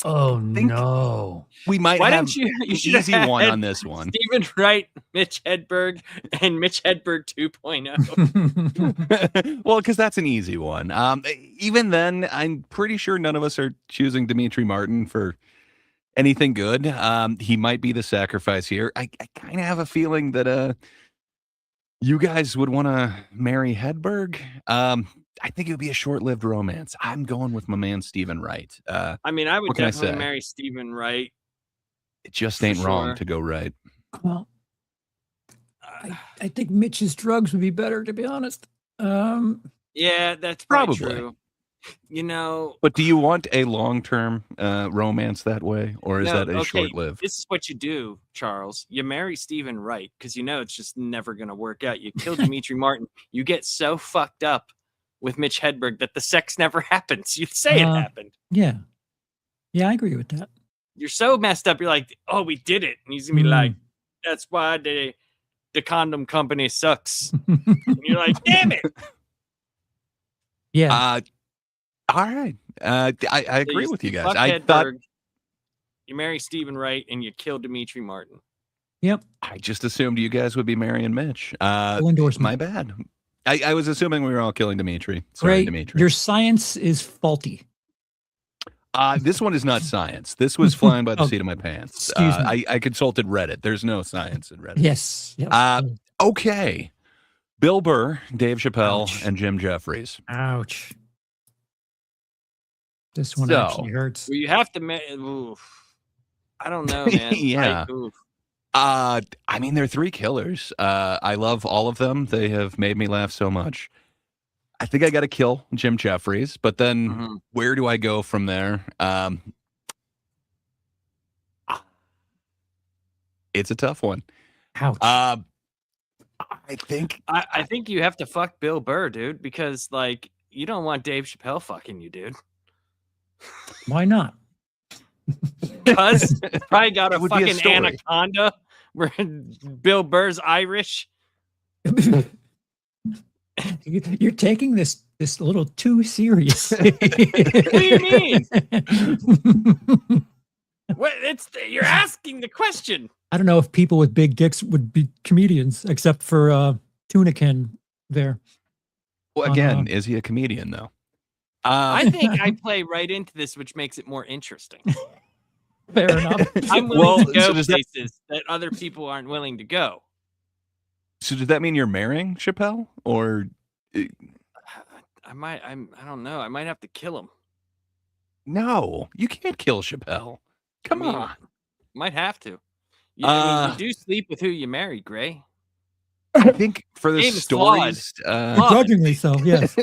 Oh no. We might Why have don't you an easy one on this one. Stephen Wright, Mitch Hedberg, and Mitch Hedberg 2.0. Well, because that's an easy one. Even then, I'm pretty sure none of us are choosing Dimitri Martin for anything good. He might be the sacrifice here. I kind of have a feeling that you guys would want to marry Hedberg. I think it would be a short-lived romance. I'm going with my man Stephen Wright. I mean, I would definitely marry Stephen Wright. It just ain't wrong to go right. Well, I think Mitch's drugs would be better, to be honest. Yeah, that's probably true. You know, but do you want a long-term romance that way, or is that a short-lived? This is what you do, Charles. You marry Stephen Wright because you know it's just never going to work out. You kill Dimitri Martin. You get so fucked up with Mitch Hedberg that the sex never happens. You say it happened. Yeah, I agree with that. You're so messed up. You're like, oh, we did it, and he's gonna be like, that's why the condom company sucks. And you're like, damn it. Yeah. All right. I agree with you guys. I thought you marry Stephen Wright and you kill Dimitri Martin. Yep. I just assumed you guys would be marrying Mitch. My bad. I was assuming we were all killing Dimitri. Sorry, Dimitri. Your science is faulty. This one is not science. This was flying by the seat of my pants. Excuse me. I consulted Reddit. There's no science in Reddit. Yes. Yep. Okay. Bill Burr, Dave Chappelle, and Jim Jeffries. Ouch. This one actually hurts. Well, you have to. I don't know, man. Yeah. I mean, they're three killers. I love all of them. They have made me laugh so much. I think I got to kill Jim Jeffries, but then where do I go from there? It's a tough one. Ouch. I think you have to fuck Bill Burr, dude, because like you don't want Dave Chappelle fucking you, dude. Why not? Because probably got a fucking anaconda where Bill Burr's Irish. You're taking this this a little too serious. What do you mean? What? You're asking the question. I don't know if people with big dicks would be comedians, except for Tunican there. Well, again, is he a comedian though? I think I play right into this, which makes it more interesting. Fair enough. I'm willing to go places that other people aren't willing to go. So does that mean you're marrying Chappelle, or I don't know. I might have to kill him. no? You can't kill Chappelle. Come on. Might have to. I mean, you do sleep with who you marry, Gray. I think for the Game is stories, Grudgingly so, yes.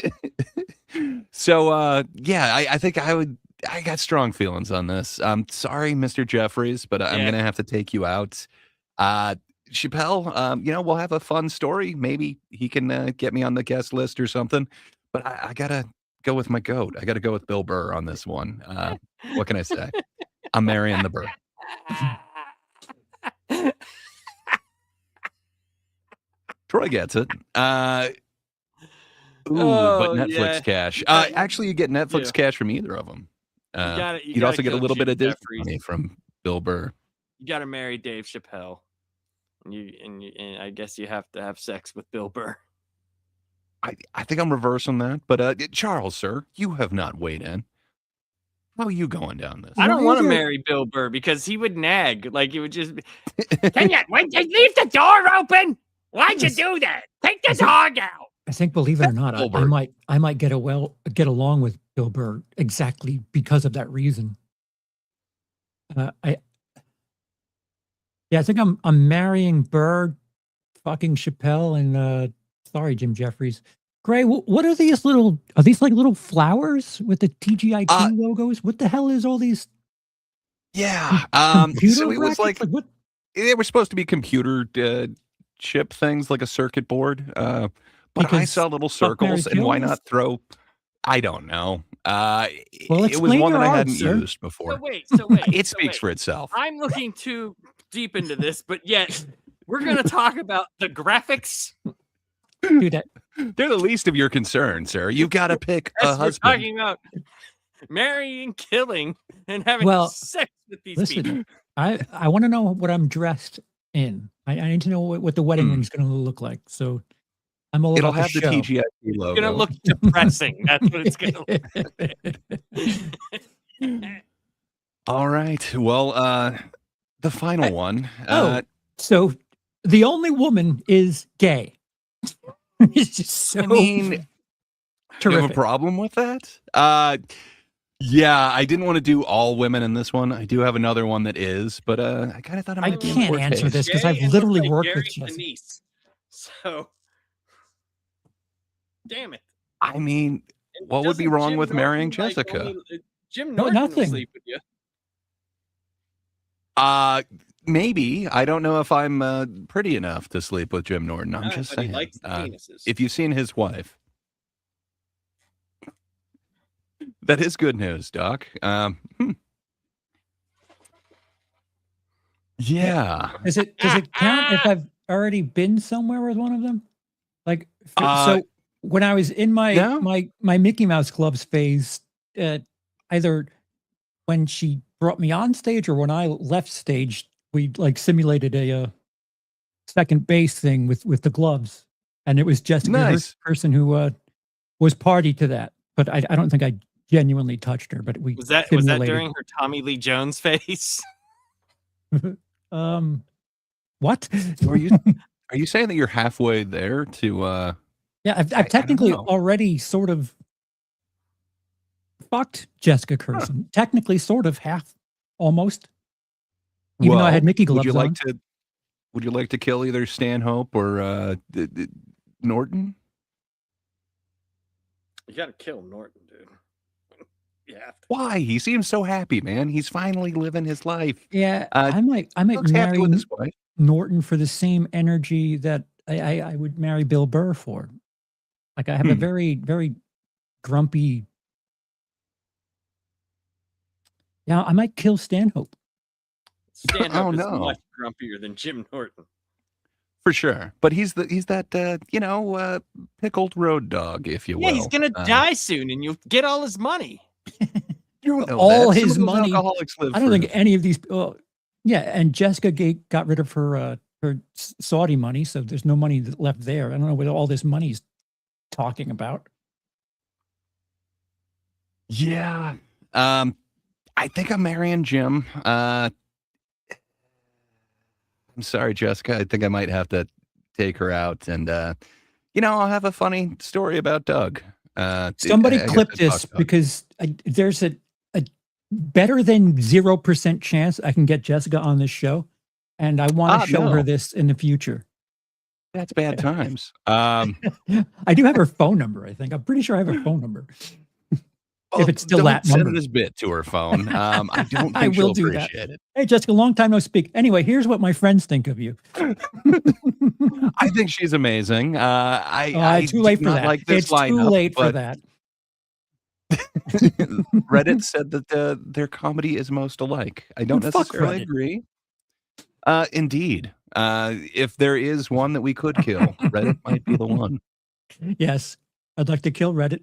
so yeah, I think I got strong feelings on this. I'm sorry, Mr. Jeffries, but I'm gonna have to take you out. Chappelle, we'll have a fun story. Maybe he can get me on the guest list or something. But I gotta go with my goat. I gotta go with Bill Burr on this one. What can I say? I'm marrying the Burr. Troy gets it. But Netflix cash. Actually, you get Netflix cash from either of them. You'd also get a little bit of Disney money from Bill Burr. You got to marry Dave Chappelle, and I guess you have to have sex with Bill Burr. I think I'm reversing that. But Charles, sir, you have not weighed in. How are you going down this? I don't want to marry Bill Burr because he would nag. Like, he would just be, Can you leave the door open? Why'd you do that? Take the dog out. I think, believe it or not, I might get along with Bill Burr exactly because of that reason. I think I'm marrying Burr, fucking Chappelle, and sorry, Jim Jeffries. Gray, what are these are these like little flowers with the TGIT logos? What the hell is all these? Yeah. So it was like what? They were supposed to be computer chip things, like a circuit board. But Because I saw little circles, and why not throw? I don't know. It was one that I hadn't used before. So wait. It speaks for itself. I'm looking too deep into this, but yet we're going to talk about the graphics. Dude, they're the least of your concerns, sir. You've got to pick a husband. We're talking about marrying, killing, and having sex with these people. I want to know what I'm dressed in. I need to know what the wedding ring's going to look like. So I'm all It'll about have the TGIT logo. It's going to look depressing. That's what it's going to look like. All right. Well, the final one. So the only woman is gay. It's just so. I mean, do you have a problem with that? Yeah, I didn't want to do all women in this one. I do have another one that is, but I kind of thought I can't answer this because I've literally worked with Jesse. So, damn it. I mean, what would be wrong with marrying Jessica? Jim Norton nothing. will sleep with you. Maybe. I don't know if I'm pretty enough to sleep with Jim Norton. I'm just saying. He likes the penises. If you've seen his wife, that is good news, Doc. Yeah. Does it count if I've already been somewhere with one of them? Like, so when I was in my Mickey Mouse Clubs phase, either when she brought me on stage or when I left stage, we like simulated a second base thing with the gloves, and it was just nice. The person who was party to that. But I don't think I genuinely touched her. But we was that during her Tommy Lee Jones phase? What? Are you saying that you're halfway there to? Yeah, I've technically already sort of fucked Jessica Curson. Technically, sort of half, almost. Even though I had Mickey gloves on. Would you like to kill either Stanhope or Norton? You got to kill Norton, dude. Yeah. Why? He seems so happy, man. He's finally living his life. Yeah, I might marry Norton for the same energy that I would marry Bill Burr for. Like, I have a very, very grumpy. Yeah, I might kill Stanhope. Stanhope is much grumpier than Jim Norton. For sure. But he's that pickled road dog, if you will. Yeah, he's gonna die soon, and you'll get all his money. You don't know All that. Some his of those money. alcoholics live I don't for- think any of these. Yeah, and Jessica got rid of her Saudi money, so there's no money left there. I don't know what all this money's talking about. Yeah. I think I'm marrying Jim. I'm sorry, Jessica. I think I might have to take her out, and I'll have a funny story about Doug. Somebody I clip guess this talk because there's a better than 0% chance I can get Jessica on this show, and I want to show her this in the future. That's bad times. I do have her phone number. I think I'm pretty sure I have her phone number. If it's still don't that send number. this bit to her phone. I don't think I will she'll do that. appreciate it. Hey, Jessica, long time no speak. Anyway, here's what my friends think of you. I think she's amazing. I too late do for not that. like this It's lineup, too late for but that. Reddit said that their comedy is most alike. I don't Fuck necessarily Reddit. agree. Indeed. If there is one that we could kill, Reddit might be the one. Yes, I'd like to kill Reddit.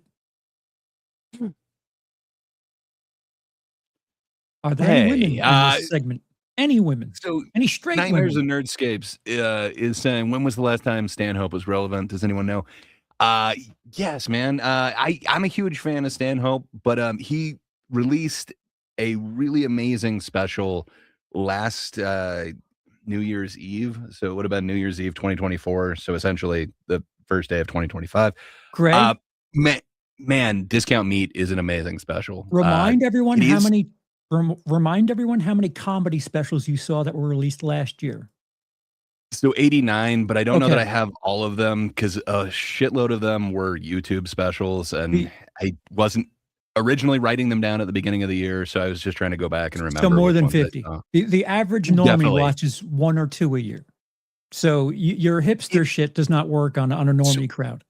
Are there any women in this segment? Any women? So any straight Nightmares women? and Nerdscapes is saying, when was the last time Stanhope was relevant? Does anyone know? Yes, man. I'm a huge fan of Stanhope, but he released a really amazing special last New Year's Eve. So it would have been New Year's Eve 2024. So essentially the first day of 2025. Greg? Man, Discount Meat is an amazing special. Remind everyone it how is- many. Remind everyone how many comedy specials you saw that were released last year. So 89, but I don't know that I Okay. have all of them because a shitload of them were YouTube specials, and I wasn't originally writing them down at the beginning of the year, so I was just trying to go back and remember. So more which than ones I 50. saw. The average normie Definitely. watches 1 or 2 a year. So your hipster shit does not work on a normie crowd.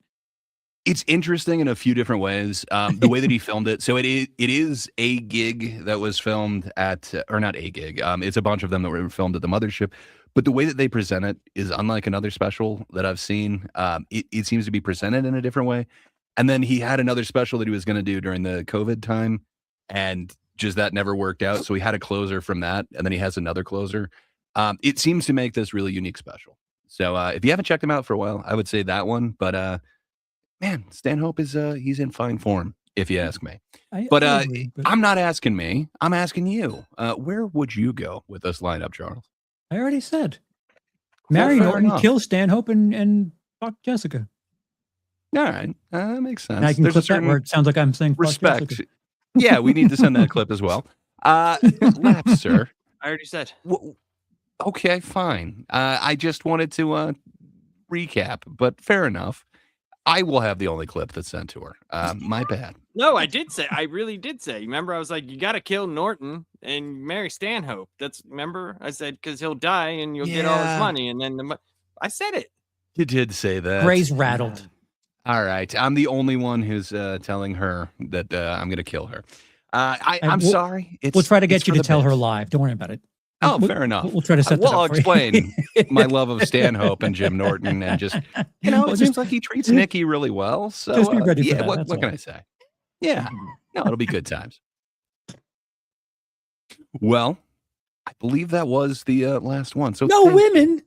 It's interesting in a few different ways. The way that he filmed it. So it is a gig that was filmed at, or not a gig. It's a bunch of them that were filmed at the mothership. But the way that they present it is unlike another special that I've seen. It seems to be presented in a different way. And then he had another special that he was going to do during the COVID time, and just that never worked out. So he had a closer from that, and then he has another closer. It seems to make this really unique special. So if you haven't checked him out for a while, I would say that one. But man, Stanhope is he's in fine form, if you ask me. I agree, but I'm not asking me. I'm asking you. Where would you go with this lineup, Charles? I already said. Marry fair Norton, enough. kill Stanhope, and fuck Jessica. All right, that makes sense. And I can There's a clip that certain where it sounds like I'm saying fuck respect. Jessica. Yeah, we need to send that clip as well. Laps, sir. I already said. Okay, fine. I just wanted to recap, but fair enough. I will have the only clip that's sent to her. My bad. No, I did say. I really did say. Remember, I was like, you got to kill Norton and marry Stanhope. Remember, I said, because he'll die and you'll get all his Yeah. money. And then I said it. You did say that. Gray's rattled. All right. I'm the only one who's telling her that I'm going to kill her. I'm we'll- sorry. We'll try to it's get you for to the tell her bits. live. Don't worry about it. Oh, We'll- fair enough. We'll try to set that I'll up for you. explain my love of Stanhope and Jim Norton, and just, Well, it just- seems like he treats Nikki really well. So just be ready for yeah, that, what that's can all. I say? Yeah, no, it'll be good times. Well, I believe that was the last one. So No thank you. women.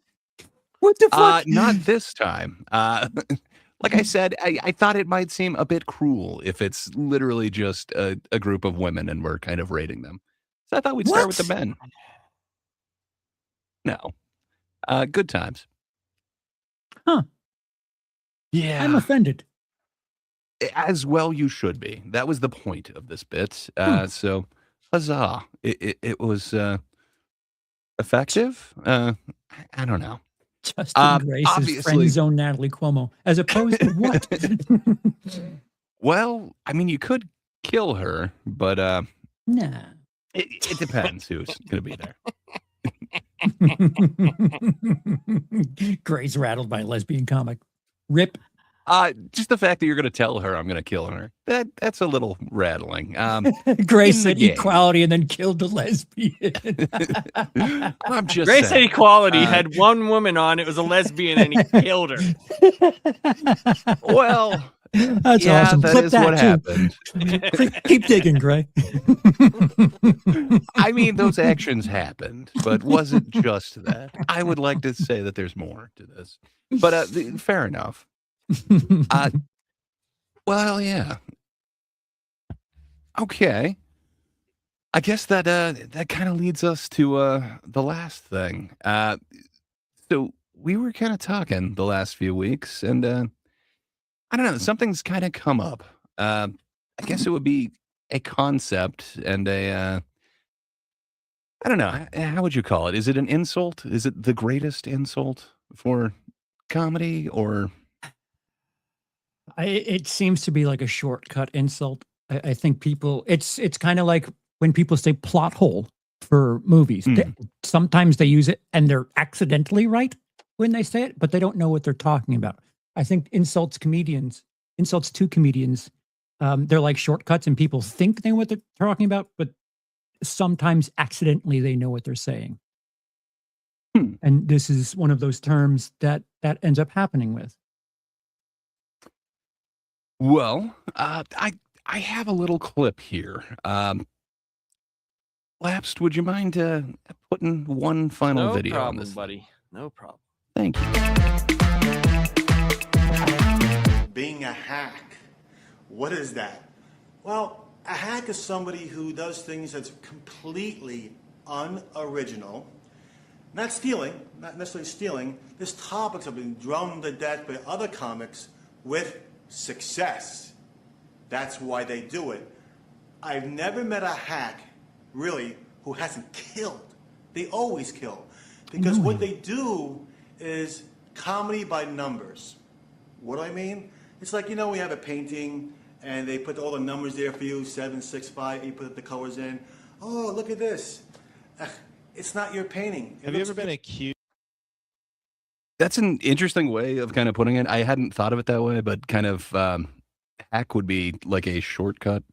What the fuck? Not this time. Like I said, I thought it might seem a bit cruel if it's literally just a group of women and we're kind of rating them. So I thought we'd start with the What? men. No. Good times. Huh. Yeah. I'm offended. As well you should be. That was the point of this bit. So huzzah. It was effective. I don't know. Justin Grace is obviously- friend zone Natalie Cuomo. As opposed to what? Well, I mean, you could kill her, but Nah. it depends who's going to be there. Gray's rattled by a lesbian comic. Rip. Just the fact that you're going to tell her I'm going to kill her, that's a little rattling. Gray in the said game. equality and then killed the lesbian. I'm just Grace saying. Equality had one woman on. It was a lesbian, and he killed her. Well, that's yeah, awesome. that Clip is that what too. happened. Keep digging, Gray. I mean, those actions happened, but wasn't just that. I would like to say that there's more to this, but fair enough. Well, yeah. Okay. I guess that that kind of leads us to the last thing. So we were kind of talking the last few weeks, and I don't know, something's kind of come up. I guess it would be a concept and a I don't know, how would you call it? Is it an insult? Is it the greatest insult for comedy, or It seems to be like a shortcut insult. I think people, it's kind of like when people say plot hole for movies. Sometimes they use it and they're accidentally right when they say it, but they don't know what they're talking about. I think insults to comedians, they're like shortcuts and people think they know what they're talking about, but sometimes accidentally they know what they're saying. And this is one of those terms that ends up happening with. well, I have a little clip here. Lapsed, would you mind putting one final No video on problem, this? buddy. No problem. Thank you. Being a hack. What is that? Well, a hack is somebody who does things that's completely unoriginal. Not stealing, not necessarily stealing. This topics have been drummed to death by other comics with success. That's why they do it. I've never met a hack, really, who hasn't killed. They always kill. Because what they do is comedy by numbers. What do I mean? It's like, you know, we have a painting and they put all the numbers there for you, 7, 6, 5, you put the colors in. Oh, look at this. It's not your painting. Have you ever been accused? That's an interesting way of kind of putting it. I hadn't thought of it that way, but kind of hack would be like a shortcut,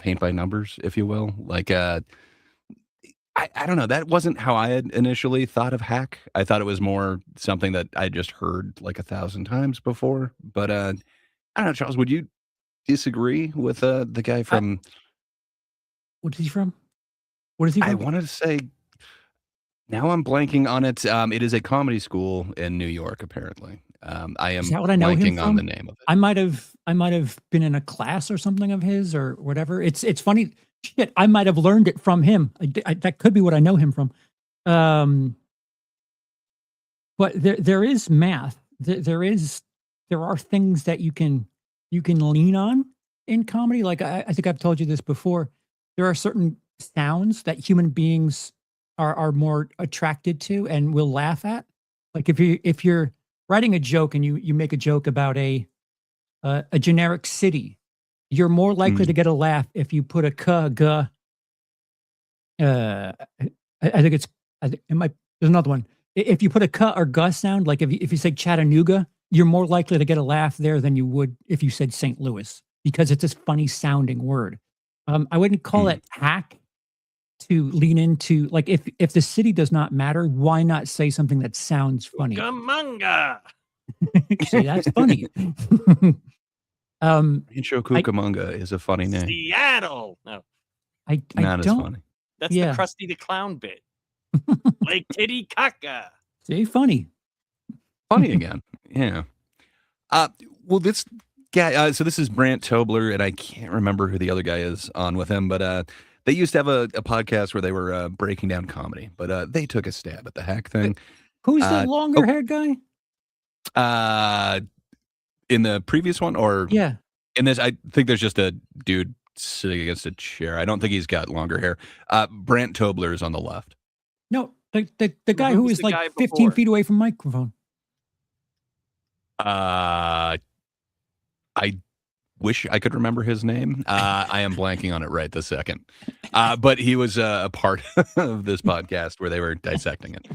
paint by numbers, if you will. Like, I don't know. That wasn't how I had initially thought of hack. I thought it was more something that I just heard like 1,000 times before. But I don't know, Charles, would you disagree with the guy from? What is he from? What is he from? I wanted to say. Now I'm blanking on it. It is a comedy school in New York, apparently. I am Is that what I know him blanking on from? the name of it. I might have been in a class or something of his or whatever. It's funny. Shit, I might have learned it from him. That could be what I know him from. But there is math. There are things that you can lean on in comedy. Like I think I've told you this before. There are certain sounds that human beings are more attracted to and will laugh at. Like if you're writing a joke and you make a joke about a generic city, you're more likely to get a laugh if you put a g. I think it might. There's another one. If you put a k or g sound, like if you say Chattanooga, you're more likely to get a laugh there than you would if you said St. Louis, because it's this funny sounding word. I wouldn't call it hack to lean into, like, if the city does not matter, why not say something that sounds funny? Cucamonga. See, that's funny. Rancho Cucamonga is a funny name. Seattle. No, I Not as don't. funny. that's Yeah. the Krusty the Clown bit. Lake Titicaca. See, funny. Funny again. Yeah. Well, this guy, so this is Brant Tobler, and I can't remember who the other guy is on with him, but they used to have a podcast where they were breaking down comedy, but they took a stab at the hack thing. Who's the longer haired guy? In the previous one, or Yeah. in this, I think there's just a dude sitting against a chair. I don't think he's got longer hair. Brant Tobler is on the left. No, the guy who Who's is the guy like 15 before? feet away from microphone. I wish I could remember his name. I am blanking on it right this second. But he was a part of this podcast where they were dissecting it.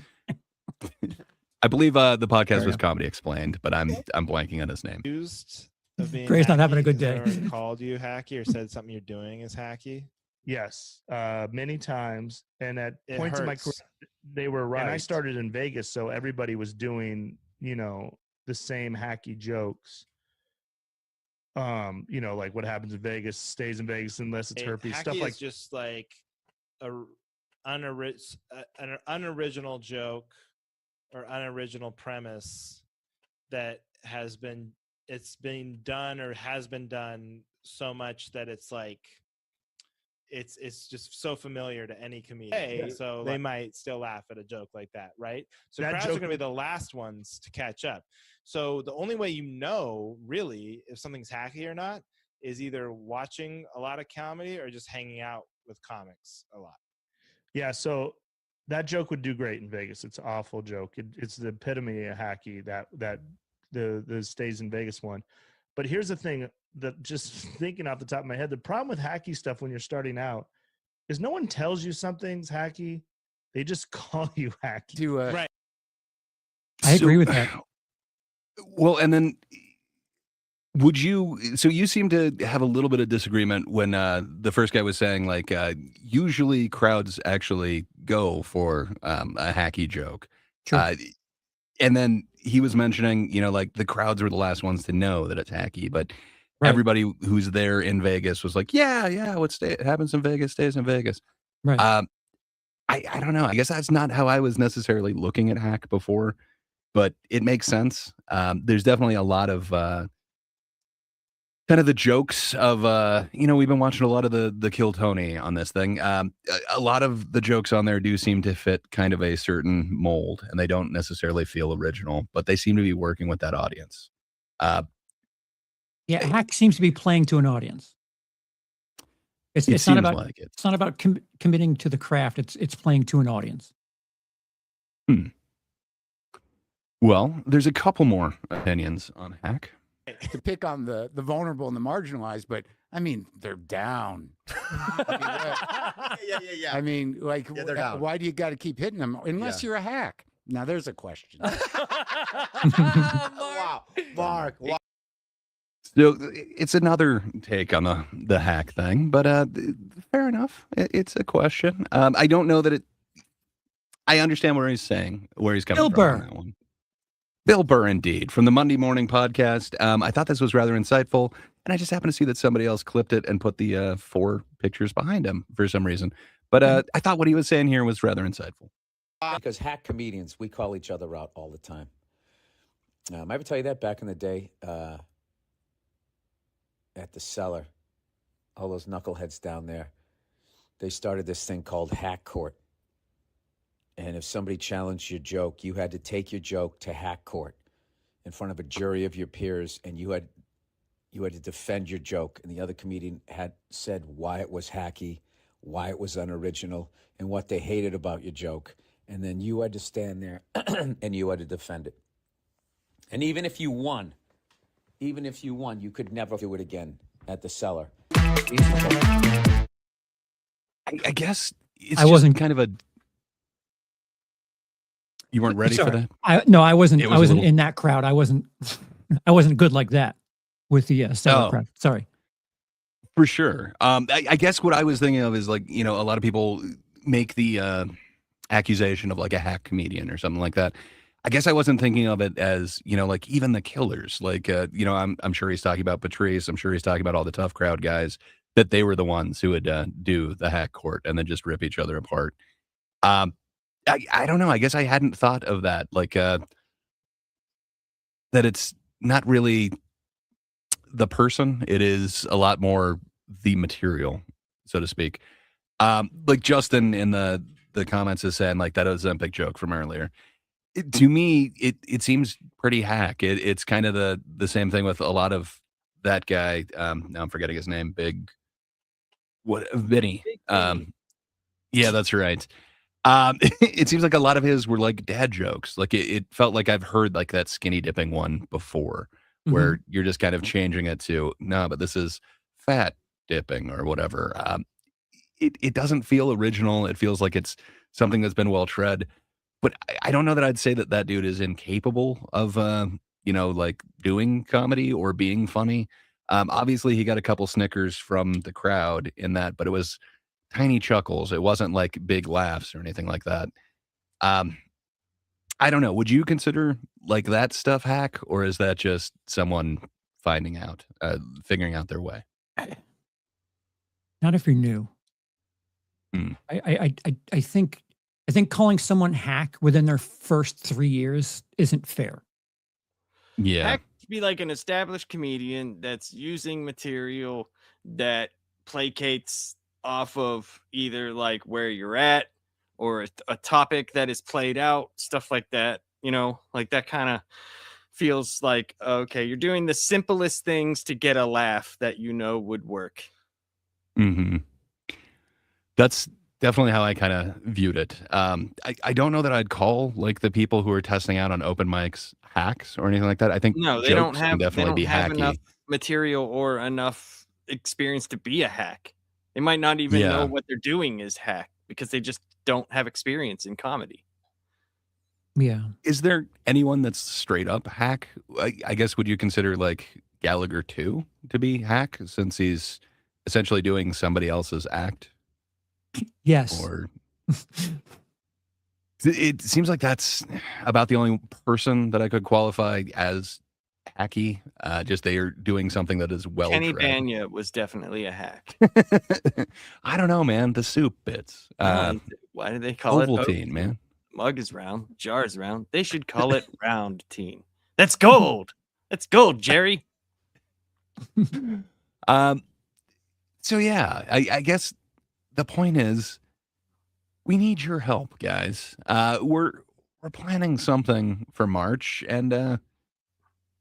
I believe the podcast was Comedy Explained, but I'm blanking on his name. Accused of being Gray's not having a hacky? good Has day. anyone called you hacky or said something you're doing is hacky? Yes, many times. And at It points in my hurts. career, they were right. And I Right. started in Vegas, so everybody was doing, the same hacky jokes. Like what happens in Vegas stays in Vegas unless it's herpes. Hacky Stuff like is just like an unoriginal joke or unoriginal premise that has been done or has been done so much that it's like it's just so familiar to any comedian. So they might still laugh at a joke like that, right? So That crowds are joke going to be the last ones to catch up. So the only way really, if something's hacky or not is either watching a lot of comedy or just hanging out with comics a lot. Yeah, so that joke would do great in Vegas. It's an awful joke. It's the epitome of hacky, that the stays in Vegas one. But here's the thing, that just thinking off the top of my head, the problem with hacky stuff when you're starting out is no one tells you something's hacky. They just call you hacky. Right. I agree with that. Well, and then so you seem to have a little bit of disagreement when the first guy was saying like usually crowds actually go for a hacky joke. Sure. And then he was mentioning, like the crowds were the last ones to know that it's hacky, but Right. everybody who's there in Vegas was like, yeah, what happens in Vegas stays in Vegas. Right. I don't know. I guess that's not how I was necessarily looking at hack before, but it makes sense. There's definitely a lot of kind of the jokes of we've been watching a lot of the Kill Tony on this thing. A lot of the jokes on there do seem to fit kind of a certain mold, and they don't necessarily feel original, but they seem to be working with that audience. Yeah, hack seems to be playing to an audience. It's not seems about like it. it's not about committing to the craft. It's playing to an audience. Well, there's a couple more opinions on hack. To pick on the vulnerable and the marginalized, but I mean, they're down. Yeah. I mean, like, Yeah, they're down. why do you got to keep hitting them unless Yeah. you're a hack? Now, there's a question. Wow, Mark. Wow. So it's another take on the hack thing, but fair enough. It's a question. I don't know that I understand where he's coming Bill from Burr. on that one. Bill Burr, indeed, from the Monday Morning Podcast. I thought this was rather insightful, and I just happened to see that somebody else clipped it and put the 4 pictures behind him for some reason. But I thought what he was saying here was rather insightful. Because hack comedians, we call each other out all the time. I ever tell you that back in the day at the Cellar, all those knuckleheads down there, they started this thing called Hack Court. And if somebody challenged your joke, you had to take your joke to Hack Court in front of a jury of your peers, and you had to defend your joke. And the other comedian had said why it was hacky, why it was unoriginal, and what they hated about your joke. And then you had to stand there and you had to defend it. And even if you won, you could never do it again at the Cellar. I guess I wasn't kind of a. You weren't ready for that? I wasn't. It I was a wasn't little- in that crowd. I wasn't good like that with the Cellar Oh. crowd. Sorry. For sure. I guess what I was thinking of is like, a lot of people make the accusation of like a hack comedian or something like that. I guess I wasn't thinking of it as, like even the killers, like, I'm sure he's talking about Patrice. I'm sure he's talking about all the tough crowd guys, that they were the ones who would do the hack court and then just rip each other apart. I don't know. I guess I hadn't thought of that. Like, that it's not really the person. It is a lot more the material, so to speak. Like Justin in the comments is saying like that Ozempic joke from earlier. To me, it seems pretty hack. It's kind of the same thing with a lot of that guy. Now I'm forgetting his name. Vinny. Yeah, that's right. It seems like a lot of his were like dad jokes. Like it felt like I've heard like that skinny dipping one before, where you're just kind of changing it to no, but this is fat dipping or whatever. It doesn't feel original. It feels like it's something that's been well tread. But I don't know that I'd say that that dude is incapable of, like doing comedy or being funny. Obviously, he got a couple snickers from the crowd in that, but it was tiny chuckles. It wasn't like big laughs or anything like that. Um, I don't know. Would you consider like that stuff hack, or is that just someone figuring out their way? Not if you're new. Hmm. I think calling someone hack within their first 3 years isn't fair. Yeah. Hack to be like an established comedian that's using material that placates off of either like where you're at or a topic that is played out, stuff like that. Like that kind of feels like, okay, you're doing the simplest things to get a laugh that would work. Hmm. That's definitely how I kind of viewed it. I don't know that I'd call like the people who are testing out on open mics hacks or anything like that. I think No, jokes can they definitely don't be have enough hacky. material or enough experience to be a hack. They might not even know Yeah. what they're doing is hack because they just don't have experience in comedy. Yeah. Is there anyone that's straight up hack? I guess would you consider like Gallagher too to be hack since he's essentially doing somebody else's act? Yes. Or it seems like that's about the only person that I could qualify as hacky. Just they are doing something that is well Kenny tread. Banya was definitely a hack. I don't know, man. The soup bits. Why do they call it Ovaltine, man? Mug is round, jar is round. They should call it round teen. That's gold. That's gold, Jerry. So yeah, I guess the point is we need your help, guys. We're planning something for March, and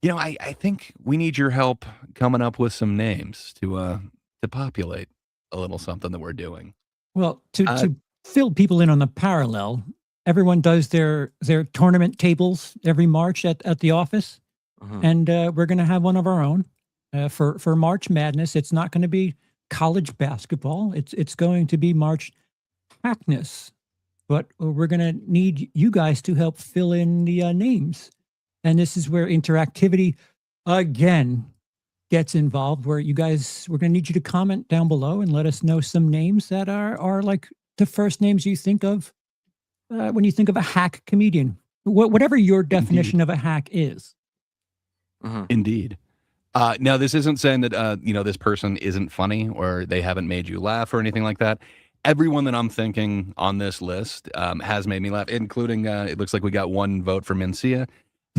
I think we need your help coming up with some names to populate a little something that we're doing. Well, to fill people in on the parallel, everyone does their tournament tables every March at the office, and we're going to have one of our own for March Madness. It's not going to be college basketball. It's going to be March Hackness, but we're going to need you guys to help fill in the names, and this is where interactivity again gets involved. Where we're going to need you to comment down below and let us know some names that are like the first names you think of when you think of a hack comedian, whatever your definition of a hack is. Indeed. Now, this isn't saying that, this person isn't funny or they haven't made you laugh or anything like that. Everyone that I'm thinking on this list has made me laugh, including, it looks like we got one vote for Mencia.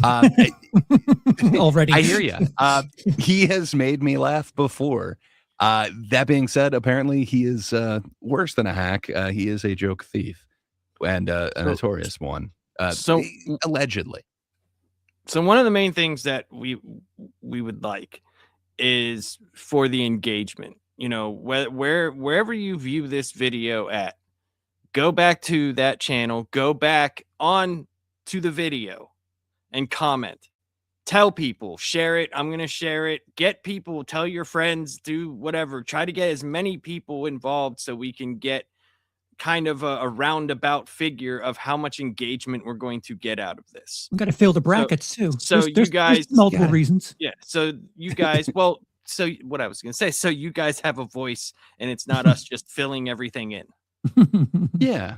Already. I hear you. He has made me laugh before. That being said, apparently he is worse than a hack. He is a joke thief and a notorious one. Allegedly. So one of the main things that we would like is for the engagement. Wherever you view this video at, go back to that channel, go back on to the video and comment. Tell people, share it. I'm going to share it. Get people, tell your friends, do whatever. Try to get as many people involved so we can get kind of a roundabout figure of how much engagement we're going to get out of this. We've got to fill the brackets too. So there's guys, multiple reasons. Yeah. So you guys, so what I was going to say, so you guys have a voice and it's not us just filling everything in. Yeah.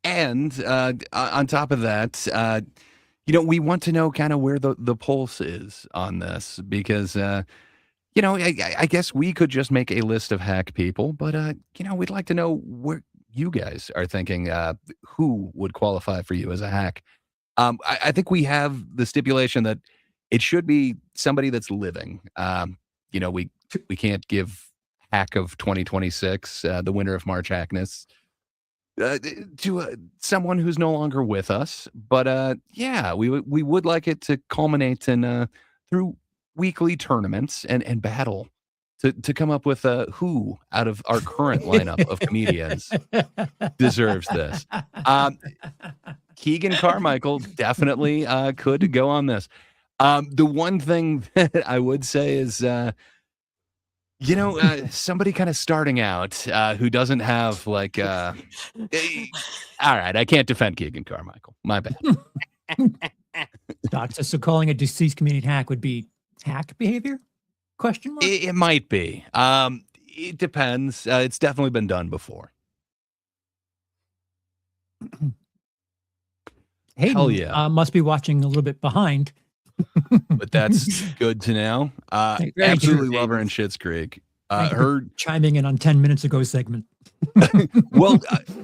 And on top of that, we want to know kind of where the pulse is on this because, I guess we could just make a list of hack people, but, we'd like to know where you guys are thinking who would qualify for you as a hack. I think we have the stipulation that it should be somebody that's living. We can't give hack of 2026, the winner of March Hackness, to someone who's no longer with us. But we would like it to culminate in through weekly tournaments and battle to come up with who out of our current lineup of comedians deserves this. Keegan Carmichael definitely could go on this. The one thing that I would say is Somebody kind of starting out who doesn't have like. All right, I can't defend Keegan Carmichael. My bad. Doc says, so calling a deceased comedian hack would be hack behavior? Question mark. It might be. It depends. It's definitely been done before. Hayden, Hell yeah. must be watching a little bit behind. But that's good to know. Absolutely love her in Schitt's Creek. Her chiming in on 10 minutes ago segment. Well,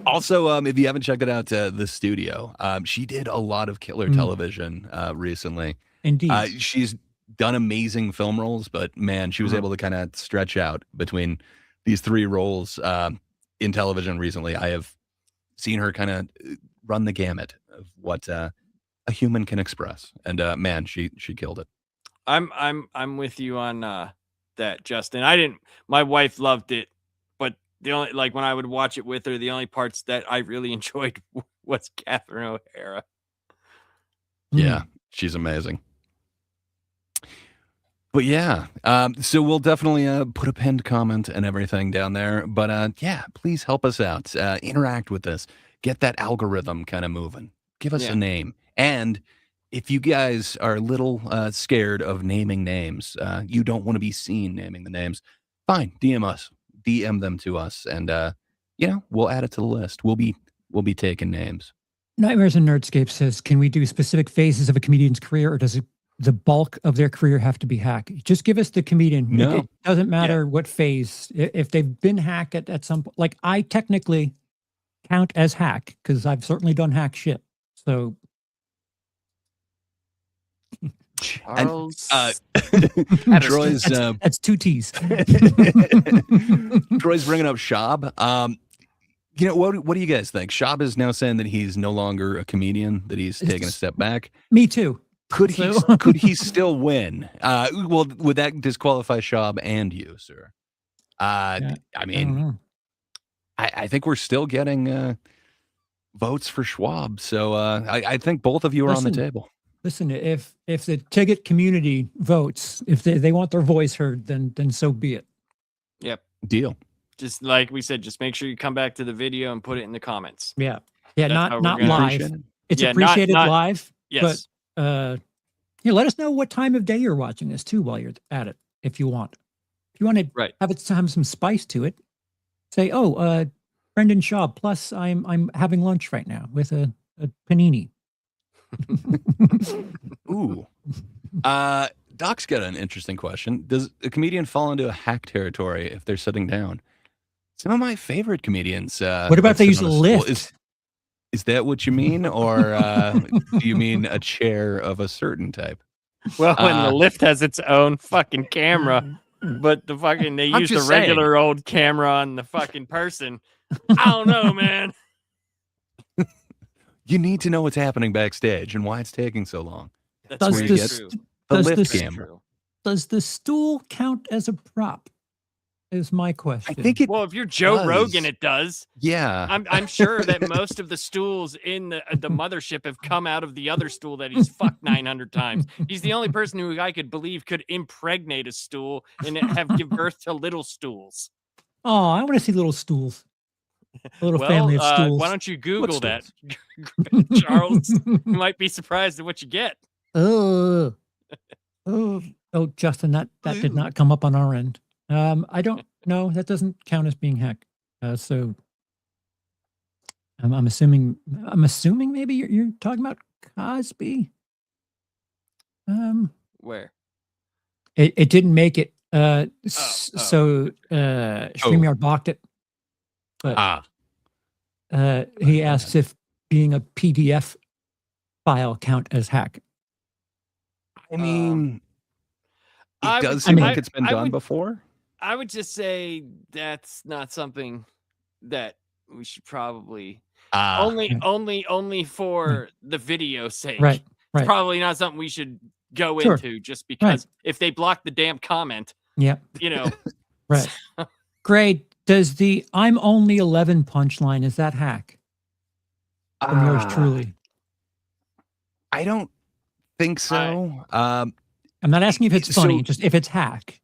also, if you haven't checked it out, The Studio, she did a lot of killer television recently. Indeed. She's done amazing film roles, but man, she was able to kind of stretch out between these 3 roles in television recently. I have seen her kind of run the gamut of what a human can express, and man, she killed it. I'm with you on that, Justin. My wife loved it, but the only, like, when I would watch it with her, the only parts that I really enjoyed was Catherine O'Hara. Yeah, she's amazing. But yeah, so we'll definitely put a pinned comment and everything down there. But yeah, please help us out. Interact with us. Get that algorithm kind of moving. Give us a name. And if you guys are a little scared of naming names, you don't want to be seen naming the names, fine, DM us. DM them to us, and we'll add it to the list. We'll be taking names. Nightmares and Nerdscape says, can we do specific phases of a comedian's career, or does the bulk of their career have to be hack? Just give us the comedian. No. It doesn't matter what phase. If they've been hack at some point, like I technically count as hack because I've certainly done hack shit. So Charles. Troy's that's 2 T's. Troy's bringing up Shab. What do you guys think? Shab is now saying that he's no longer a comedian, that he's taking a step back. Me too. Could he still win? Well, would that disqualify Shab and you, sir? I mean, I think we're still getting votes for Schwab, so I think both of you are on the table. Listen, if the TGIT community votes, if they want their voice heard, then so be it. Yep. Deal. Just like we said, just make sure you come back to the video and put it in the comments. Yeah. That's Not gonna live. It's appreciated not live. Yes. But let us know what time of day you're watching this too while you're at it, if you want. If you want to have some spice to it, say, Brendan Shaw, plus I'm having lunch right now with a panini. Ooh. Doc's got an interesting question. Does a comedian fall into a hack territory if they're sitting down? Some of my favorite comedians. What about they use a lift? Is that what you mean, or do you mean a chair of a certain type? Well, when the lift has its own fucking camera, but they use the regular old camera on the fucking person. I don't know, man. You need to know what's happening backstage and why it's taking so long. That's where you get the lift camera. Does the stool count as a prop? Is my question. I think it. Well, if you're Joe Rogan, it does. Yeah, I'm sure that most of the stools in the mothership have come out of the other stool that he's fucked 900 times. He's the only person who I could believe could impregnate a stool and give birth to little stools. Oh, I want to see little stools. A little family of stools. Why don't you Google that, Charles? You might be surprised at what you get. Oh, Justin, that did not come up on our end. I don't know. That doesn't count as being hacked. So I'm assuming maybe you're talking about Cosby. Where? It didn't make it. So StreamYard blocked it. But he asks if being a PDF file count as hack. I mean, it does seem like it's been done before. I would just say that's not something that we should probably only for the video sake. Right. It's probably not something we should go into just because if they block the damn comment. Yeah. Right. Great. Does the "I'm only 11" punchline, is that hack? From yours truly. I don't think so. I'm not asking if it's funny, just if it's hack.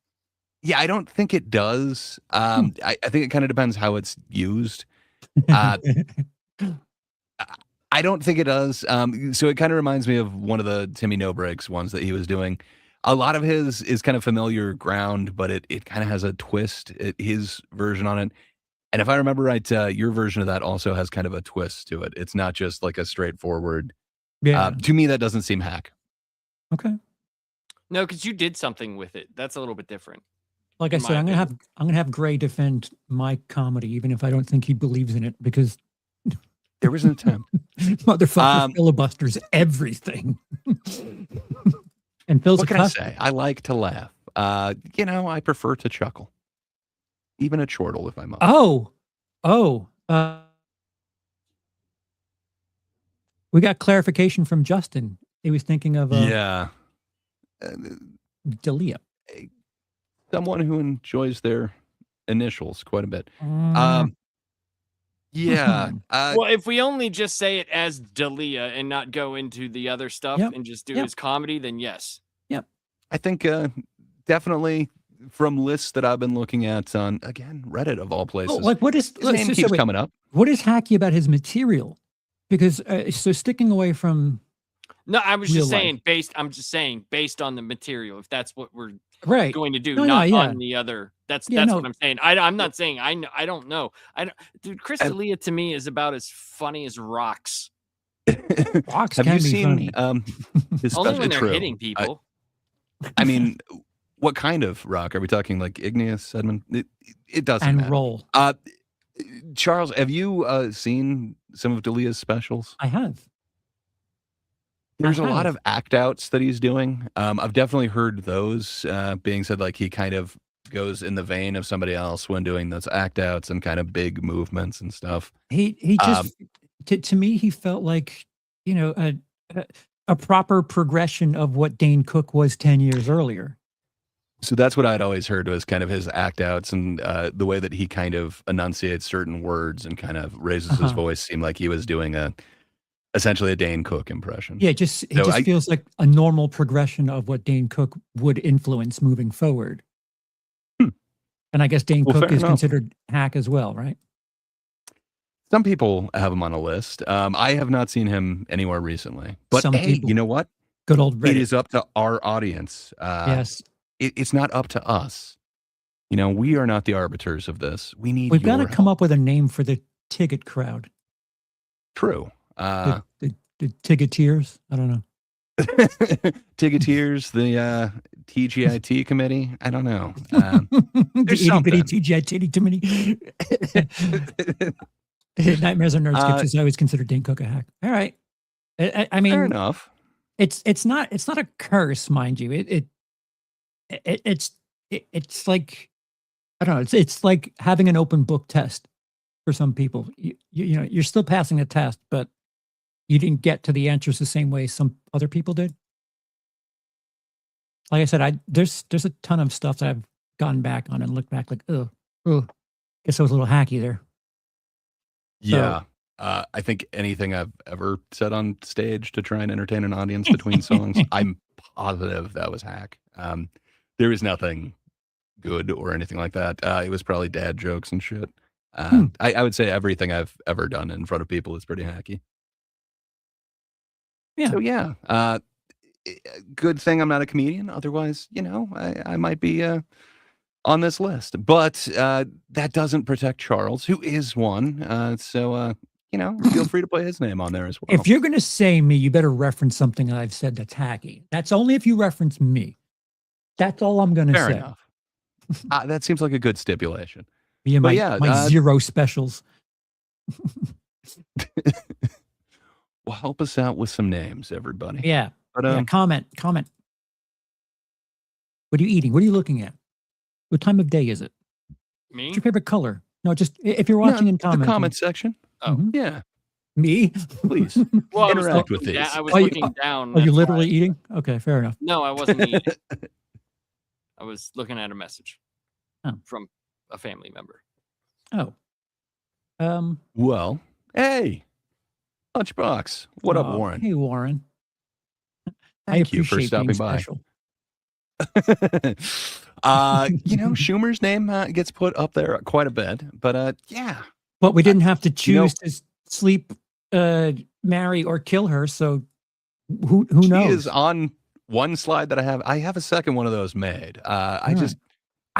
Yeah, I don't think it does. I think it kind of depends how it's used. Uh, I don't think it does. So it kind of reminds me of one of the Timmy No Breaks ones that he was doing. A lot of his is kind of familiar ground, but it kind of has a twist, his version on it. And if I remember right, your version of that also has kind of a twist to it. It's not just like a straightforward. Yeah. To me, that doesn't seem hack. Okay. No, because you did something with it. That's a little bit different. Like I in said, my I'm gonna opinion. have Gray defend my comedy, even if I don't think he believes in it, because There was an attempt. motherfucker filibusters everything. And Phil's What a can I customer. say? I like to laugh. I prefer to chuckle. Even a chortle, if I must. We got clarification from Justin. He was thinking of Yeah. Dalia. Someone who enjoys their initials quite a bit. Yeah. Well, if we only just say it as Dalia and not go into the other stuff Yep, and just do yep. his comedy, then yes. Yep. I think definitely from lists that I've been looking at on, again, Reddit of all places. Like what is his name keeps coming up. What is hacky about his material? Because so sticking away from No, I was real just life. saying I'm just saying based on the material, if that's what we're Right. going to do, No, not yeah. on the other. That's Yeah, what I'm saying. I'm not saying I don't know. Dude, Chris D'Elia to me is about as funny as rocks. Rocks Have can you be seen funny. his Only special? when they're True. hitting people. I mean, what kind of rock are we talking? Like igneous sediment? It doesn't And matter. roll. Charles, have you seen some of D'Elia's specials? I have. There's a lot of act outs that he's doing. I've definitely heard those being said, like he kind of goes in the vein of somebody else when doing those act outs and kind of big movements and stuff. He just to me he felt like, you know, a proper progression of what Dane Cook was 10 years earlier. So that's what I'd always heard was kind of his act outs and the way that he kind of enunciates certain words and kind of raises his voice seemed like he was doing essentially a Dane Cook impression. Yeah, it just feels like a normal progression of what Dane Cook would influence moving forward. And I guess Dane Cook fair is enough. considered hack as well, right? Some people have him on a list. I have not seen him anywhere recently. But Some hey, people. you know what? Good old Reddit. It is up to our audience. Yes. It's not up to us. You know, we are not the arbiters of this. We need We've got to your come help. up with a name for the Ticket crowd. True. The Tigeteers? I don't know. Tigeteers, the TGIT committee. I don't know. The There's itty bitty something. TGIT committee. Nightmares on Nerd Skips is always considered Dane Cook a hack. All right. I mean, Fair enough. It's not a curse, mind you. It's like, I don't know. It's like having an open book test for some people. You know, you're still passing the test, but you didn't get to the answers the same way some other people did. Like I said, there's a ton of stuff that I've gone back on and looked back like, oh, guess I was a little hacky there. Yeah. I think anything I've ever said on stage to try and entertain an audience between songs, I'm positive that was hack. There was nothing good or anything like that. It was probably dad jokes and shit. I would say everything I've ever done in front of people is pretty hacky. Yeah. So yeah, good thing I'm not a comedian. Otherwise, you know, I might be on this list. But that doesn't protect Charles, who is one. So you know, feel free to put his name on there as well. If you're going to say me, you better reference something that I've said that's hacky. That's only if you reference me. That's all I'm going to say. Fair enough. That seems like a good stipulation. Me and my zero specials. Well, help us out with some names, everybody. Yeah. But, yeah. Comment. What are you eating? What are you looking at? What time of day is it? Me? What's your favorite color? No, just if you're watching in comment. The comment section. Oh. Yeah. Me? Please. Well, interact with these. Yeah, I was looking down. Are you that's literally why. eating? Okay, fair enough. No, I wasn't eating. I was looking at a message from a family member. Oh. Well, hey, Lunchbox. What up, Warren? Hey, Warren. Thank you for appreciate being stopping by. special. Schumer's name gets put up there quite a bit, but yeah. But we didn't have to choose to sleep, marry, or kill her. So who She knows? is on one slide that I have. I have a second one of those made. I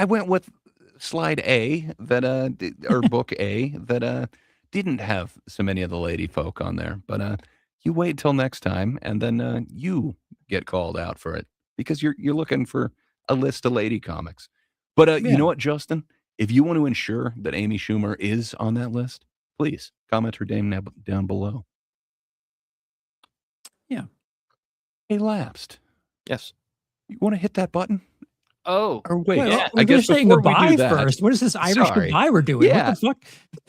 went with slide A that or book A that didn't have so many of the lady folk on there. But you wait till next time, and then you get called out for it because you're looking for a list of lady comics. But you know what, Justin? If you want to ensure that Amy Schumer is on that list, please comment her name down below. Yeah. Elapsed. Yes. You want to hit that button? Oh. Or wait, Well, I guess saying before we goodbye do that, first. What is this Irish sorry. goodbye we're doing? Yeah. What the fuck?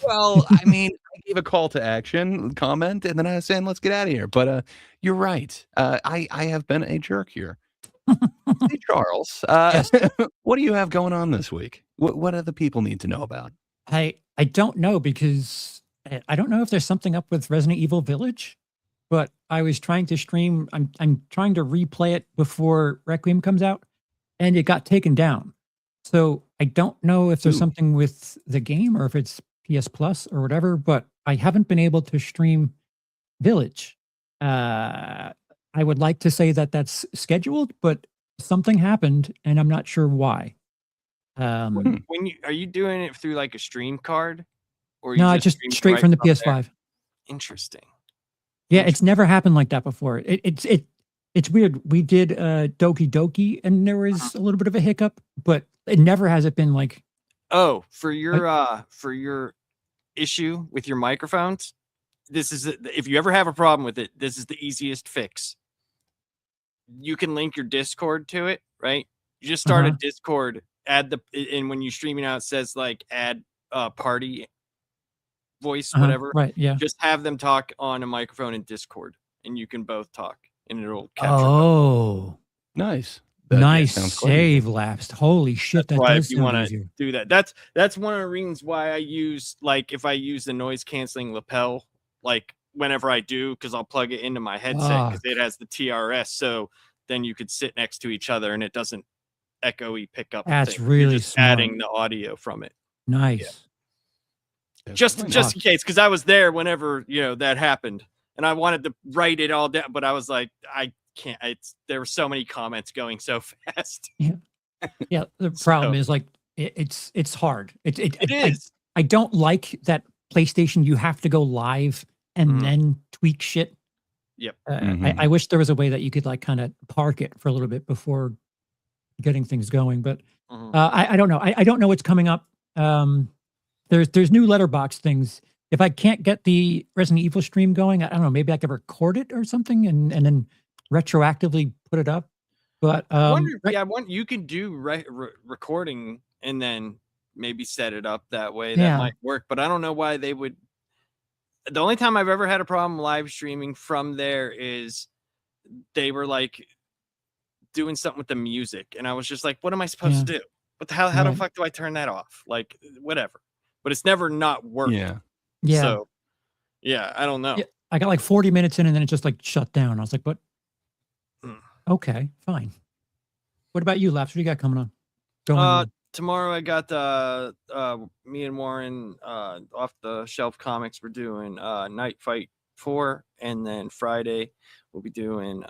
Well, I mean, I gave a call to action, comment, and then I was saying, let's get out of here. But you're right. I have been a jerk here. Hey, Charles, what do you have going on this week? What do the people need to know about? I don't know, because I don't know if there's something up with Resident Evil Village, but I was trying to stream. I'm trying to replay it before Requiem comes out, and it got taken down. So I don't know if there's something with the game or if it's PS Plus or whatever, but I haven't been able to stream Village. I would like to say that that's scheduled, but something happened and I'm not sure why. When are you doing it through like a stream card, or No, I just stream straight right from the there? PS5. Interesting. Yeah, it's never happened like that before. It's weird. We did Doki Doki, and there was a little bit of a hiccup, but it never has it been like. Oh, for your issue with your microphones, this is if you ever have a problem with it, this is the easiest fix. You can link your Discord to it, right? You just start a Discord, and when you're streaming out, it says like add party voice, whatever. Right, yeah. Just have them talk on a microphone in Discord, and you can both talk, and it'll capture both. Oh, nice. Nice save, Lapsed. Holy shit, that Why, does if you sound want to easier. do that, that's one of the reasons why I use, like, if I use the noise canceling lapel, like whenever I do, because I'll plug it into my headset because it has the TRS, so then you could sit next to each other and it doesn't echoey pick up. That's You're really just smart. adding the audio from it. Nice. Just in case, because I was there whenever that happened, and I wanted to write it all down, but I was like, I can't. There were so many comments going so fast. Yeah. The problem is like it's hard. It is. I don't like that PlayStation. You have to go live and then tweak shit. Yep. I wish there was a way that you could like kind of park it for a little bit before getting things going. But I don't know. I don't know what's coming up. There's new letterbox things. If I can't get the Resident Evil stream going, I don't know. Maybe I could record it or something and then retroactively put it up. But I wonder, you could do recording and then maybe set it up that way. That might work, but I don't know why they would. The only time I've ever had a problem live streaming from there is they were like doing something with the music, and I was just like, "What am I supposed to do? What the hell? How the fuck do I turn that off? Like, whatever." But it's never not worked. Yeah. So, I don't know. Yeah, I got like 40 minutes in, and then it just like shut down. I was like, "What? Okay, fine." What about you, Laps? What do you got coming on? Tomorrow I got me and Warren off the shelf comics. We're doing Night Fight 4, and then Friday we'll be doing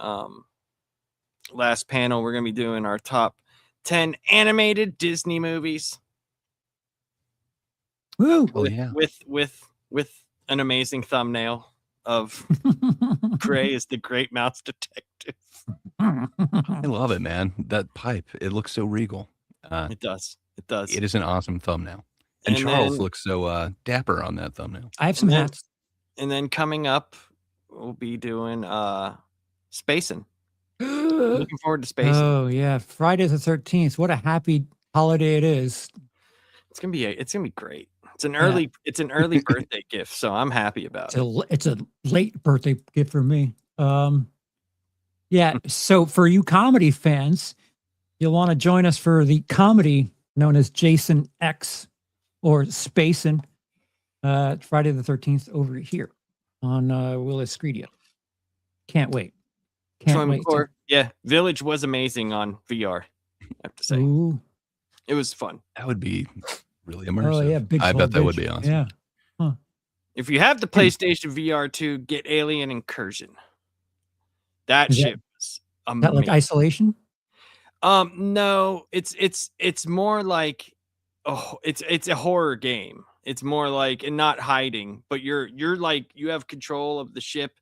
last panel. We're gonna be doing our top 10 animated Disney movies. Woo! With an amazing thumbnail of Gray as the Great Mouse Detective. I love it, man. That pipe, it looks so regal. It does. It does. It is an awesome thumbnail. And Charles looks so dapper on that thumbnail. I have some hats. And then coming up, we'll be doing Spacing. Looking forward to Spacing. Oh yeah, Friday the 13th. What a happy holiday it is. It's gonna be great. It's an early birthday gift, so I'm happy about it. It's a late birthday gift for me. So for you comedy fans, you'll want to join us for the comedy known as Jason X or Spacin', Friday the 13th over here on Willis Screedia. Can't wait. Can't wait. Yeah, Village was amazing on VR, I have to say. Ooh. It was fun. That would be really immersive. Oh yeah, big. I bet that would bitch. be awesome. Yeah. Huh. If you have the PlayStation VR 2, get Alien Incursion. That Is shit was Is that like amazing. isolation? No, it's more like it's a horror game. It's more like, and not hiding, but you're like, you have control of the ship,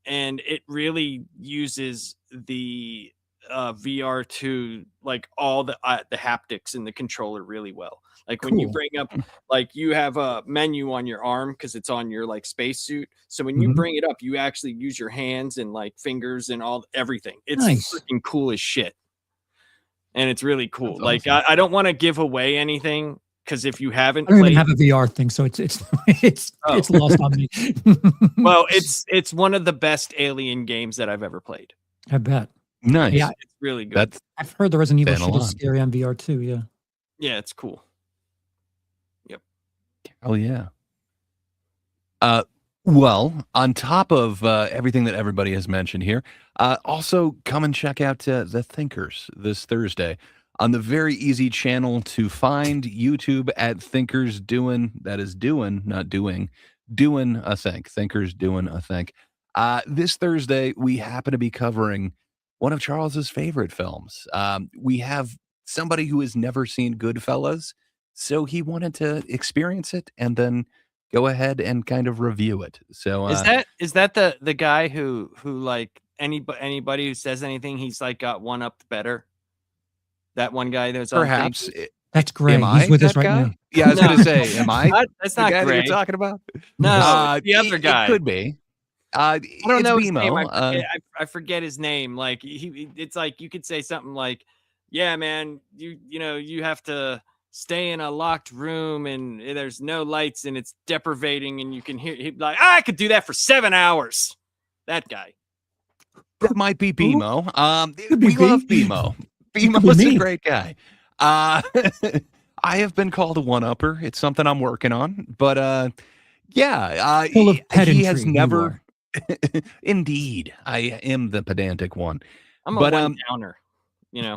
and it really uses the VR to like all the haptics in the controller really well. Like when you Cool. bring up, like you have a menu on your arm because it's on your like spacesuit. So when you Mhm. bring it up, you actually use your hands and like fingers and everything. It's Nice. freaking cool as shit. And it's really cool. That's Like awesome. I don't want to give away anything because if you haven't I don't even played, have a VR thing, so it's Oh. it's lost on me. well, it's one of the best Alien games that I've ever played. I bet. Nice. Yeah, It's really good. That's I've heard the Resident Evil Saying a shit is lot. scary on VR too. Yeah. Yeah, it's cool. oh yeah. Well, on top of everything that everybody has mentioned here, also come and check out The Thinkers this Thursday on the very easy channel to find, YouTube at Thinkers Doing, that is doing, not doing, doing a think. Thinkers Doing a think. This Thursday, we happen to be covering one of Charles's favorite films. We have somebody who has never seen Goodfellas, so he wanted to experience it and then go ahead and kind of review it. So Is that the guy who like anybody who says anything, he's like got one up better? That one guy that was on perhaps Thinkers? That's great. am I He's with us that right guy? now. Yeah, I was No. gonna say, am I That's the not guy that Gray. you're talking about? No, it's the other guy. It could be. I don't It's know his BMO. name. I forget his name. Like it's like you could say something like, "Yeah, man, you know you have to stay in a locked room and there's no lights and it's deprivating and you can hear." He'd be like, "I could do that for 7 hours." That guy. That might be BMO. Could be We love me. BMO. be BMO's a me. great guy. I have been called a one-upper. It's something I'm working on. But yeah, Full of he has pedantry, you never. are. Indeed, I am the pedantic one. I'm a But, one downer. You know.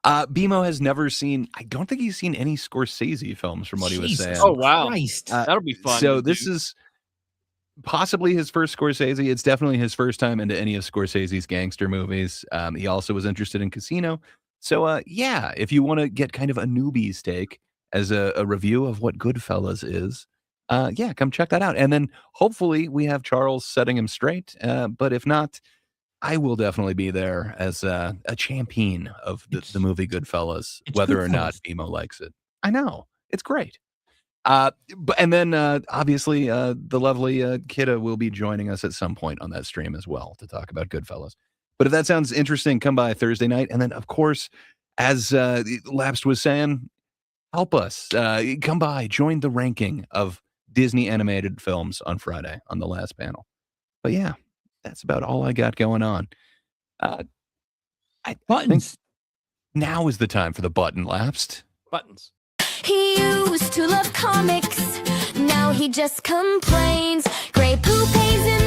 BMO has never seen. I don't think he's seen any Scorsese films, from what he was Jesus saying. Oh wow, Christ. that'll be fun. So to this do. is possibly his first Scorsese. It's definitely his first time into any of Scorsese's gangster movies. He also was interested in Casino. So yeah, if you want to get kind of a newbie's take as a review of what Goodfellas is, yeah, come check that out. And then hopefully we have Charles setting him straight. But if not, I will definitely be there as a champion of the movie Goodfellas, it's whether or not Goodfellas. BMO likes it. I know, it's great. And then obviously the lovely Kidda will be joining us at some point on that stream as well to talk about Goodfellas. But if that sounds interesting, come by Thursday night. And then, of course, as Lapsed was saying, help us. Come by, join the ranking of Disney animated films on Friday on the last panel. But yeah, that's about all I got going on. I think Buttons. now is the time for the button, Lapsed. Buttons. He used to love comics, now he just complains. Gray poop haze in